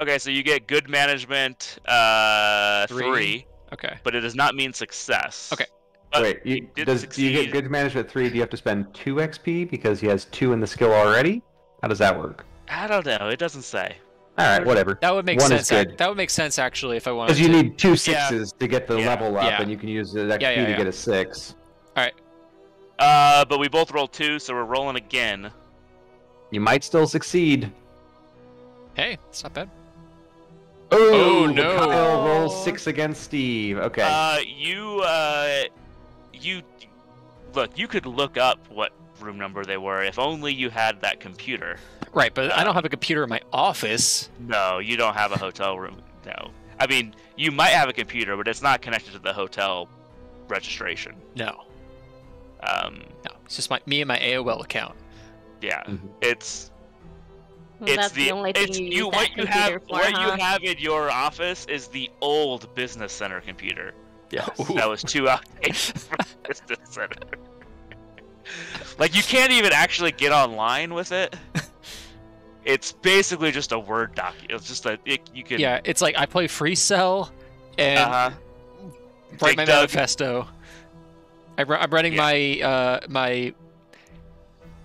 Okay, so you get good management 3, Okay. but it does not mean success. Okay. But Wait, do you get succeed. good management 3? Do you have to spend 2 XP because he has 2 in the skill already? How does that work? I don't know. It doesn't say. All right, whatever. That would make 1 sense. is good. That would make sense actually if I wanted Because you to. need 2 6s to get the Yeah. level up, Yeah. and you can use the XP Yeah. to get a 6. But we both rolled 2, so we're rolling again. You might still succeed. Hey, it's not bad. Oh, no. Kyle rolls 6 against Steve. Okay. You look. You could look up what room number they were if only you had that computer. Right, but I don't have a computer in my office. No, you don't have a hotel room. No. I mean, you might have a computer, but it's not connected to the hotel registration. No, Um, it's just me and my AOL account. yeah, Mhm. it's That's the only thing you use that what you have computer for, what huh? you have in your office is the old business center computer. Yes. Ooh. That was 2 outdated from business center. Like you can't even actually get online with it. It's basically just a Word document. It's just you can Yeah, it's like I play Free Cell and Big write my Doug. manifesto. I'm running Yeah. my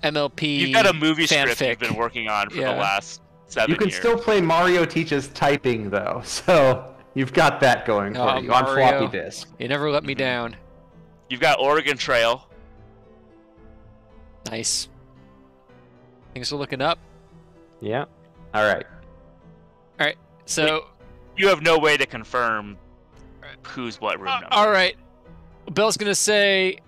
MLP. You've got a movie script fanfic. you've been working on for Yeah. the last 7 You can years. still play Mario Teaches Typing, though, so you've got that going for Oh, you on Mario. floppy disk. You never let me Mhm. down. You've got Oregon Trail. Nice. Things are looking up. Yeah. All right. So, You have no way to confirm who's what room number. all right. Bill's gonna say,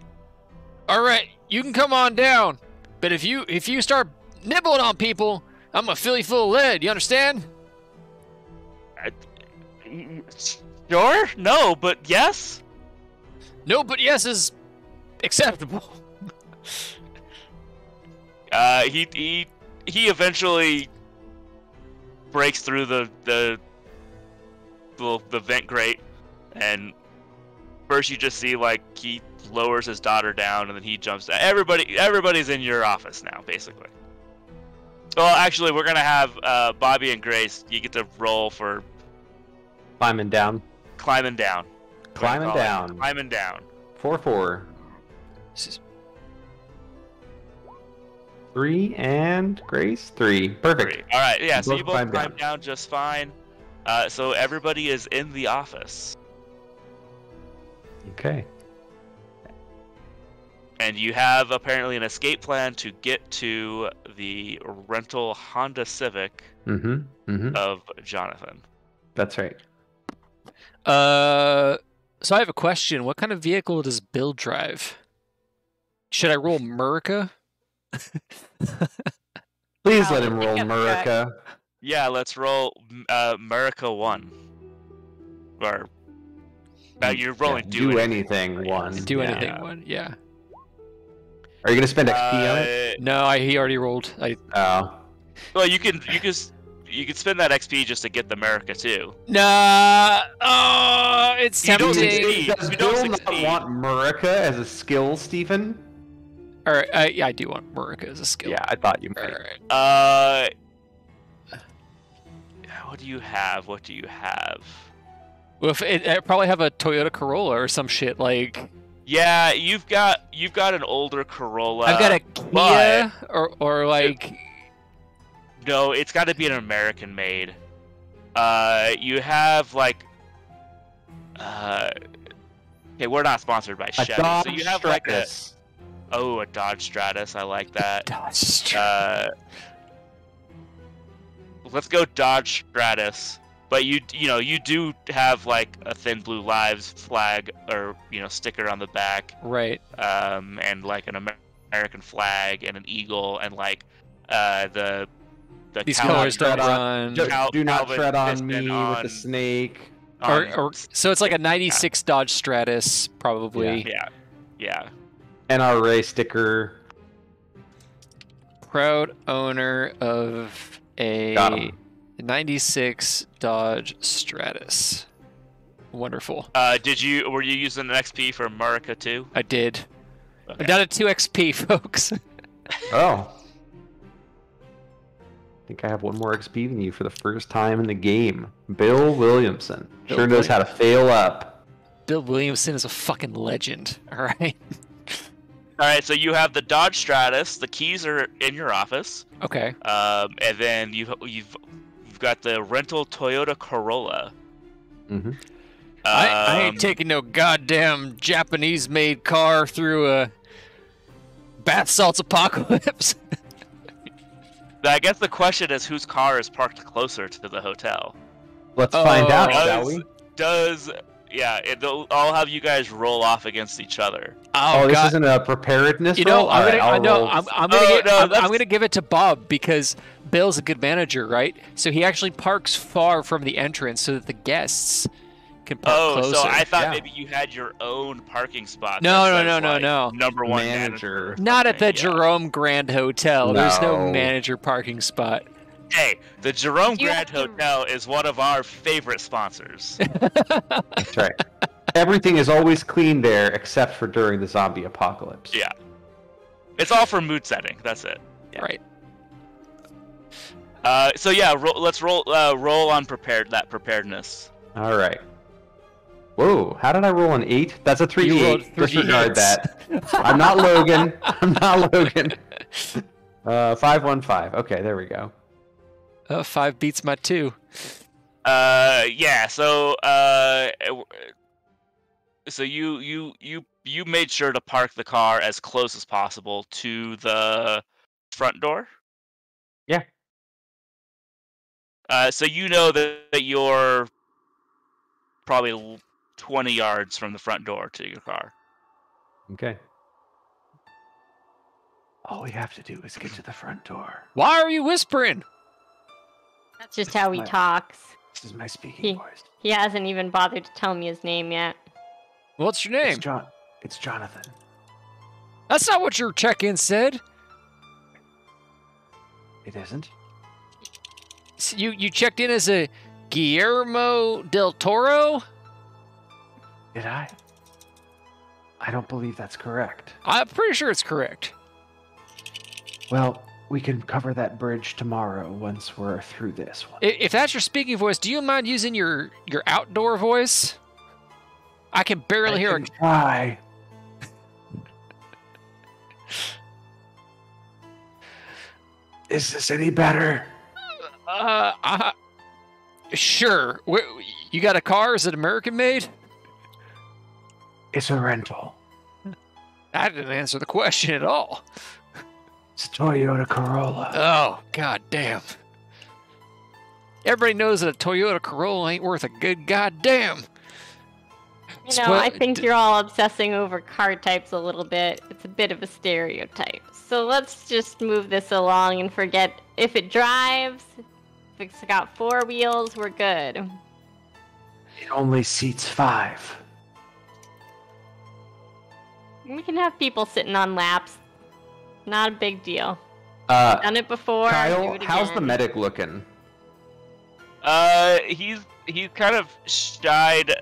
"All right, you can come on down, but if you start nibbling on people, I'm gonna fill you full of lead. You understand?" Sure? No, but yes? No, but yes is acceptable. He eventually breaks through the vent grate, and first you just see like he lowers his daughter down, and then he jumps down. Everybody's in your office now, basically. Well, actually, we're gonna have Bobby and Grace. You get to roll for Climbing down. climbing down. Climbing down. Climbing down. 4-4. 3 and Grace? 3. Perfect. 3. All right, yeah. So you both climb climb down just fine. So everybody is in the office, Okay. and you have apparently an escape plan to get to the rental Honda Civic of Jonathan. That's right. So I have a question. What kind of vehicle does Bill drive? Should I roll Murica? Please let him roll Murica. Yeah, let's roll America 1. Or you're rolling do anything 1. Do anything 1, yeah. Are you gonna spend XP on it? No, he already rolled. Well, you can spend that XP just to get the America 2. Nah. Oh, it's You don't tempting. succeed. Does You Bill don't not succeed. want Murica as a skill, Stephen? All right, yeah, I do want Murica as a skill. Yeah, I thought you All might. right. What do you have? What do you have? Well, I probably have a Toyota Corolla or some shit like. Yeah, you've got an older Corolla. I've got a Kia or like. No, it's got to be an American made. You have like. Okay, we're not sponsored by A Chevy, Dodge so you have Stratus. a Dodge Stratus. I like that. Dodge Stratus. Let's go Dodge Stratus. But you do have like a Thin Blue Lives flag or sticker on the back, Right. and like an American flag and an eagle and like the These cow- colors don't run. Do not Calvin tread on piston me with on- the snake. Or so it's like a '96 Dodge Stratus, probably. Yeah. NRA sticker. Proud owner of Got 'em. a '96 Dodge Stratus. Wonderful. Were you using an XP for America too? I did. Okay. I'm down to 2 XP, folks. Oh. I think I have 1 more XP than you for the first time in the game. Bill Williamson. Bill Sure knows how to fail up. Bill Williamson is a fucking legend. All right. All right, so you have the Dodge Stratus. The keys are in your office. Okay. And then you've got the rental Toyota Corolla. Mm-hmm. I ain't taking no goddamn Japanese-made car through a bath salts apocalypse. I guess the question is whose car is parked closer to the hotel. Let's find out, Does shall we? I'll have you guys roll off against each other. Oh, this isn't a preparedness roll? I'm gonna give it to Bob because Bill's a good manager, right? So he actually parks far from the entrance so that the guests can park closer. So I thought maybe you had your own parking spot. No. Number 1 manager. Not at the Jerome Grand Hotel. There's no No. manager parking spot. Hey, the Jerome You Grand have to- Hotel is one of our favorite sponsors. That's right. Everything is always clean there except for during the zombie apocalypse. Yeah. It's all for mood setting. That's it. Yeah. Right. So yeah, let's roll on preparedness. All right. Whoa, how did I roll an 8? That's a 3 You rolled 8. 3 Disregard hits. that. I'm not Logan. I'm not Logan. 5 1 5. Okay, there we go. 5 beats my 2. Yeah. So you made sure to park the car as close as possible to the front door. Yeah. So you know that you're probably 20 yards from the front door to your car. Okay. All we have to do is get to the front door. Why are you whispering? That's just how he talks. This is my speaking He- voice. He hasn't even bothered to tell me his name yet. What's your name? It's Jonathan. That's not what your check-in said. It isn't? You checked in as a Guillermo del Toro? Did I? I don't believe that's correct. I'm pretty sure it's correct. Well, we can cover that bridge tomorrow once we're through this one. If that's your speaking voice, do you mind using your outdoor voice? I can barely hear it. Try. Is this any better? Sure. You got a car? Is it American made? It's a rental. That didn't answer the question at all. It's a Toyota Corolla. Oh, god damn. Everybody knows that a Toyota Corolla ain't worth a good goddamn. You know, I think you're all obsessing over car types a little bit. It's a bit of a stereotype. So let's just move this along and forget if it drives, if it's got 4 wheels, we're good. It only seats 5. We can have people sitting on laps. Not a big deal. Done it before. Kyle, do it how's the again. medic looking? He's kind of shied.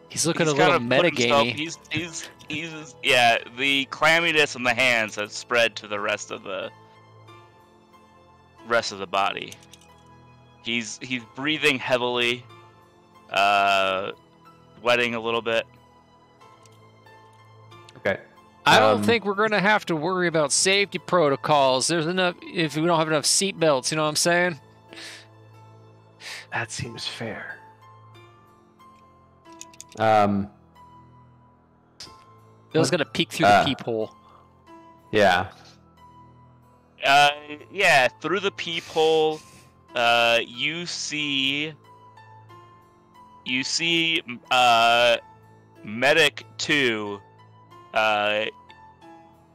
He's looking He's a little kind of put himself- metagamey. He's yeah. The clamminess in the hands has spread to the rest of the body. He's breathing heavily, sweating a little bit. Okay. I don't think we're gonna have to worry about safety protocols. There's enough if we don't have enough seat belts. You know what I'm saying? That seems fair. Bill's gonna peek through the peephole. Yeah. Yeah. Through the peephole, you see Medic 2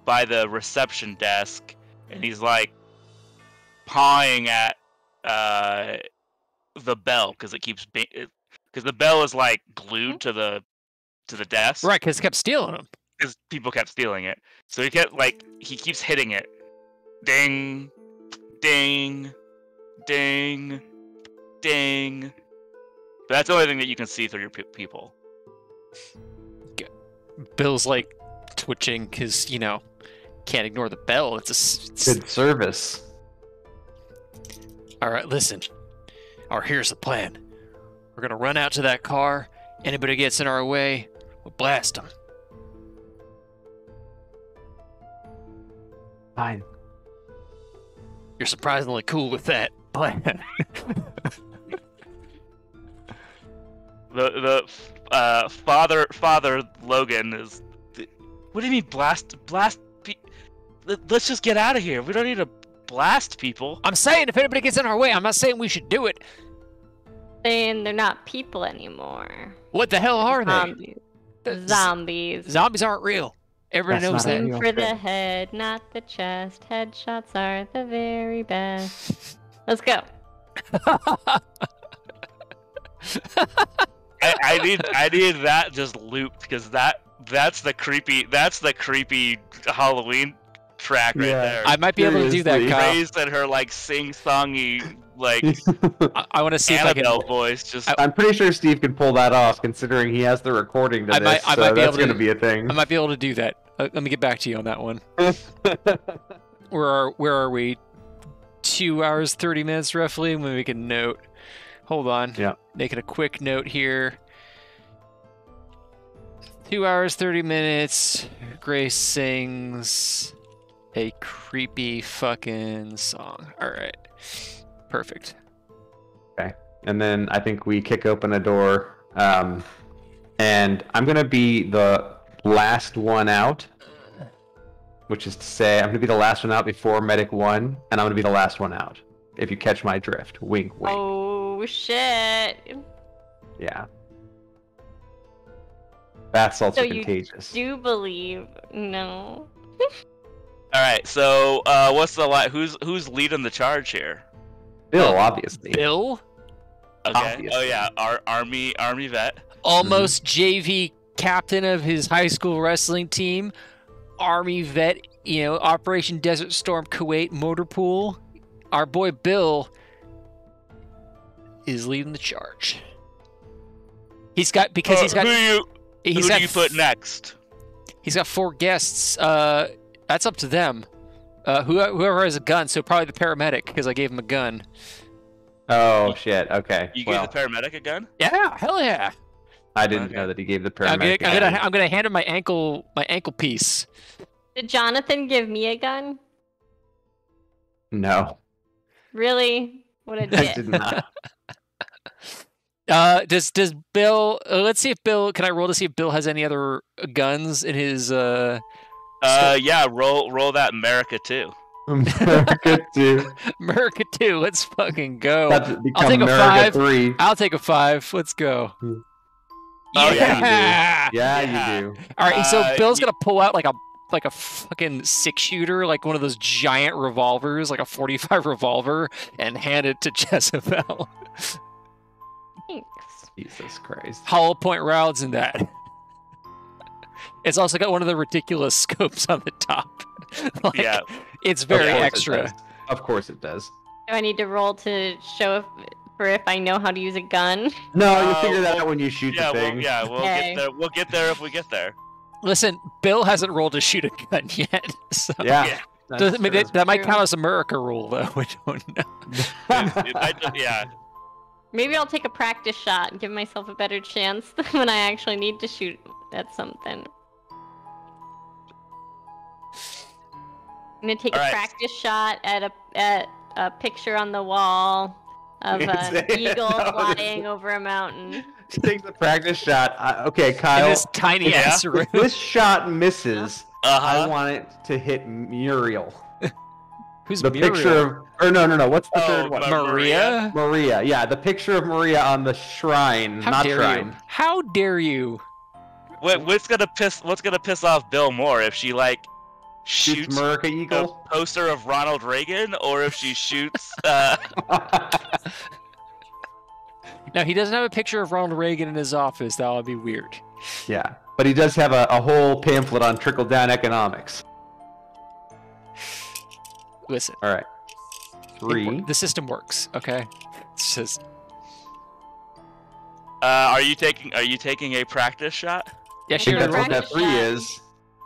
by the reception desk, and he's like pawing at the bell because it keeps because the bell is like glued to the desk. Right, because it kept stealing them. Because people kept stealing it, so he keeps hitting it. Ding, ding, ding, ding. But that's the only thing that you can see through your people. Bill's like twitching because can't ignore the bell. It's Good service. All right, listen. Here's the plan. We're gonna run out to that car. Anybody gets in our way, we'll blast them. Fine. You're surprisingly cool with that plan. The father Logan is. What do you mean blast? Let's just get out of here. We don't need to blast people. I'm saying if anybody gets in our way, I'm not saying we should do it. Saying they're not people anymore. What the hell are they? Zombies. Zombies. Zombies aren't real. Everybody knows That's not that. real. Aim for the head, not the chest. Headshots are the very best. Let's go. I need that just looped because that's the creepy Halloween track right there. I might be able to do that, Seriously. Kyle. Raised at her like sing-songy like I want to see if I can. Annabelle voice. Just I'm pretty sure Steve can pull that off, considering he has the recording to I this. might so be that's able to- going to be a thing. I might be able to do that. Let me get back to you on that one. Where are we? 2 hours 30 minutes roughly. When we make a note. Hold on. Yeah. Making a quick note here. 2 hours 30 minutes. Grace sings a creepy fucking song. All right. Perfect. And then I think we kick open a door, and I'm gonna be the last one out, which is to say I'm gonna be the last one out before Medic 1, and I'm gonna be the last one out. If you catch my drift, wink, wink. Oh shit. Yeah. That's also So you contagious. do believe? No. all right. So what's the who's leading the charge here? Bill, obviously. Bill? Okay. Obviously. Oh yeah, our army vet. Almost JV captain of his high school wrestling team. Army vet, Operation Desert Storm Kuwait motor pool. Our boy Bill is leading the charge. Who do you put next? He's got 4 guests. That's up to them. Whoever has a gun, so probably the paramedic, because I gave him a gun. Oh shit. Okay. You well, gave the paramedic a gun? Yeah, hell yeah. I didn't Okay. know that he gave the I'm paramedic. gonna hand him my ankle piece. Did Jonathan give me a gun? No, Really? What a I dick. did not. Does Bill? Let's see if Bill. Can I roll to see if Bill has any other guns in his? Yeah, roll that America too. America 2. America 2. Let's fucking go. About to I'll become take a America 5. 3. I'll take a 5. Let's go. Oh, Yeah. Yeah, Yeah. you do. All right. So Bill's you- gonna pull out like a fucking 6-shooter, like one of those giant revolvers, like a 45 revolver, and hand it to Jezebel. Thanks. Jesus Christ. Hollow point rounds in that. It's also got one of the ridiculous scopes on the top. Like, Yeah. It's very Of course it extra. does. Of course it does. Do I need to roll to show if I know how to use a gun? No, you figure that out when you shoot Yeah, the thing. we'll Okay. get there. We'll get there if we get there. Listen, Bill hasn't rolled to shoot a gun yet. So Yeah. Yeah. that's true. that might True. count as America rule, though. We don't know. Yeah. Maybe I'll take a practice shot and give myself a better chance when I actually need to shoot at something. I'm gonna take a Alright. practice shot at a picture on the wall of an eagle No, flying over a mountain. Take the practice shot. Okay, In Kyle. this tiny if- ass if room. this shot misses, I Uh-huh. want it to hit Muriel. Who's The Muriel? picture of, or no. What's the Oh, third one? Maria? Maria. Yeah, the picture of Maria on the shrine, How not dare shrine. you? How dare you? What's gonna piss off Bill more if she like Shoots shoots America a Eagle. poster of Ronald Reagan, or if she shoots Now, he doesn't have a picture of Ronald Reagan in his office. That would be weird. Yeah, but he does have a whole pamphlet on trickle-down economics. Listen, All right, 3. the system works, okay? It's just, are you taking a practice shot? yeah, I sure. think that's what Practice that 3 shot. is.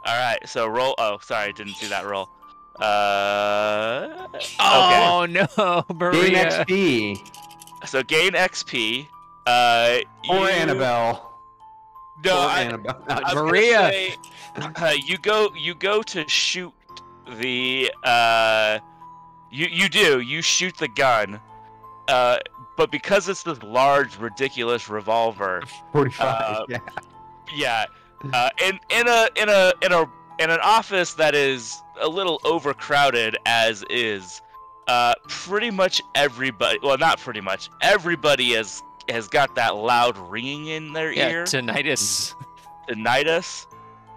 All right, so roll. Oh, sorry, I didn't see that roll. Okay. Oh, no, Gain Maria. XP So gain XP. or You- Annabelle. No, or I, Annabelle. I was gonna Maria. say, you go to shoot the you shoot the gun, but because it's this large ridiculous revolver, 45. Yeah. yeah, in an office that is a little overcrowded as is, pretty much everybody, well, not pretty much, everybody has got that loud ringing in their Yeah, ear. tinnitus. Tinnitus.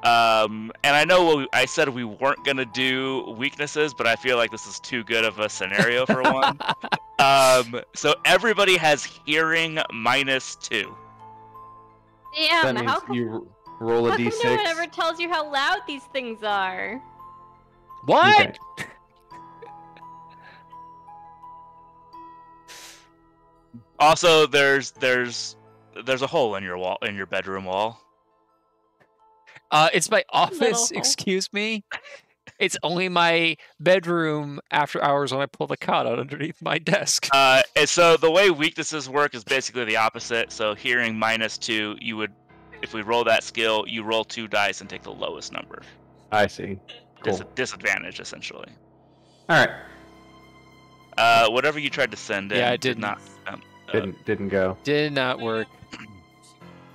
And I know I said we weren't gonna do weaknesses, but I feel like this is too good of a scenario for one. So everybody has hearing -2. Damn, That how means come, you roll a how come d6. no one ever tells you how loud these things are? What? Okay. Also, there's a hole in your bedroom wall. It's my office, hole. excuse me. It's only my bedroom after hours when I pull the cot out underneath my desk. And so the way weaknesses work is basically the opposite. So hearing -2, you would, if we roll that skill, you roll 2 dice and take the lowest number. I see. Cool. Disadvantage, essentially. All right. Whatever you tried to send in Yeah, I did didn't. not. Didn't go. Did not work.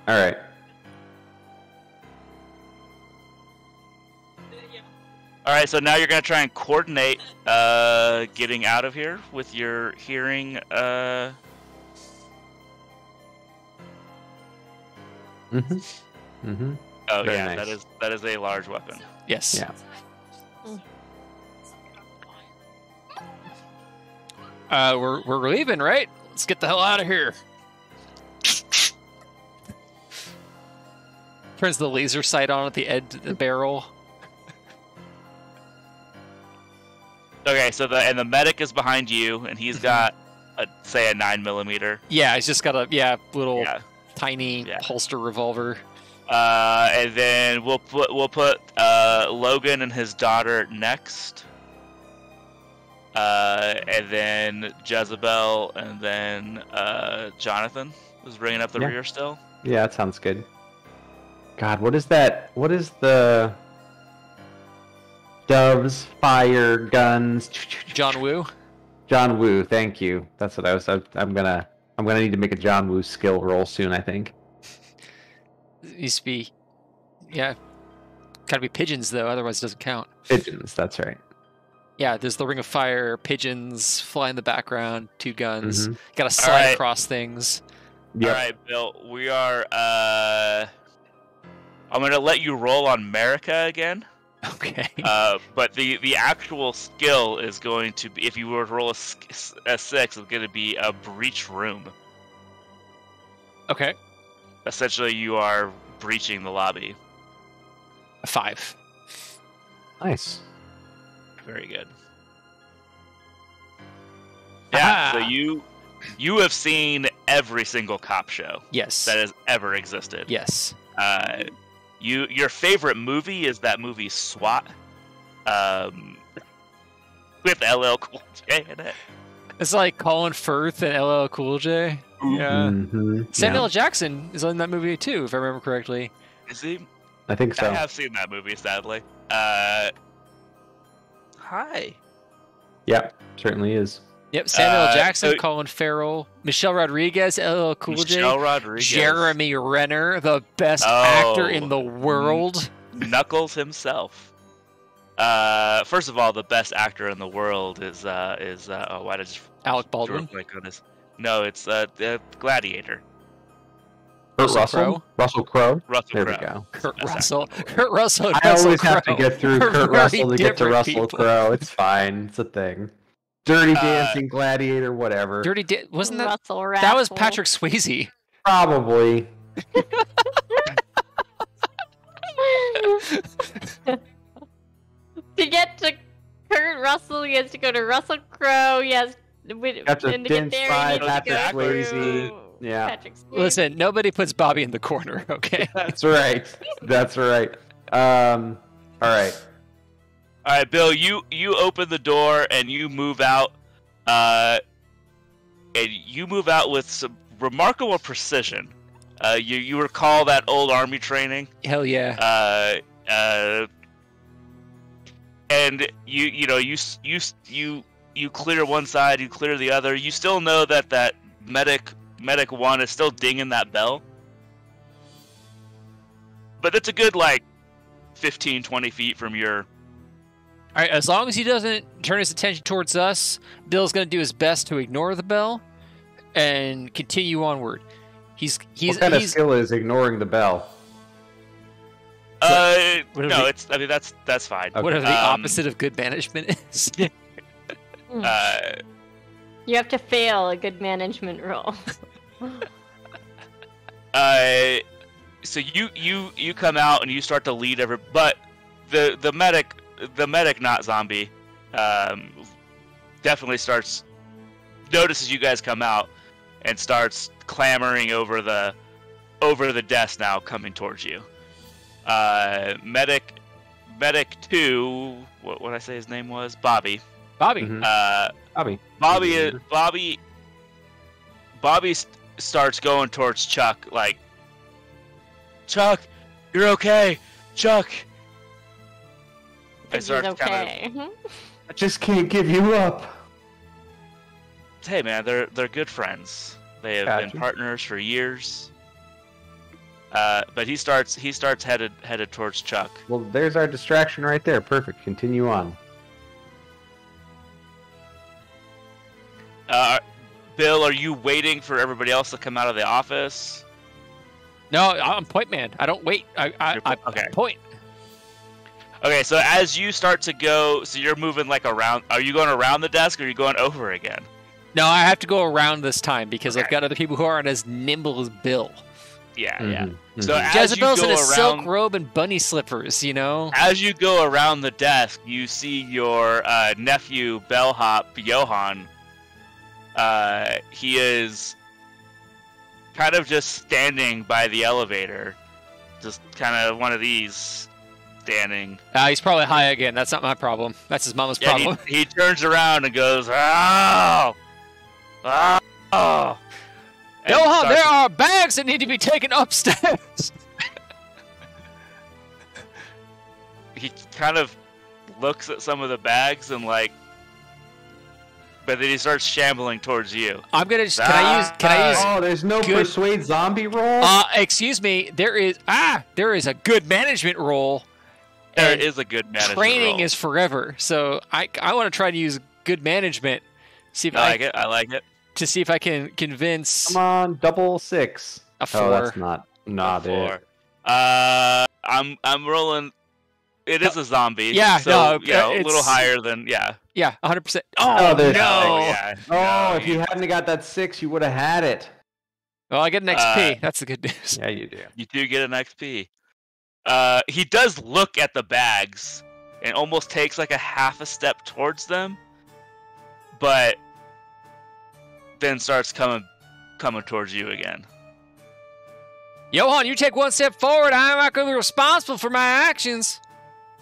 All right. All right, so now you're gonna try and coordinate getting out of here with your hearing. Mm-hmm. Mm-hmm. Oh Very yeah, nice. that is a large weapon. Yes. Yeah. We're leaving, right? Let's get the hell out of here. Turns the laser sight on at the end of the barrel. Okay, so the medic is behind you, and he's got a 9mm. Yeah, he's just got a little Yeah. tiny Yeah. holster revolver. And then we'll put Logan and his daughter next. And then Jezebel, and then Jonathan is bringing up the Yeah. rear still. Yeah, that sounds good. God, what is that? What is the Doves, fire, guns. John Woo. John Woo, thank you. That's what I was. I'm gonna need to make a John Woo skill roll soon, I think. It needs to be, yeah. Gotta be pigeons though, otherwise it doesn't count. Pigeons, that's right. Yeah, there's the ring of fire, pigeons fly in the background, 2 guns. Mhm. Gotta slide right. across things. Yep. All right, Bill. We are. I'm gonna let you roll on America again. Okay. But the actual skill is going to be, if you were to roll a 6, it's going to be a breach room. Okay. Essentially, you are breaching the lobby. A 5. Nice. Very good. Yeah. So Ah. you have seen every single cop show Yes. that has ever existed. Yes. Your favorite movie is that movie SWAT, with LL Cool J in it. It's like Colin Firth and LL Cool J. Yeah. Mhm. Samuel Yeah, L. Jackson is in that movie too, if I remember correctly. Is he? I think so. I have seen that movie, sadly. Hi. Yep, certainly is. Yep, Samuel L. Jackson, so- Colin Farrell, Michelle Rodriguez, LL Cool Michelle J, Rodriguez. Jeremy Renner, the best Oh. actor in the world. Knuckles himself. First of all, the best actor in the world is why did I just Alec Baldwin. blank on his? No, it's the Gladiator. Kurt Russell Russell. Crowe? Russell Crowe. Russell There we Crowe. go. Kurt Best Russell. Kurt Russell. and I Russell always have to Crowe get through are Kurt very Russell to get to different Russell people. Crowe. It's fine. It's a thing. Dirty Dancing, Gladiator, whatever. Wasn't that? Russell That was Raffle. Patrick Swayze. Probably. To get to Kurt Russell, he has to go to Russell Crowe. He has Have to and to get there, identify he needs to Patrick go Swayze. through Yeah. Patrick Swayze. Listen, nobody puts Bobby in the corner, okay? That's right. That's right. All right. All right, Bill. You open the door and you move out. And you move out with some remarkable precision. You recall that old army training. Hell yeah. And you clear one side, you clear the other. You still know that medic 1 is still dinging that bell. But it's a good 15, 20 feet from your. All right, as long as he doesn't turn his attention towards us, Bill's going to do his best to ignore the bell and continue onward. He's What kind of skill is ignoring the bell? what if No, we- that's fine. Okay. whatever the opposite of good management is. You have to fail a good management roll. So you come out and you start to lead but the medic not zombie definitely notices you guys come out and starts clamoring over the desk now coming towards you. Medic 2, what did I say his name was? Bobby. Bobby. Mhm. Bobby starts going towards Chuck like, Chuck, you're okay, Chuck. He's okay. I just can't give you up. Hey man, they're good friends. They have been Gotcha. partners for years. But he starts headed towards Chuck. Well, there's our distraction right there. Perfect. Continue on. Bill, are you waiting for everybody else to come out of the office? No, I'm point man. I don't wait. I Okay. point. Okay, so as you start to go, so you're moving around. Are you going around the desk, or are you going over again? No, I have to go around this time because I've Okay. got other people who aren't as nimble as Bill. Yeah. Mhm, So mhm. as Jezebel's you in go a silk around, robe and bunny slippers, you know? as you go around the desk, you see your nephew bellhop Johan. He is kind of just standing by the elevator, just kind of one of these standing. He's probably high again. That's not my problem. That's his mama's Yeah, problem. he turns around and goes, "Oh, oh!" and Johan, starts- there are bags that need to be taken upstairs. He kind of looks at some of the bags and like, but then he starts shambling towards you. I'm gonna. Can I use? Oh, there's no persuade zombie roll. Excuse me. There is a good management roll. There is a good management Training roll. is forever, so I want to try to use good management. See if I like it. To see if I can convince. Come on, double 6. A 4. Oh, that's not Four. it. I'm rolling. It is a zombie. Yeah, so, no, a little higher than yeah. Yeah, 100%. Oh, Oh, there's- no! Yeah. Oh, if you hadn't got that 6, you would have had it. Well, I get an XP. That's the good news. Yeah, you do. You do get an XP. He does look at the bags and almost takes like a half a step towards them, but then starts coming towards you again. Johan, you take one step forward. I'm not going to be responsible for my actions.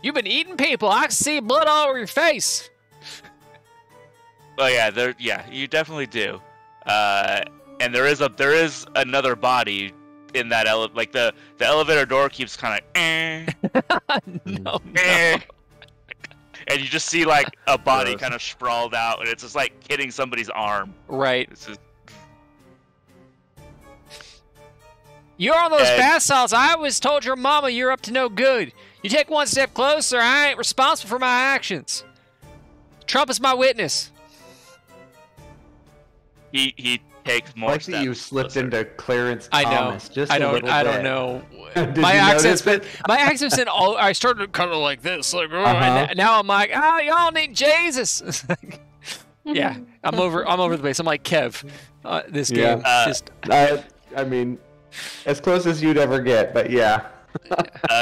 You've been eating people. I can see blood all over your face. Oh yeah, you definitely do. And there is another body in that like the elevator door keeps kind of No. And you just see like a body kind of sprawled out, and it's just like hitting somebody's arm. Right. It's just... You're on those bath salts. I always told your mama you're up to no good. You take one step closer, I ain't responsible for my actions. Trump is my witness. He takes more I like steps. that you slipped closer. into Clarence I know. Thomas. Just I a don't. little I bit. don't know. Did My you accent's notice been. it? My accent's been. All. I started kind of like this, like, Uh-huh. and now I'm like, y'all need Jesus. It's like, yeah, I'm over the base. I'm like Kev. This Yeah. game just. I mean, as close as you'd ever get, but yeah.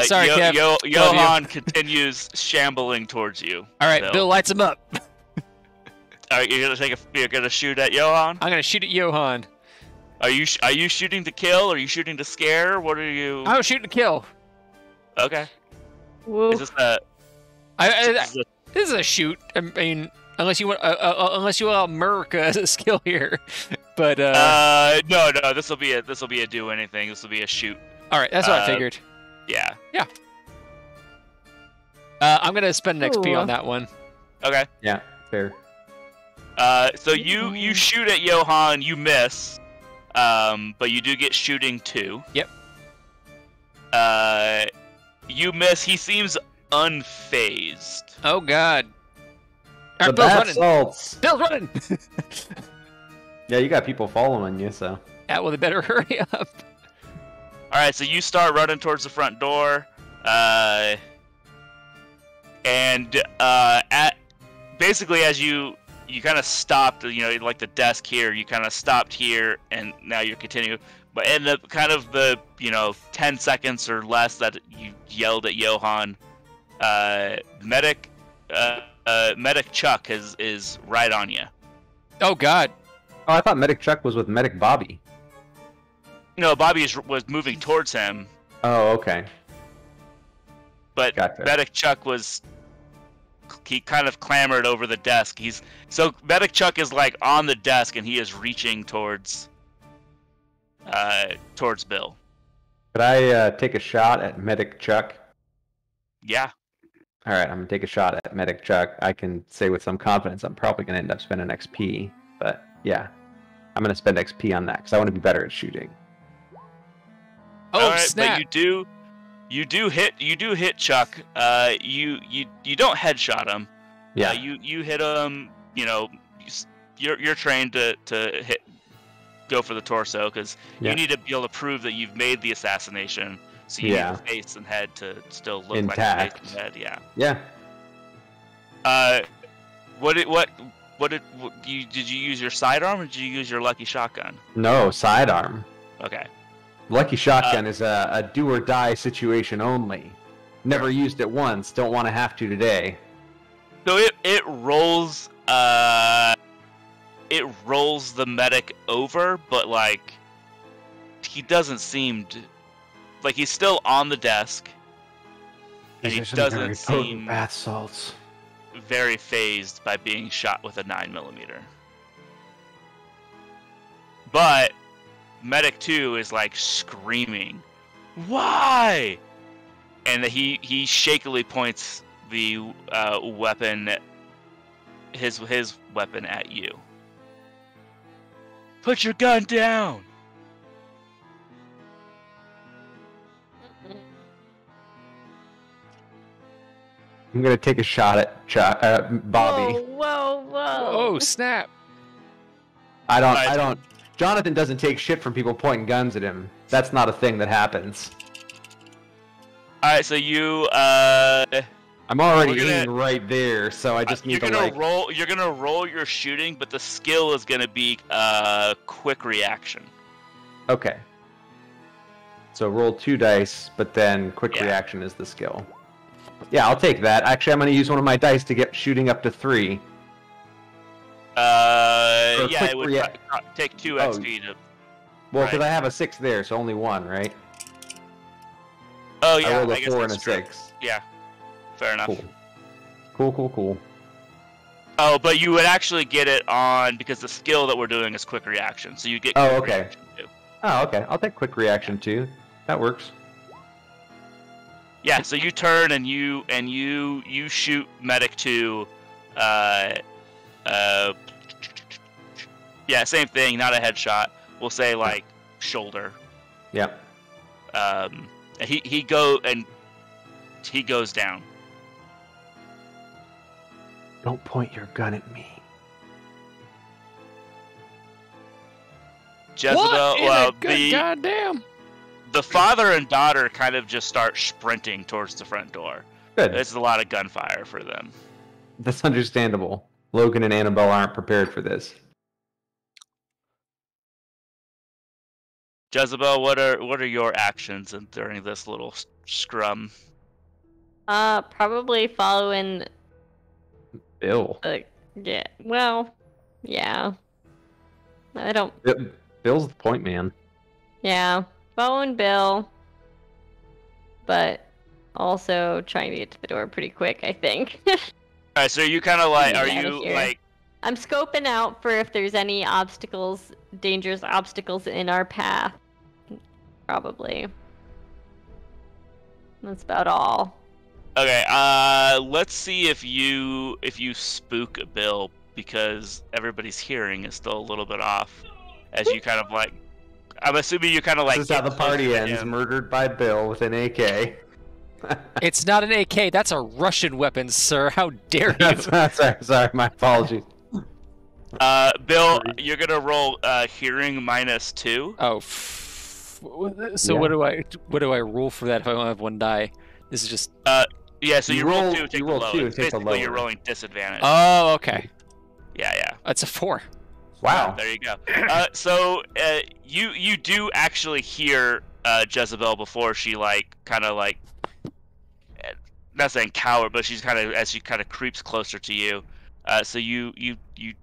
Sorry, Kev. Love you. Johan continues shambling towards you. All right, So- Bill lights him up. All right, you're gonna shoot at Johan. I'm gonna shoot at Johan. Are you shooting to kill? Are you shooting to scare? What are you? I was shooting to kill. Okay. Woo. Is this a? This is a shoot. I mean, unless you want Merc as a skill here, but No. This will be a do anything. This will be a shoot. all right, that's what I figured. Yeah. I'm gonna spend an XP Ooh. on that one. Okay. Yeah, fair. So you shoot at Johan, you miss, but you do get shooting 2. Yep. You miss. He seems unfazed. Oh God! All The right, Bill's bath running. salts. Bill's running. Yeah, you got people following you, so. Yeah, well, they better hurry up. All right, so you start running towards the front door, and at basically as you kind of stopped, like the desk here, you kind of stopped here, and now you're continuing. But in the kind of the 10 seconds or less that you yelled at Johan, medic Chuck is right on you. Oh God! Oh, I thought Medic Chuck was with Medic Bobby. No, Bobby was moving towards him, Oh, okay. but Gotcha. Medic Chuck he kind of clambered over the desk. So Medic Chuck is like on the desk, and he is reaching towards Bill. Could I take a shot at Medic Chuck? Yeah. All right, I'm gonna take a shot at Medic Chuck. I can say with some confidence I'm probably gonna end up spending XP, but yeah, I'm gonna spend XP on that because I want to be better at shooting. Oh All right, snap! But you do hit Chuck. You don't headshot him. Yeah. You hit him. You're trained to go for the torso because Yeah. you need to be able to prove that you've made the assassination. So you need the face and head to still look Intact. like the face and head. Yeah. Did you use your sidearm or did you use your lucky shotgun? No, sidearm. Okay. Lucky shotgun is a do or die situation only. Never used it once. Don't want to have to today. So it rolls the medic over, but like he doesn't seem to, like he's still on the desk, and he doesn't seem bath salts. very phased by being shot with a 9mm. But Medic 2 is like screaming, "Why?" And he shakily points the weapon, his weapon at you. Put your gun down. I'm gonna take a shot at Bobby. Whoa, whoa. Oh, snap. I don't. Jonathan doesn't take shit from people pointing guns at him. That's not a thing that happens. All right, so you I'm already aiming right there, so I just need to like. You're gonna roll your shooting, but the skill is gonna be quick reaction. Okay. So roll 2 dice, but then quick reaction is the skill. Yeah, I'll take that. Actually, I'm going to use one of my dice to get shooting up to 3. Yeah, it would take 2 XP to... Well, because I have a 6 there, so only 1, right? Oh, yeah, I rolled a guess 4 and a that's true. 6. Yeah, fair enough. Cool. Oh, but you would actually get it on, because the skill that we're doing is quick reaction, so you get Oh, quick okay. reaction too. Oh, okay. I'll take quick reaction too. That works. Yeah, so you turn and you shoot medic 2. Yeah, same thing, not a headshot. We'll say like shoulder. Yep. He goes down. Don't point your gun at me. Jezebel, goddamn. The father and daughter kind of just start sprinting towards the front door. Good. There's a lot of gunfire for them. That's understandable. Logan and Annabelle aren't prepared for this. Jezebel, what are your actions during this little scrum? Probably following. Bill. Yeah. Well, yeah. I don't. Bill's the point man. Yeah, following Bill, but also trying to get to the door pretty quick, I think. Alright, so you kind of like, are Get outta you here. like... I'm scoping out for if there's any obstacles, dangerous obstacles in our path. Probably. That's about all. Okay, let's see if you spook Bill, because everybody's hearing is still a little bit off. As you kind of like... I'm assuming you kind of like... This is how the party ends. Murdered by Bill with an AK. It's not an AK. That's a Russian weapon, sir. How dare you? Sorry, my apologies. Bill, you're gonna roll hearing -2. Oh, so Yeah. what do I roll for that if I only have 1 die? This is just. Yeah, so you roll 2, take you roll the low. 2 and take the Basically, you're lower. rolling disadvantage. Oh, okay. Yeah. That's a 4. Wow. There you go. So you do actually hear Jezebel before she kind of not saying coward, but she's as she kind of creeps closer to you. So you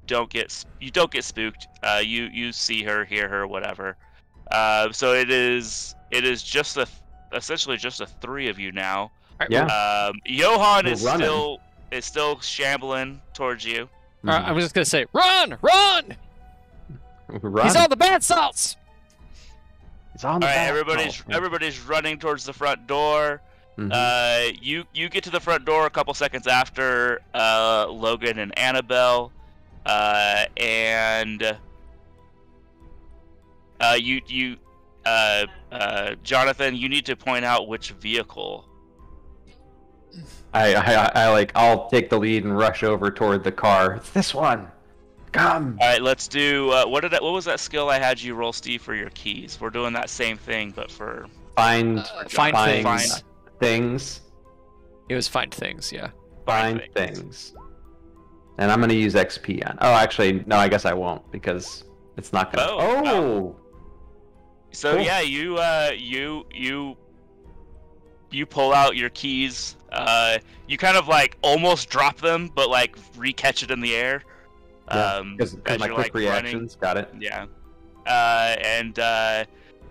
don't get spooked. You see her, hear her, whatever. So it is just essentially just a 3 of you now. Yeah. Johan We're is running. still shambling towards you. I was just gonna say, run! Run! Run. He's on the bad salts. It's on All the right, back. everybody's running towards the front door. Mhm. You get to the front door a couple seconds after Logan and Annabelle, and Jonathan, you need to point out which vehicle. I'll take the lead and rush over toward the car. It's this one. Come. All right, let's do. What was that skill I had you roll, Steve, for your keys? We're doing that same thing, but for Find things. things. It was find things, yeah. Find things. And I'm gonna use XP on. Oh, actually, no. I guess I won't because it's not gonna. Oh. So Cool. yeah, you pull out your keys. You kind of almost drop them, but re-catch it in the air. Because as my you're, quick reactions. Got it. Yeah. And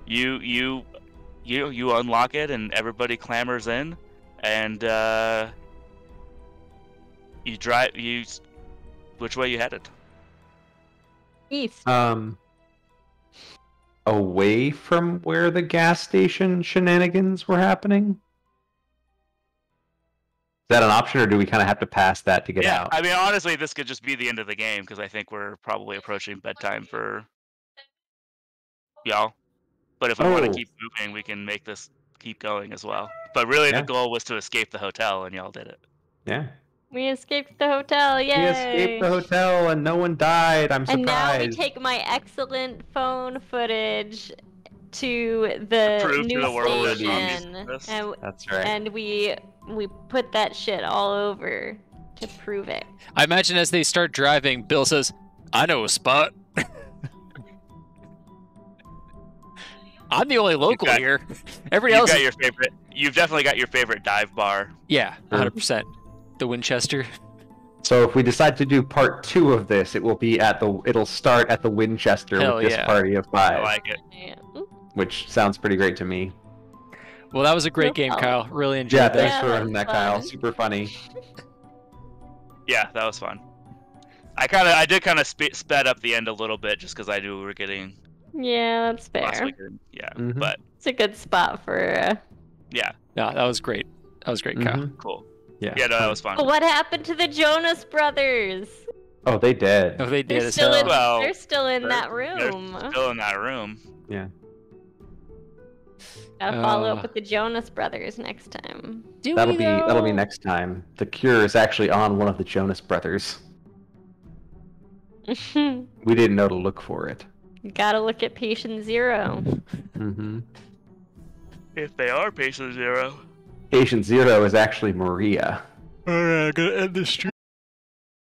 you unlock it, and everybody clambers in, and you drive. Which way you headed? East. Away from where the gas station shenanigans were happening. that an option, or do we kind of have to pass that to get Yeah, out? I mean, honestly, this could just be the end of the game because I think we're probably approaching bedtime for y'all. But if we want to Oh. keep moving, we can make this keep going as well. But really, Yeah. the goal was to escape the hotel, and y'all did it. Yeah. We escaped the hotel, yay! We escaped the hotel and no one died. I'm surprised. And now we take my excellent phone footage to the prove to news the world that zombies station, exist. and That's right. and we put that shit all over to prove it. I imagine as they start driving, Bill says, "I know a spot." I'm the only local here. Everybody else. You've definitely got your favorite dive bar. Yeah, 100%. The Winchester. So if we decide to do part 2 of this, it'll start at the Winchester Hell with this yeah. party of 5, I like it. Yeah. which sounds pretty great to me. Well, that was a great No game, problem. Kyle. Really enjoyed Yeah, that. thanks Yeah, for that running was that, Kyle. fun. Super funny. Yeah, that was fun. I did kind of sped up the end a little bit just because I knew we were getting Yeah, that's last fair. weekend. Yeah, Mhm. but It's a good spot for. yeah, Yeah, that was great. That was great, Kyle. Mhm. cool. Yeah. Yeah, no, that was fun. But what happened to the Jonas Brothers? Oh, they did. Oh, they did They're as still hell. in. Well, They're still in that They're room. still in that room. Yeah. Gotta follow Uh, up with the Jonas Brothers next time. Do That'll we, be though? next time. The cure is actually on one of the Jonas Brothers. We didn't know to look for it. Gotta look at patient 0. Mm-hmm. If they are patient 0. Patient 0 is actually Maria. Alright, I'm gonna end this stream.